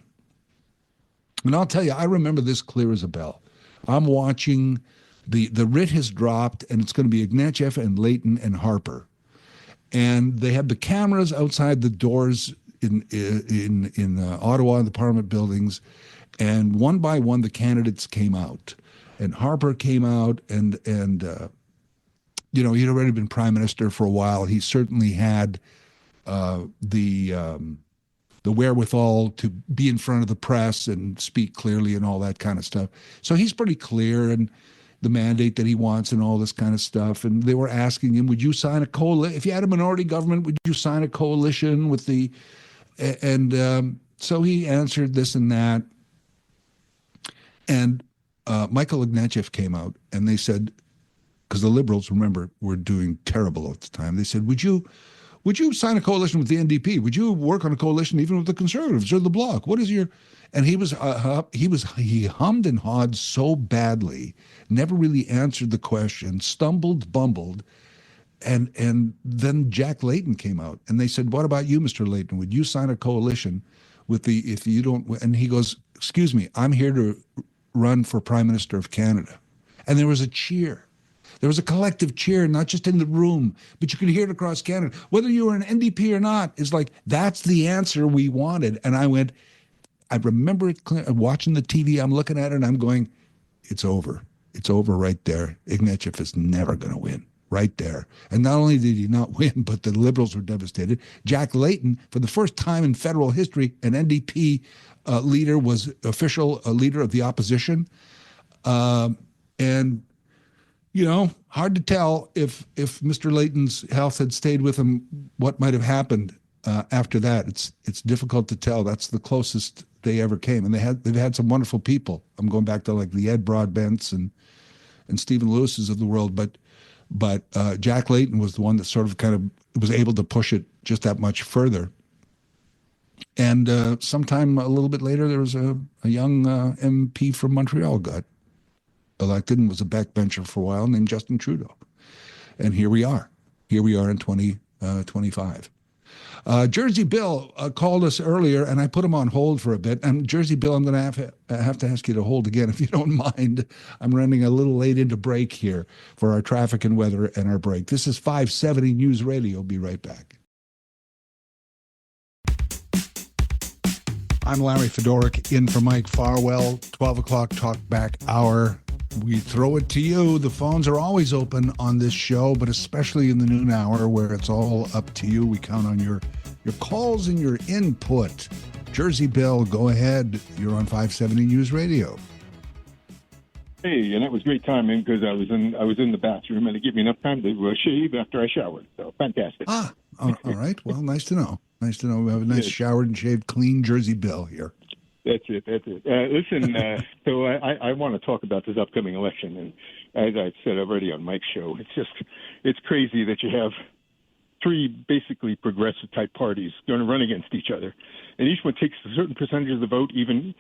Speaker 2: And I'll tell you, I remember this clear as a bell. I'm watching, the writ has dropped, and it's going to be Ignatieff and Layton and Harper. And they have the cameras outside the doors in Ottawa, in the Parliament buildings, and one by one the candidates came out. And Harper came out, and he'd already been prime minister for a while. He certainly had the wherewithal to be in front of the press and speak clearly and all that kind of stuff. So he's pretty clear and the mandate that he wants and all this kind of stuff. And they were asking him, would you sign a coalition? If you had a minority government, would you sign a coalition with the... And so he answered this and that. And Michael Ignatieff came out and they said, because the Liberals, remember, were doing terrible at the time, they said, would you sign a coalition with the NDP? Would you work on a coalition even with the Conservatives or the Bloc? What is your... And he hummed and hawed so badly, never really answered the question, stumbled, bumbled, and then Jack Layton came out and they said, what about you, Mr. Layton? Would you sign a coalition with if you don't... And he goes, excuse me, I'm here to run for Prime Minister of Canada. And there was a cheer. There was a collective cheer, not just in the room, but you could hear it across Canada. Whether you were an NDP or not, it's like, that's the answer we wanted. And I remember it watching the TV, I'm looking at it and I'm going, it's over. It's over right there. Ignatieff is never going to win. Right there. And not only did he not win, but the Liberals were devastated. Jack Layton, for the first time in federal history, an NDP leader was official leader of the opposition. And hard to tell if Mr. Layton's health had stayed with him, what might have happened after that. It's difficult to tell. That's the closest they ever came. And they've had some wonderful people. I'm going back to like the Ed Broadbents and Stephen Lewis's of the world, but Jack Layton was the one that sort of kind of was able to push it just that much further. And sometime a little bit later, there was a young MP from Montreal got elected and was a backbencher for a while named Justin Trudeau. And here we are. Here we are in 2025. Jersey Bill called us earlier, and I put him on hold for a bit. And Jersey Bill, I'm going to have to ask you to hold again, if you don't mind. I'm running a little late into break here for our traffic and weather and our break. This is 570 News Radio. Be right back. I'm Larry Fedoruk, in for Mike Farwell, 12 o'clock Talkback Hour. We throw it to you. The phones are always open on this show, but especially in the noon hour where it's all up to you. We count on your calls and your input. Jersey Bill, go ahead. You're on 570 News Radio.
Speaker 3: Hey, and that was great timing because I was in the bathroom and it gave me enough time to shave after I showered. So fantastic.
Speaker 2: All right. Well, nice to know. Nice to know. We have a nice showered and shaved, clean Jersey Bill here.
Speaker 3: That's it. Listen, so I want to talk about this upcoming election, and as I said already on Mike's show, it's crazy that you have three basically progressive type parties going to run against each other, and each one takes a certain percentage of the vote. Even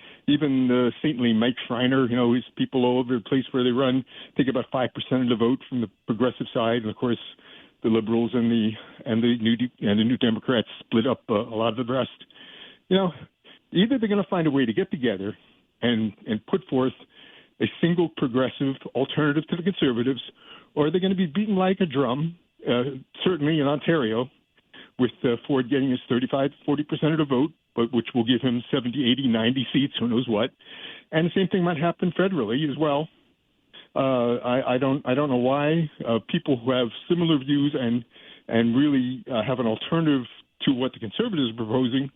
Speaker 3: saintly Mike Schreiner, his people all over the place where they run take about 5% of the vote from the progressive side, and of course the Liberals and the New Democrats split up a lot of the rest. Either they're going to find a way to get together and put forth a single progressive alternative to the Conservatives, or they're going to be beaten like a drum, certainly in Ontario, with Ford getting his 35-40% of the vote, but which will give him 70, 80, 90 seats, who knows what. And the same thing might happen federally as well. I don't know why people who have similar views and really have an alternative to what the Conservatives are proposing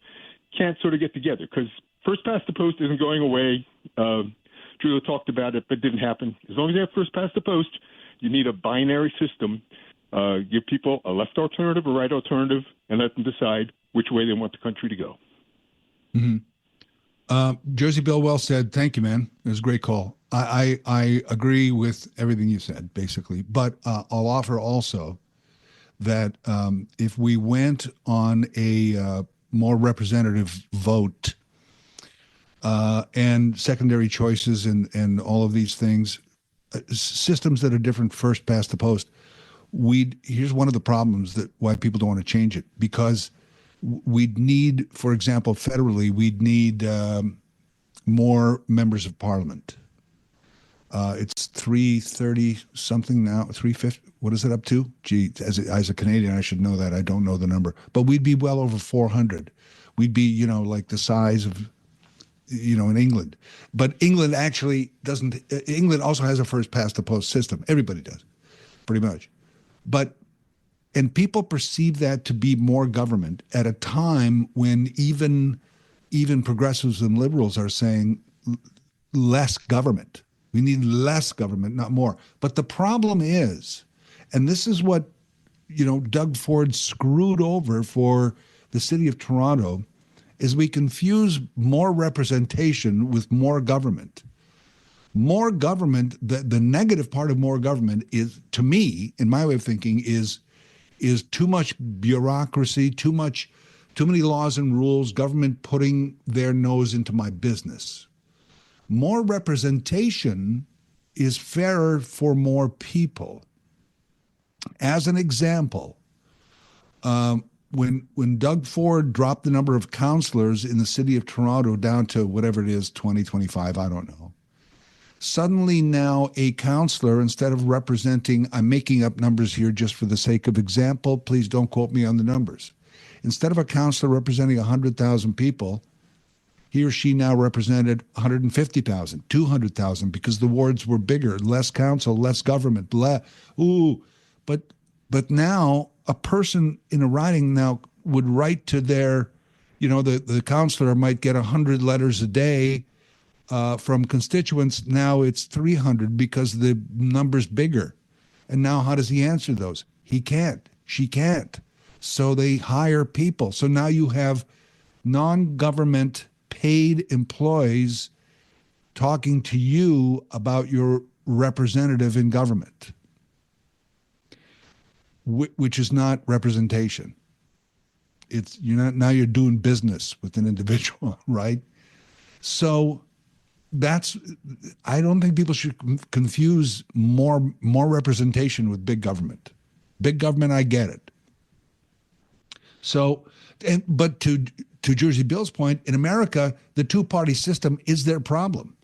Speaker 3: can't sort of get together, because first past the post isn't going away. Trudeau talked about it, but didn't happen. As long as you have first past the post, you need a binary system. Give people a left alternative, a right alternative, and let them decide which way they want the country to go.
Speaker 2: Mm-hmm. Jersey Bill, well said. Thank you, man. It was a great call. I agree with everything you said, basically. But I'll offer also that if we went on a more representative vote, and secondary choices and all of these things, systems that are different, first past the post. Here's one of the problems that why people don't want to change it, because we'd need, for example, federally, we'd need more members of parliament. It's 330 something now, 350. What is it up to? Gee, as a Canadian, I should know that. I don't know the number, but we'd be well over 400. We'd be, like the size of, in England. But England actually doesn't. England also has a first past the post system. Everybody does, pretty much. And people perceive that to be more government at a time when even progressives and liberals are saying less government. We need less government, not more. But the problem is, and this is what, Doug Ford screwed over for the city of Toronto, is we confuse more representation with more government. More government, the negative part of more government is, to me, in my way of thinking, is too much bureaucracy, too many laws and rules, government putting their nose into my business. More representation is fairer for more people. As an example, when Doug Ford dropped the number of councillors in the city of Toronto down to whatever it is, 20, 25, I don't know. Suddenly now a councillor, instead of representing, I'm making up numbers here just for the sake of example, please don't quote me on the numbers. Instead of a councillor representing 100,000 people, he or she now represented 150,000, 200,000, because the wards were bigger, less council, less government, But now a person in a riding now would write to their, the councillor might get 100 letters a day from constituents. Now it's 300 because the number's bigger. And now how does he answer those? He can't. She can't. So they hire people. So now you have non-government paid employees talking to you about your representative in government, which is not representation. Now you're doing business with an individual, right? So I don't think people should confuse more representation with big government. Big government, I get it. So, but to Jersey Bill's point, in America, the two-party system is their problem.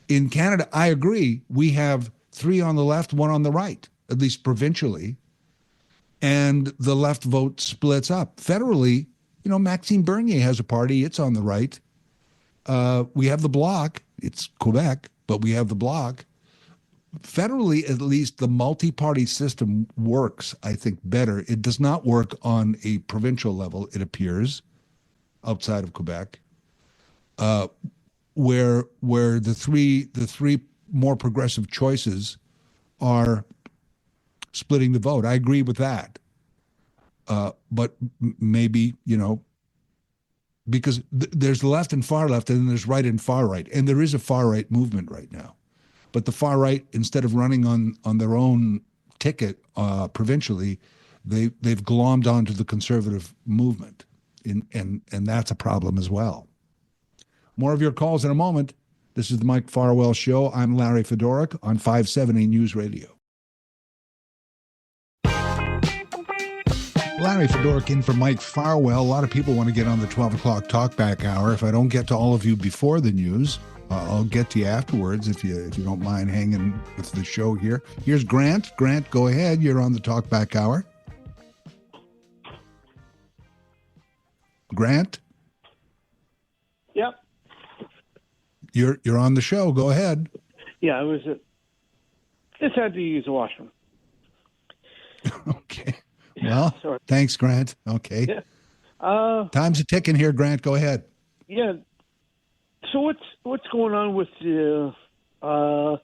Speaker 2: In Canada, I agree, we have 3 on the left, 1 on the right, at least provincially, and the left vote splits up. Federally, Maxime Bernier has a party, it's on the right. We have the Bloc, it's Quebec, but we have the Bloc. Federally, at least, the multi-party system works, I think, better. It does not work on a provincial level, it appears, outside of Quebec, where the three more progressive choices are splitting the vote. I agree with that. But maybe, because there's left and far left, and then there's right and far right. And there is a far right movement right now. But the far right, instead of running on their own ticket provincially, they've glommed onto the conservative movement. And that's a problem as well. More of your calls in a moment. This is the Mike Farwell Show. I'm Larry Fedoruk on 570 News Radio. Larry Fedoruk in for Mike Farwell. A lot of people want to get on the 12 o'clock Talkback Hour. If I don't get to all of you before the news, I'll get to you afterwards if you don't mind hanging with the show here. Here's Grant. Grant, go ahead. You're on the Talkback Hour. Grant?
Speaker 16: Yep.
Speaker 2: You're on the show. Go ahead.
Speaker 16: Yeah, I was just had to use the washroom.
Speaker 2: Okay. Well, thanks, Grant. Okay.
Speaker 16: Yeah.
Speaker 2: Time's a ticking here, Grant. Go ahead.
Speaker 16: Yeah. So what's going on with the? I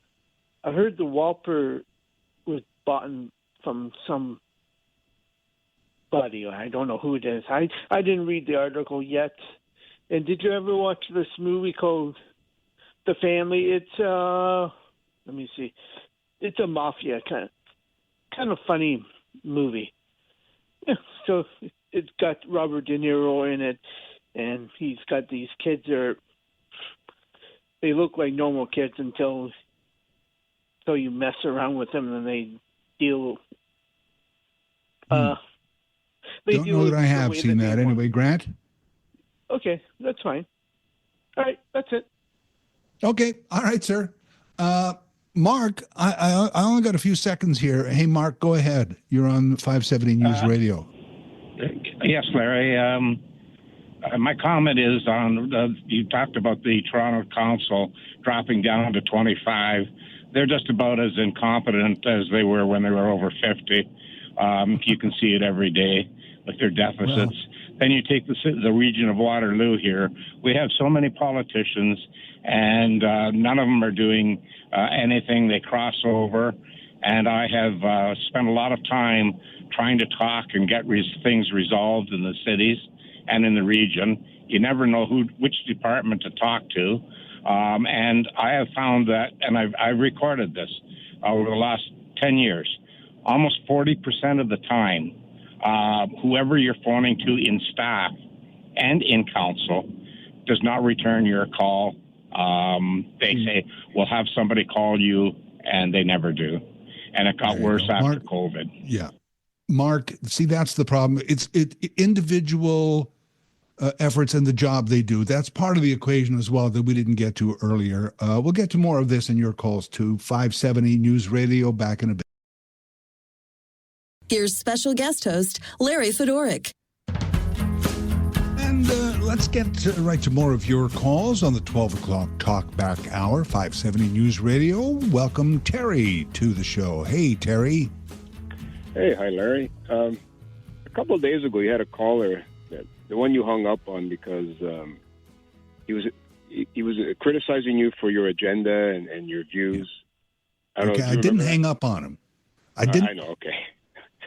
Speaker 16: heard the Walper was bought from somebody. I don't know who it is. I didn't read the article yet. And did you ever watch this movie called The Family? It's let me see. It's a mafia kind of funny movie. Yeah, so it's got Robert De Niro in it, and he's got these kids they look like normal kids until you mess around with them, and they deal.
Speaker 2: Don't know that I have seen that anyway, Grant.
Speaker 16: Okay, that's fine. All right, that's it.
Speaker 2: Okay, all right, sir. Mark, I only got a few seconds here. Hey, Mark, go ahead. You're on 570 News Radio.
Speaker 17: Yes, Larry. My comment is on you talked about the Toronto Council dropping down to 25. They're just about as incompetent as they were when they were over 50. You can see it every day with their deficits. Then you take the region of Waterloo here. We have so many politicians, and none of them are doing anything. They cross over, and I have spent a lot of time trying to talk and get things resolved in the cities and in the region. You never know which department to talk to, and I have found that, and I've recorded this over the last 10 years, almost 40% of the time, whoever you're phoning to in staff and in council does not return your call. They say, we'll have somebody call you, and they never do. And it got worse after COVID.
Speaker 2: Yeah. Mark, see, that's the problem. It's individual efforts and the job they do. That's part of the equation as well that we didn't get to earlier. We'll get to more of this in your calls to 570 News Radio back in a bit.
Speaker 1: Here's special guest host, Larry Fedoric.
Speaker 2: And let's get right to more of your calls on the 12 o'clock Talkback Hour, 570 News Radio. Welcome, Terry, to the show. Hey, Terry.
Speaker 5: Hey, hi, Larry. A couple of days ago, you had a caller, the one you hung up on because he was criticizing you for your agenda and your views.
Speaker 2: I didn't hang up on him. I didn't.
Speaker 5: I know. Okay.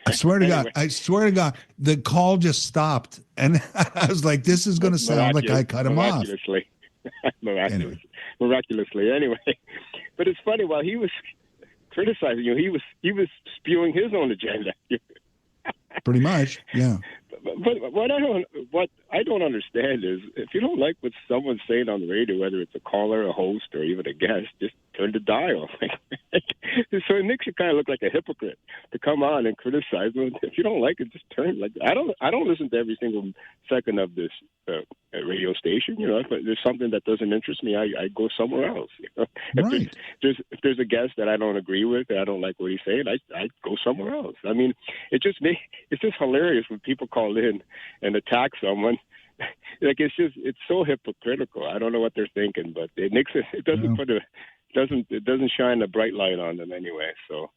Speaker 2: I swear to God, the call just stopped, and I was like, "This is going to sound like I cut him off."
Speaker 5: Miraculously, anyway. But it's funny. While he was criticizing you, he was spewing his own agenda.
Speaker 2: Pretty much, yeah.
Speaker 5: But what I don't understand is if you don't like what someone's saying on the radio, whether it's a caller, a host, or even a guest, just turn the dial. So it makes you kind of look like a hypocrite to come on and criticize them. If you don't like it, just turn. Like I don't listen to every single second of this radio station. You know, if there's something that doesn't interest me, I go somewhere else. You know?
Speaker 2: Right.
Speaker 5: If there's a guest that I don't agree with, I don't like what he's saying, I go somewhere else. I mean, it's just hilarious when people call in and attack someone. Like it's so hypocritical. I don't know what they're thinking, but it doesn't shine a bright light on them anyway. So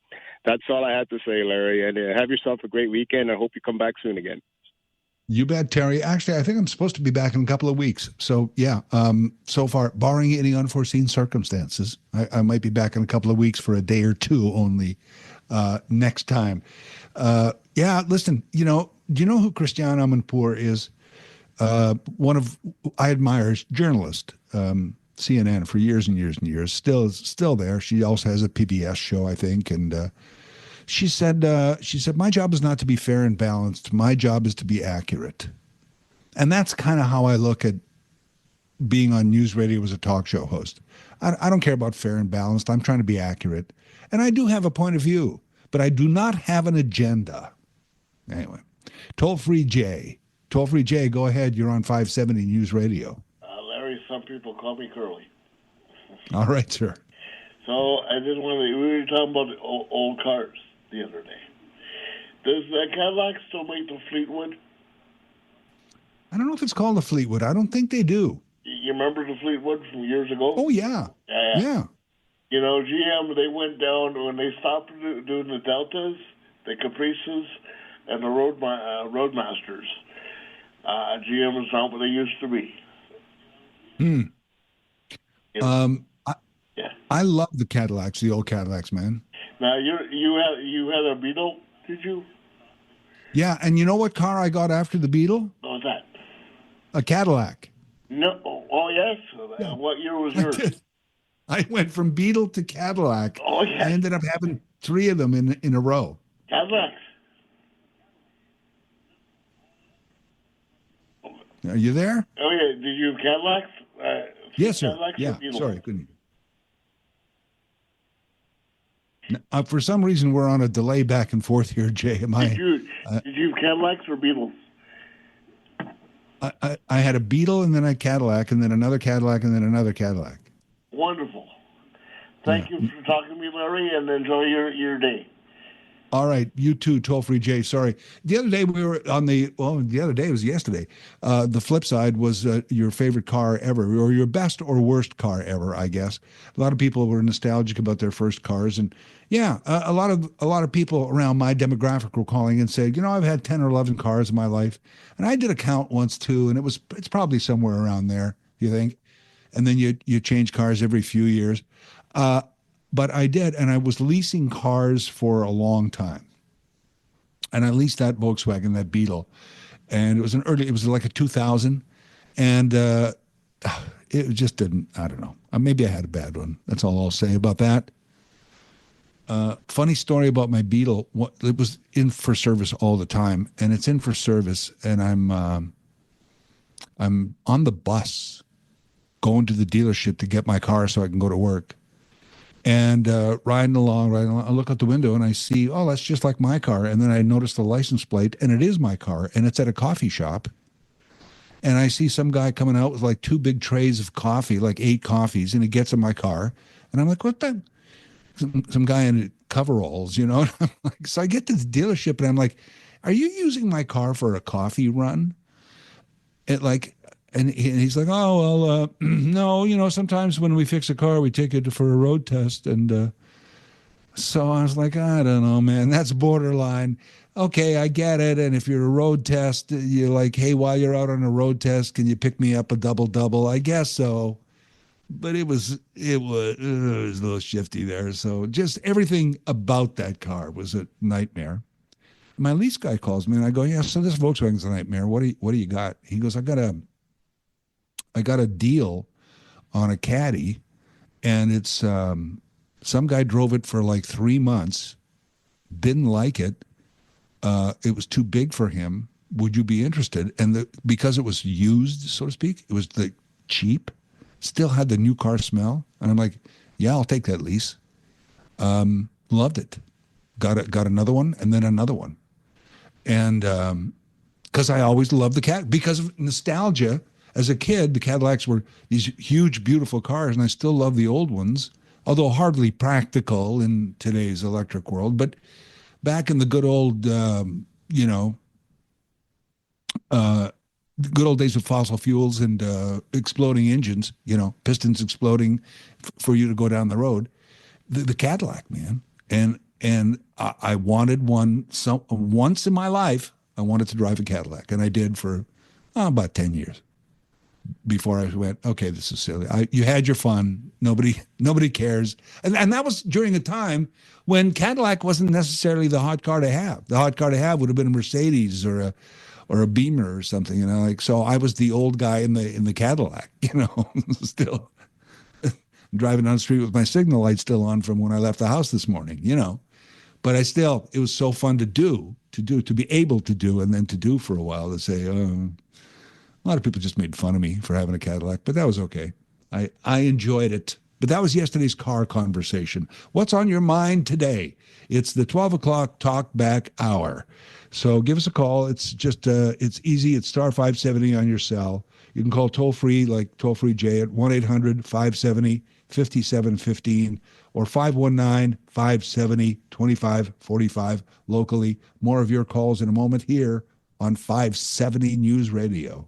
Speaker 5: that's all I have to say, Larry. And have yourself a great weekend. I hope you come back soon again.
Speaker 2: You bet, Terry. Actually, I think I'm supposed to be back in a couple of weeks. So yeah, so far, barring any unforeseen circumstances, I might be back in a couple of weeks for a day or two only next time. Yeah, listen, do you know who Christiane Amanpour is? One of I admire's journalist, CNN for years and years and years, still there. She also has a PBS show, I think, and she said, my job is not to be fair and balanced. My job is to be accurate. And that's kind of how I look at being on news radio as a talk show host. I don't care about fair and balanced. I'm trying to be accurate. And I do have a point of view, but I do not have an agenda. Anyway, toll-free Jay, go ahead. You're on 570 News Radio.
Speaker 18: Larry, some people call me Curly.
Speaker 2: All right, sir.
Speaker 18: So I just wanted we were talking about the old cars the other day. Does Cadillac still make the Fleetwood?
Speaker 2: I don't know if it's called a Fleetwood. I don't think they do.
Speaker 18: You remember the Fleetwood from years ago?
Speaker 2: Oh, yeah. Yeah.
Speaker 18: You know, GM, they went down when they stopped doing the Deltas, the Caprices, and the Roadmasters. GM is not what they used to be.
Speaker 2: I love the Cadillacs, the old Cadillacs, man.
Speaker 18: Now you had a Beetle, did you?
Speaker 2: Yeah, and you know what car I got after the Beetle?
Speaker 18: What was that?
Speaker 2: A Cadillac.
Speaker 18: No. Oh yes. Yeah. What year was yours?
Speaker 2: I went from Beetle to Cadillac.
Speaker 18: Oh yeah.
Speaker 2: I ended up having 3 of them in a row.
Speaker 18: Cadillacs.
Speaker 2: Are you there?
Speaker 18: Oh, yeah. Did you have Cadillacs?
Speaker 2: Yes, sir.
Speaker 18: Cadillacs or
Speaker 2: Yeah.
Speaker 18: Beetles?
Speaker 2: Sorry, couldn't. For some reason, we're on a delay back and forth here, Jay. Am I?
Speaker 18: Did you have Cadillacs or Beetles?
Speaker 2: I had a Beetle, and then a Cadillac, and then another Cadillac, and then another Cadillac.
Speaker 18: Wonderful. Thank you for talking to me, Larry, and enjoy your day.
Speaker 2: All right, you too, toll-free Jay. Sorry. The other day we were on the other day, it was yesterday. The flip side was your favorite car ever, or your best or worst car ever, I guess. A lot of people were nostalgic about their first cars, and yeah, a lot of people around my demographic were calling and saying, I've had 10 or 11 cars in my life, and I did a count once too, and it's probably somewhere around there, you think, and then you change cars every few years. But I did, and I was leasing cars for a long time. And I leased that Volkswagen, that Beetle. And it was like a 2000. And it just didn't, I don't know. Maybe I had a bad one. That's all I'll say about that. Funny story about my Beetle. It was in for service all the time. And it's in for service, and I'm on the bus going to the dealership to get my car so I can go to work. And riding along, I look out the window and I see, that's just like my car. And then I notice the license plate, and it is my car, and it's at a coffee shop. And I see some guy coming out with like 2 big trays of coffee, like 8 coffees, and he gets in my car. And I'm like, what the? Some guy in coveralls, So I get to the dealership, and I'm like, are you using my car for a coffee run? And he's like, no, sometimes when we fix a car, we take it for a road test. And so I was like, I don't know, man, that's borderline. Okay, I get it. And if you're a road test, you're like, hey, while you're out on a road test, can you pick me up a double-double? I guess so. But it was a little shifty there. So just everything about that car was a nightmare. My lease guy calls me, and I go, yeah, so this Volkswagen's a nightmare. What do you got? He goes, I got a deal on a Caddy, and it's some guy drove it for like 3 months, didn't like it. It was too big for him. Would you be interested? And because it was used, so to speak, it was the cheap, still had the new car smell. And I'm like, yeah, I'll take that lease. Loved it. Got another one, and then another one. And because I always loved the Cadillac, because of nostalgia. As a kid, the Cadillacs were these huge, beautiful cars, and I still love the old ones, although hardly practical in today's electric world. But back in the good old, good old days of fossil fuels and exploding engines, pistons exploding for you to go down the road, the Cadillac, man. And I wanted one. So once in my life, I wanted to drive a Cadillac, and I did for about 10 years. Before I went, okay, this is silly. You had your fun. Nobody cares. And that was during a time when Cadillac wasn't necessarily the hot car to have. The hot car to have would have been a Mercedes or a Beamer or something, so I was the old guy in the Cadillac, still driving down the street with my signal light still on from when I left the house this morning, But it was so fun to be able to do, and then to do for a while, to say, a lot of people just made fun of me for having a Cadillac, but that was okay. I enjoyed it. But that was yesterday's car conversation. What's on your mind today? It's the 12 o'clock Talkback Hour. So give us a call. It's just, it's easy. It's star 570 on your cell. You can call toll-free, like toll-free Jay, at 1-800-570-5715 or 519-570-2545 locally. More of your calls in a moment here on 570 News Radio.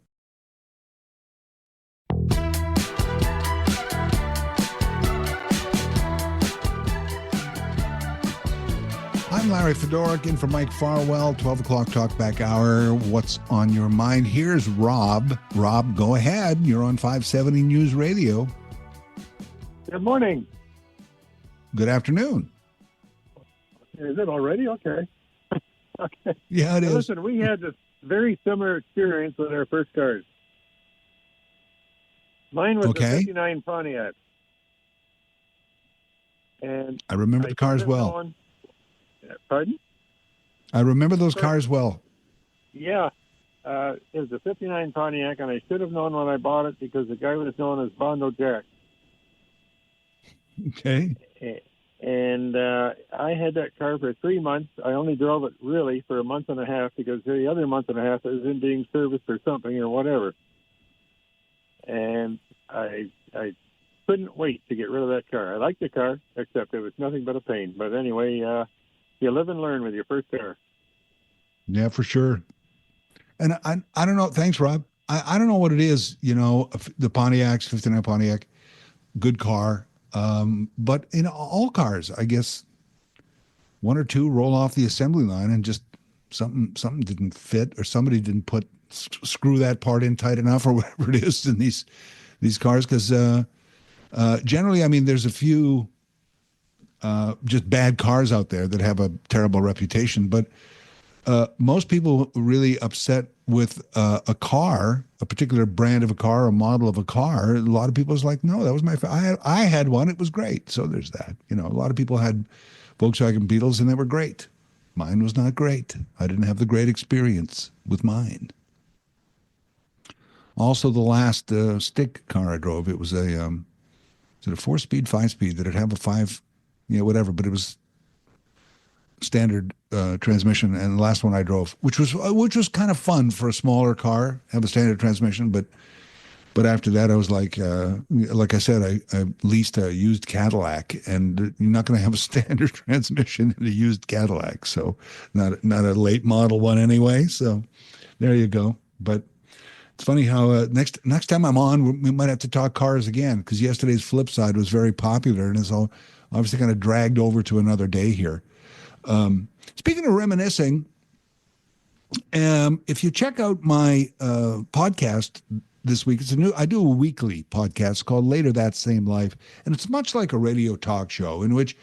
Speaker 2: I'm Larry Fedoruk, in for Mike Farwell, 12 o'clock Talkback Hour. What's on your mind? Here's Rob. Rob, go ahead. You're on 570 News Radio.
Speaker 19: Good morning.
Speaker 2: Good afternoon.
Speaker 19: Is it already? Okay. Okay.
Speaker 2: Yeah, it is.
Speaker 19: Listen, we had this very similar experience with our first cars. Mine was a 59 Pontiac. And
Speaker 2: I remember the cars well.
Speaker 19: Pardon?
Speaker 2: I remember those cars well.
Speaker 19: Yeah. It was a 59 Pontiac, and I should have known when I bought it because the guy was known as Bondo Jack.
Speaker 2: Okay.
Speaker 19: And I had that car for 3 months. I only drove it really for a month and a half because the other month and a half it was in being serviced or something or whatever. And I couldn't wait to get rid of that car. I liked the car, except it was nothing but a pain. But anyway, you live and learn with your first car.
Speaker 2: Yeah, for sure. And I don't know. Thanks, Rob. I don't know what it is, the Pontiacs, 59 Pontiac, good car. But in all cars, I guess one or two roll off the assembly line and just something didn't fit, or somebody didn't screw that part in tight enough, or whatever it is in these cars. Because generally, I mean, there's a few just bad cars out there that have a terrible reputation, but most people really upset with a car, a particular brand of a car, a model of a car. A lot of people was like, no, that was I had one. It was great. So there's that. A lot of people had Volkswagen Beetles and they were great. Mine was not great. I didn't have the great experience with mine. Also, the last stick car I drove, it was a 4-speed, 5-speed? Did it have a 5? Whatever, but it was standard transmission. And the last one I drove, which was kind of fun for a smaller car, have a standard transmission. But after that, I was like I said, I leased a used Cadillac, and you're not going to have a standard transmission in a used Cadillac. So not a late model one anyway. So there you go. But it's funny how next time I'm on, we might have to talk cars again, because yesterday's Flip Side was very popular, and it's all obviously kind of dragged over to another day here. Speaking of reminiscing, if you check out my podcast this week, I do a weekly podcast called Later That Same Life, and it's much like a radio talk show in which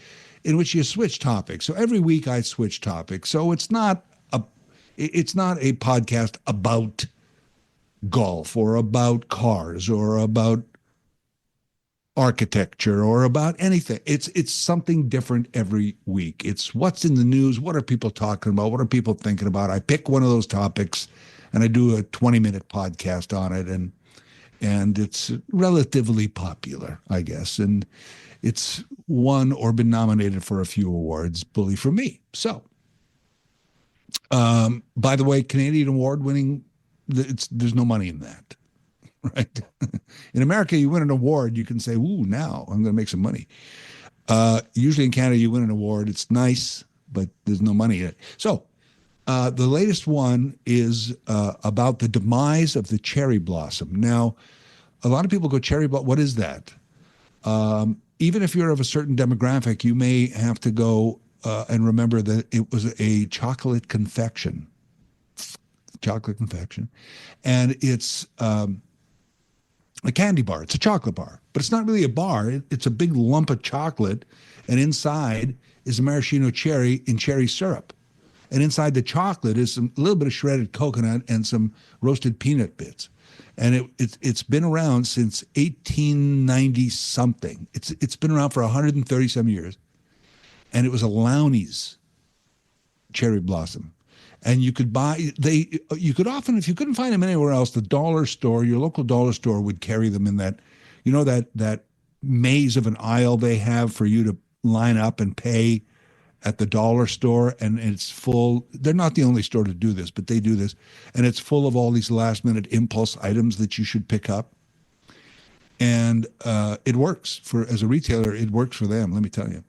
Speaker 2: you switch topics. So every week I switch topics. So it's not a podcast about golf or about cars or about architecture or about anything. It's something different every week. It's what's in the news, what are people talking about, what are people thinking about. I pick one of those topics and I do a 20-minute podcast on it, and it's relatively popular, I guess, and it's won or been nominated for a few awards, bully for me. So by the way, Canadian award winning, there's no money in that. Right. In America, you win an award, you can say, ooh, now I'm going to make some money. Usually in Canada, you win an award. It's nice, but there's no money in it. So the latest one is about the demise of the cherry blossom. Now, a lot of people go, cherry blossom, what is that? Even if you're of a certain demographic, you may have to go and remember that it was a chocolate confection. And it's a candy bar. It's a chocolate bar, but it's not really a bar. It's a big lump of chocolate, and inside is a maraschino cherry in cherry syrup. And inside the chocolate is a little bit of shredded coconut and some roasted peanut bits. And it's been around since 1890 something. It's been around for 130 some years, and it was a Lowney's cherry blossom. And you could often, if you couldn't find them anywhere else, the dollar store, your local dollar store would carry them in that, that maze of an aisle they have for you to line up and pay at the dollar store. And it's full. They're not the only store to do this, but they do this. And it's full of all these last minute impulse items that you should pick up. And it works as a retailer. It works for them. Let me tell you,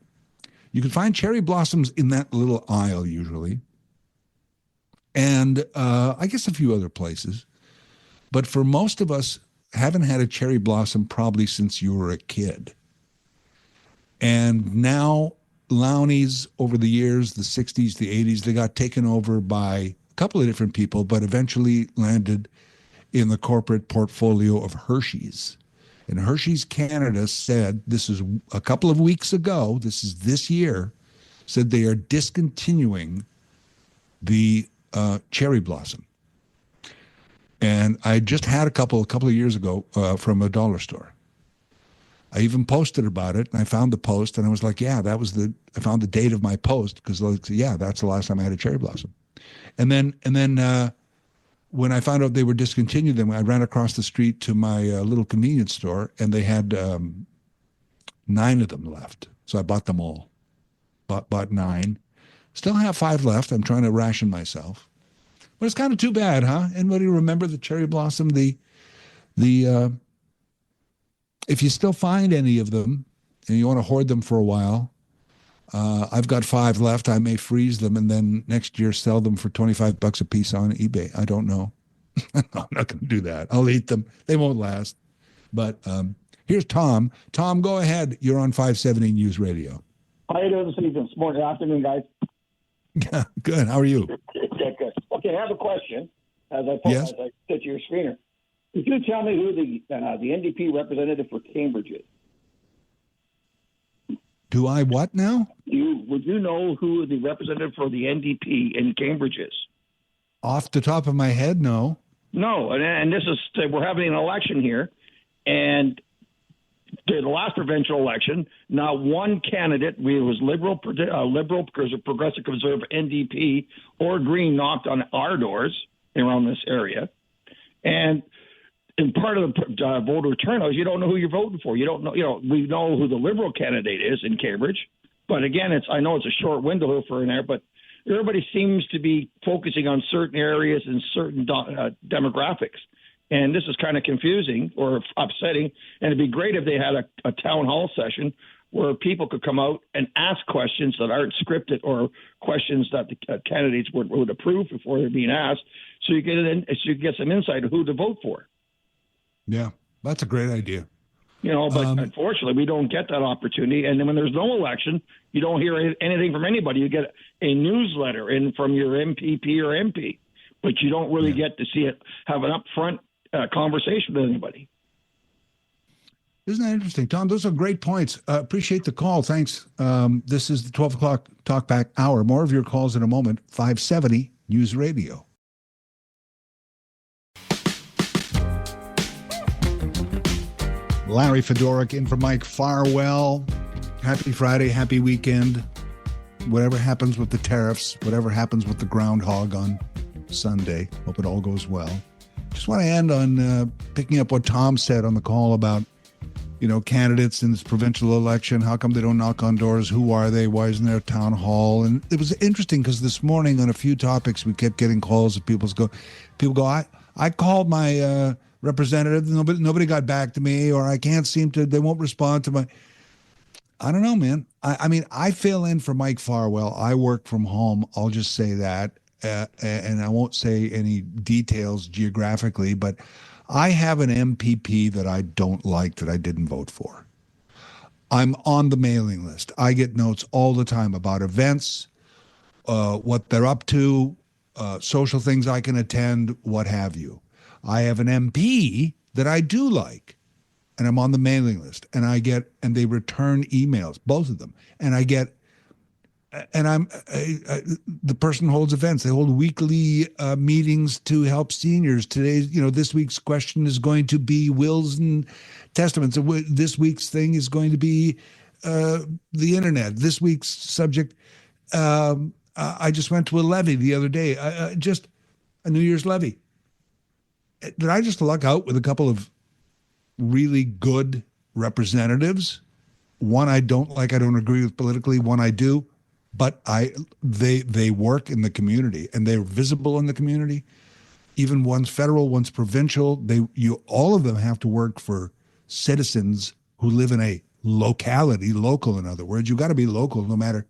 Speaker 2: you can find cherry blossoms in that little aisle usually. And I guess a few other places. But for most of us, haven't had a cherry blossom probably since you were a kid. And now Lowney's, over the years, the 60s, the 80s, they got taken over by a couple of different people, but eventually landed in the corporate portfolio of Hershey's. And Hershey's Canada said, this is a couple of weeks ago, this is this year, said they are discontinuing the cherry blossom. And I just had a couple of years ago from a dollar store. I even posted about it, and I found the post, and I was like, yeah, I found the date of my post, because yeah, that's the last time I had a cherry blossom. And then when I found out they were discontinued them, I ran across the street to my little convenience store, and they had 9 of them left. So I bought them all. Bought 9. Still have 5 left. I'm trying to ration myself. But it's kind of too bad, huh? Anybody remember the cherry blossom? If you still find any of them and you want to hoard them for a while, I've got 5 left. I may freeze them and then next year sell them for $25 a piece on eBay. I don't know. I'm not going to do that. I'll eat them. They won't last. But here's Tom. Tom, go ahead. You're on 570 News Radio.
Speaker 20: How you doing this evening? This morning, afternoon, guys.
Speaker 2: Yeah, good. How are you?
Speaker 20: Good. Okay, I have a question. As I said to your screener, could you tell me who the NDP representative for Cambridge is?
Speaker 2: Do I what now?
Speaker 20: Would you know who the representative for the NDP in Cambridge is?
Speaker 2: Off the top of my head, no.
Speaker 20: No, and this is we're having an election here, and the last provincial election, not one candidate, it was liberal, progressive, conservative, NDP, or Green, knocked on our doors around this area, and in part of the voter turnout, you don't know who you're voting for. You don't know. We know who the Liberal candidate is in Cambridge, but again, I know it's a short window for in there, but everybody seems to be focusing on certain areas and certain demographics. And this is kind of confusing or upsetting. And it'd be great if they had a town hall session where people could come out and ask questions that aren't scripted or questions that the candidates would approve before they're being asked. So you get some insight of who to vote for.
Speaker 2: Yeah, that's a great idea.
Speaker 20: But unfortunately, we don't get that opportunity. And then when there's no election, you don't hear anything from anybody. You get a newsletter in from your MPP or MP, but you don't really get to see it, have an upfront conversation with anybody.
Speaker 2: Isn't that interesting, Tom? Those are great points. Appreciate the call. Thanks. This is the 12 o'clock Talkback Hour. More of your calls in a moment. 570 News Radio. Larry Fedoruk in for Mike Farwell. Happy Friday, happy weekend. Whatever happens with the tariffs, whatever happens with the groundhog on Sunday, hope it all goes well. Just want to end on picking up what Tom said on the call about, candidates in this provincial election. How come they don't knock on doors? Who are they? Why isn't there a town hall? And it was interesting because this morning on a few topics, we kept getting calls of people go, I called my representative. Nobody got back to me, or I can't seem to, they won't respond to my, I don't know, man. I mean, I fill in for Mike Farwell. I work from home. I'll just say that. And I won't say any details geographically, but I have an MPP that I don't like that I didn't vote for. I'm on the mailing list. I get notes all the time about events, what they're up to, social things I can attend, what have you. I have an MP that I do like, and I'm on the mailing list, and they return emails, both of them, and I get. And the person holds events. They hold weekly meetings to help seniors. This week's question is going to be wills and testaments. This week's thing is going to be the internet. This week's subject, I just went to a levee the other day, just a New Year's levee. Did I just luck out with a couple of really good representatives? One I don't like, I don't agree with politically. One I do. But they work in the community and they're visible in the community. Even one's federal, one's provincial. All of them have to work for citizens who live in a locality, local in other words. You got to be local no matter.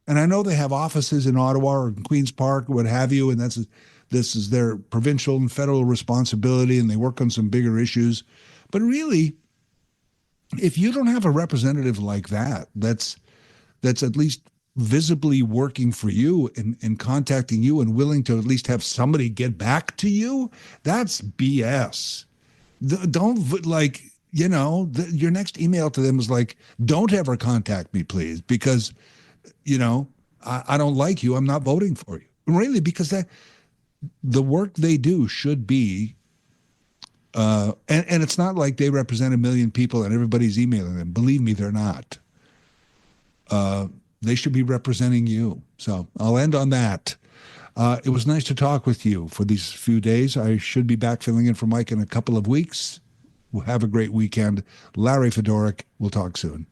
Speaker 2: And I know they have offices in Ottawa or in Queen's Park or what have you, and this is their provincial and federal responsibility, and they work on some bigger issues. But really, if you don't have a representative like that, that's at least visibly working for you and contacting you and willing to at least have somebody get back to you, that's BS. Don't your next email to them is like, don't ever contact me, please, because, I don't like you. I'm not voting for you. Really, because the work they do should be, and it's not like they represent 1 million people and everybody's emailing them. Believe me, they're not. They should be representing you. So I'll end on that. It was nice to talk with you for these few days. I should be back filling in for Mike in a couple of weeks. We'll have a great weekend. Larry Fedoruk, we'll talk soon.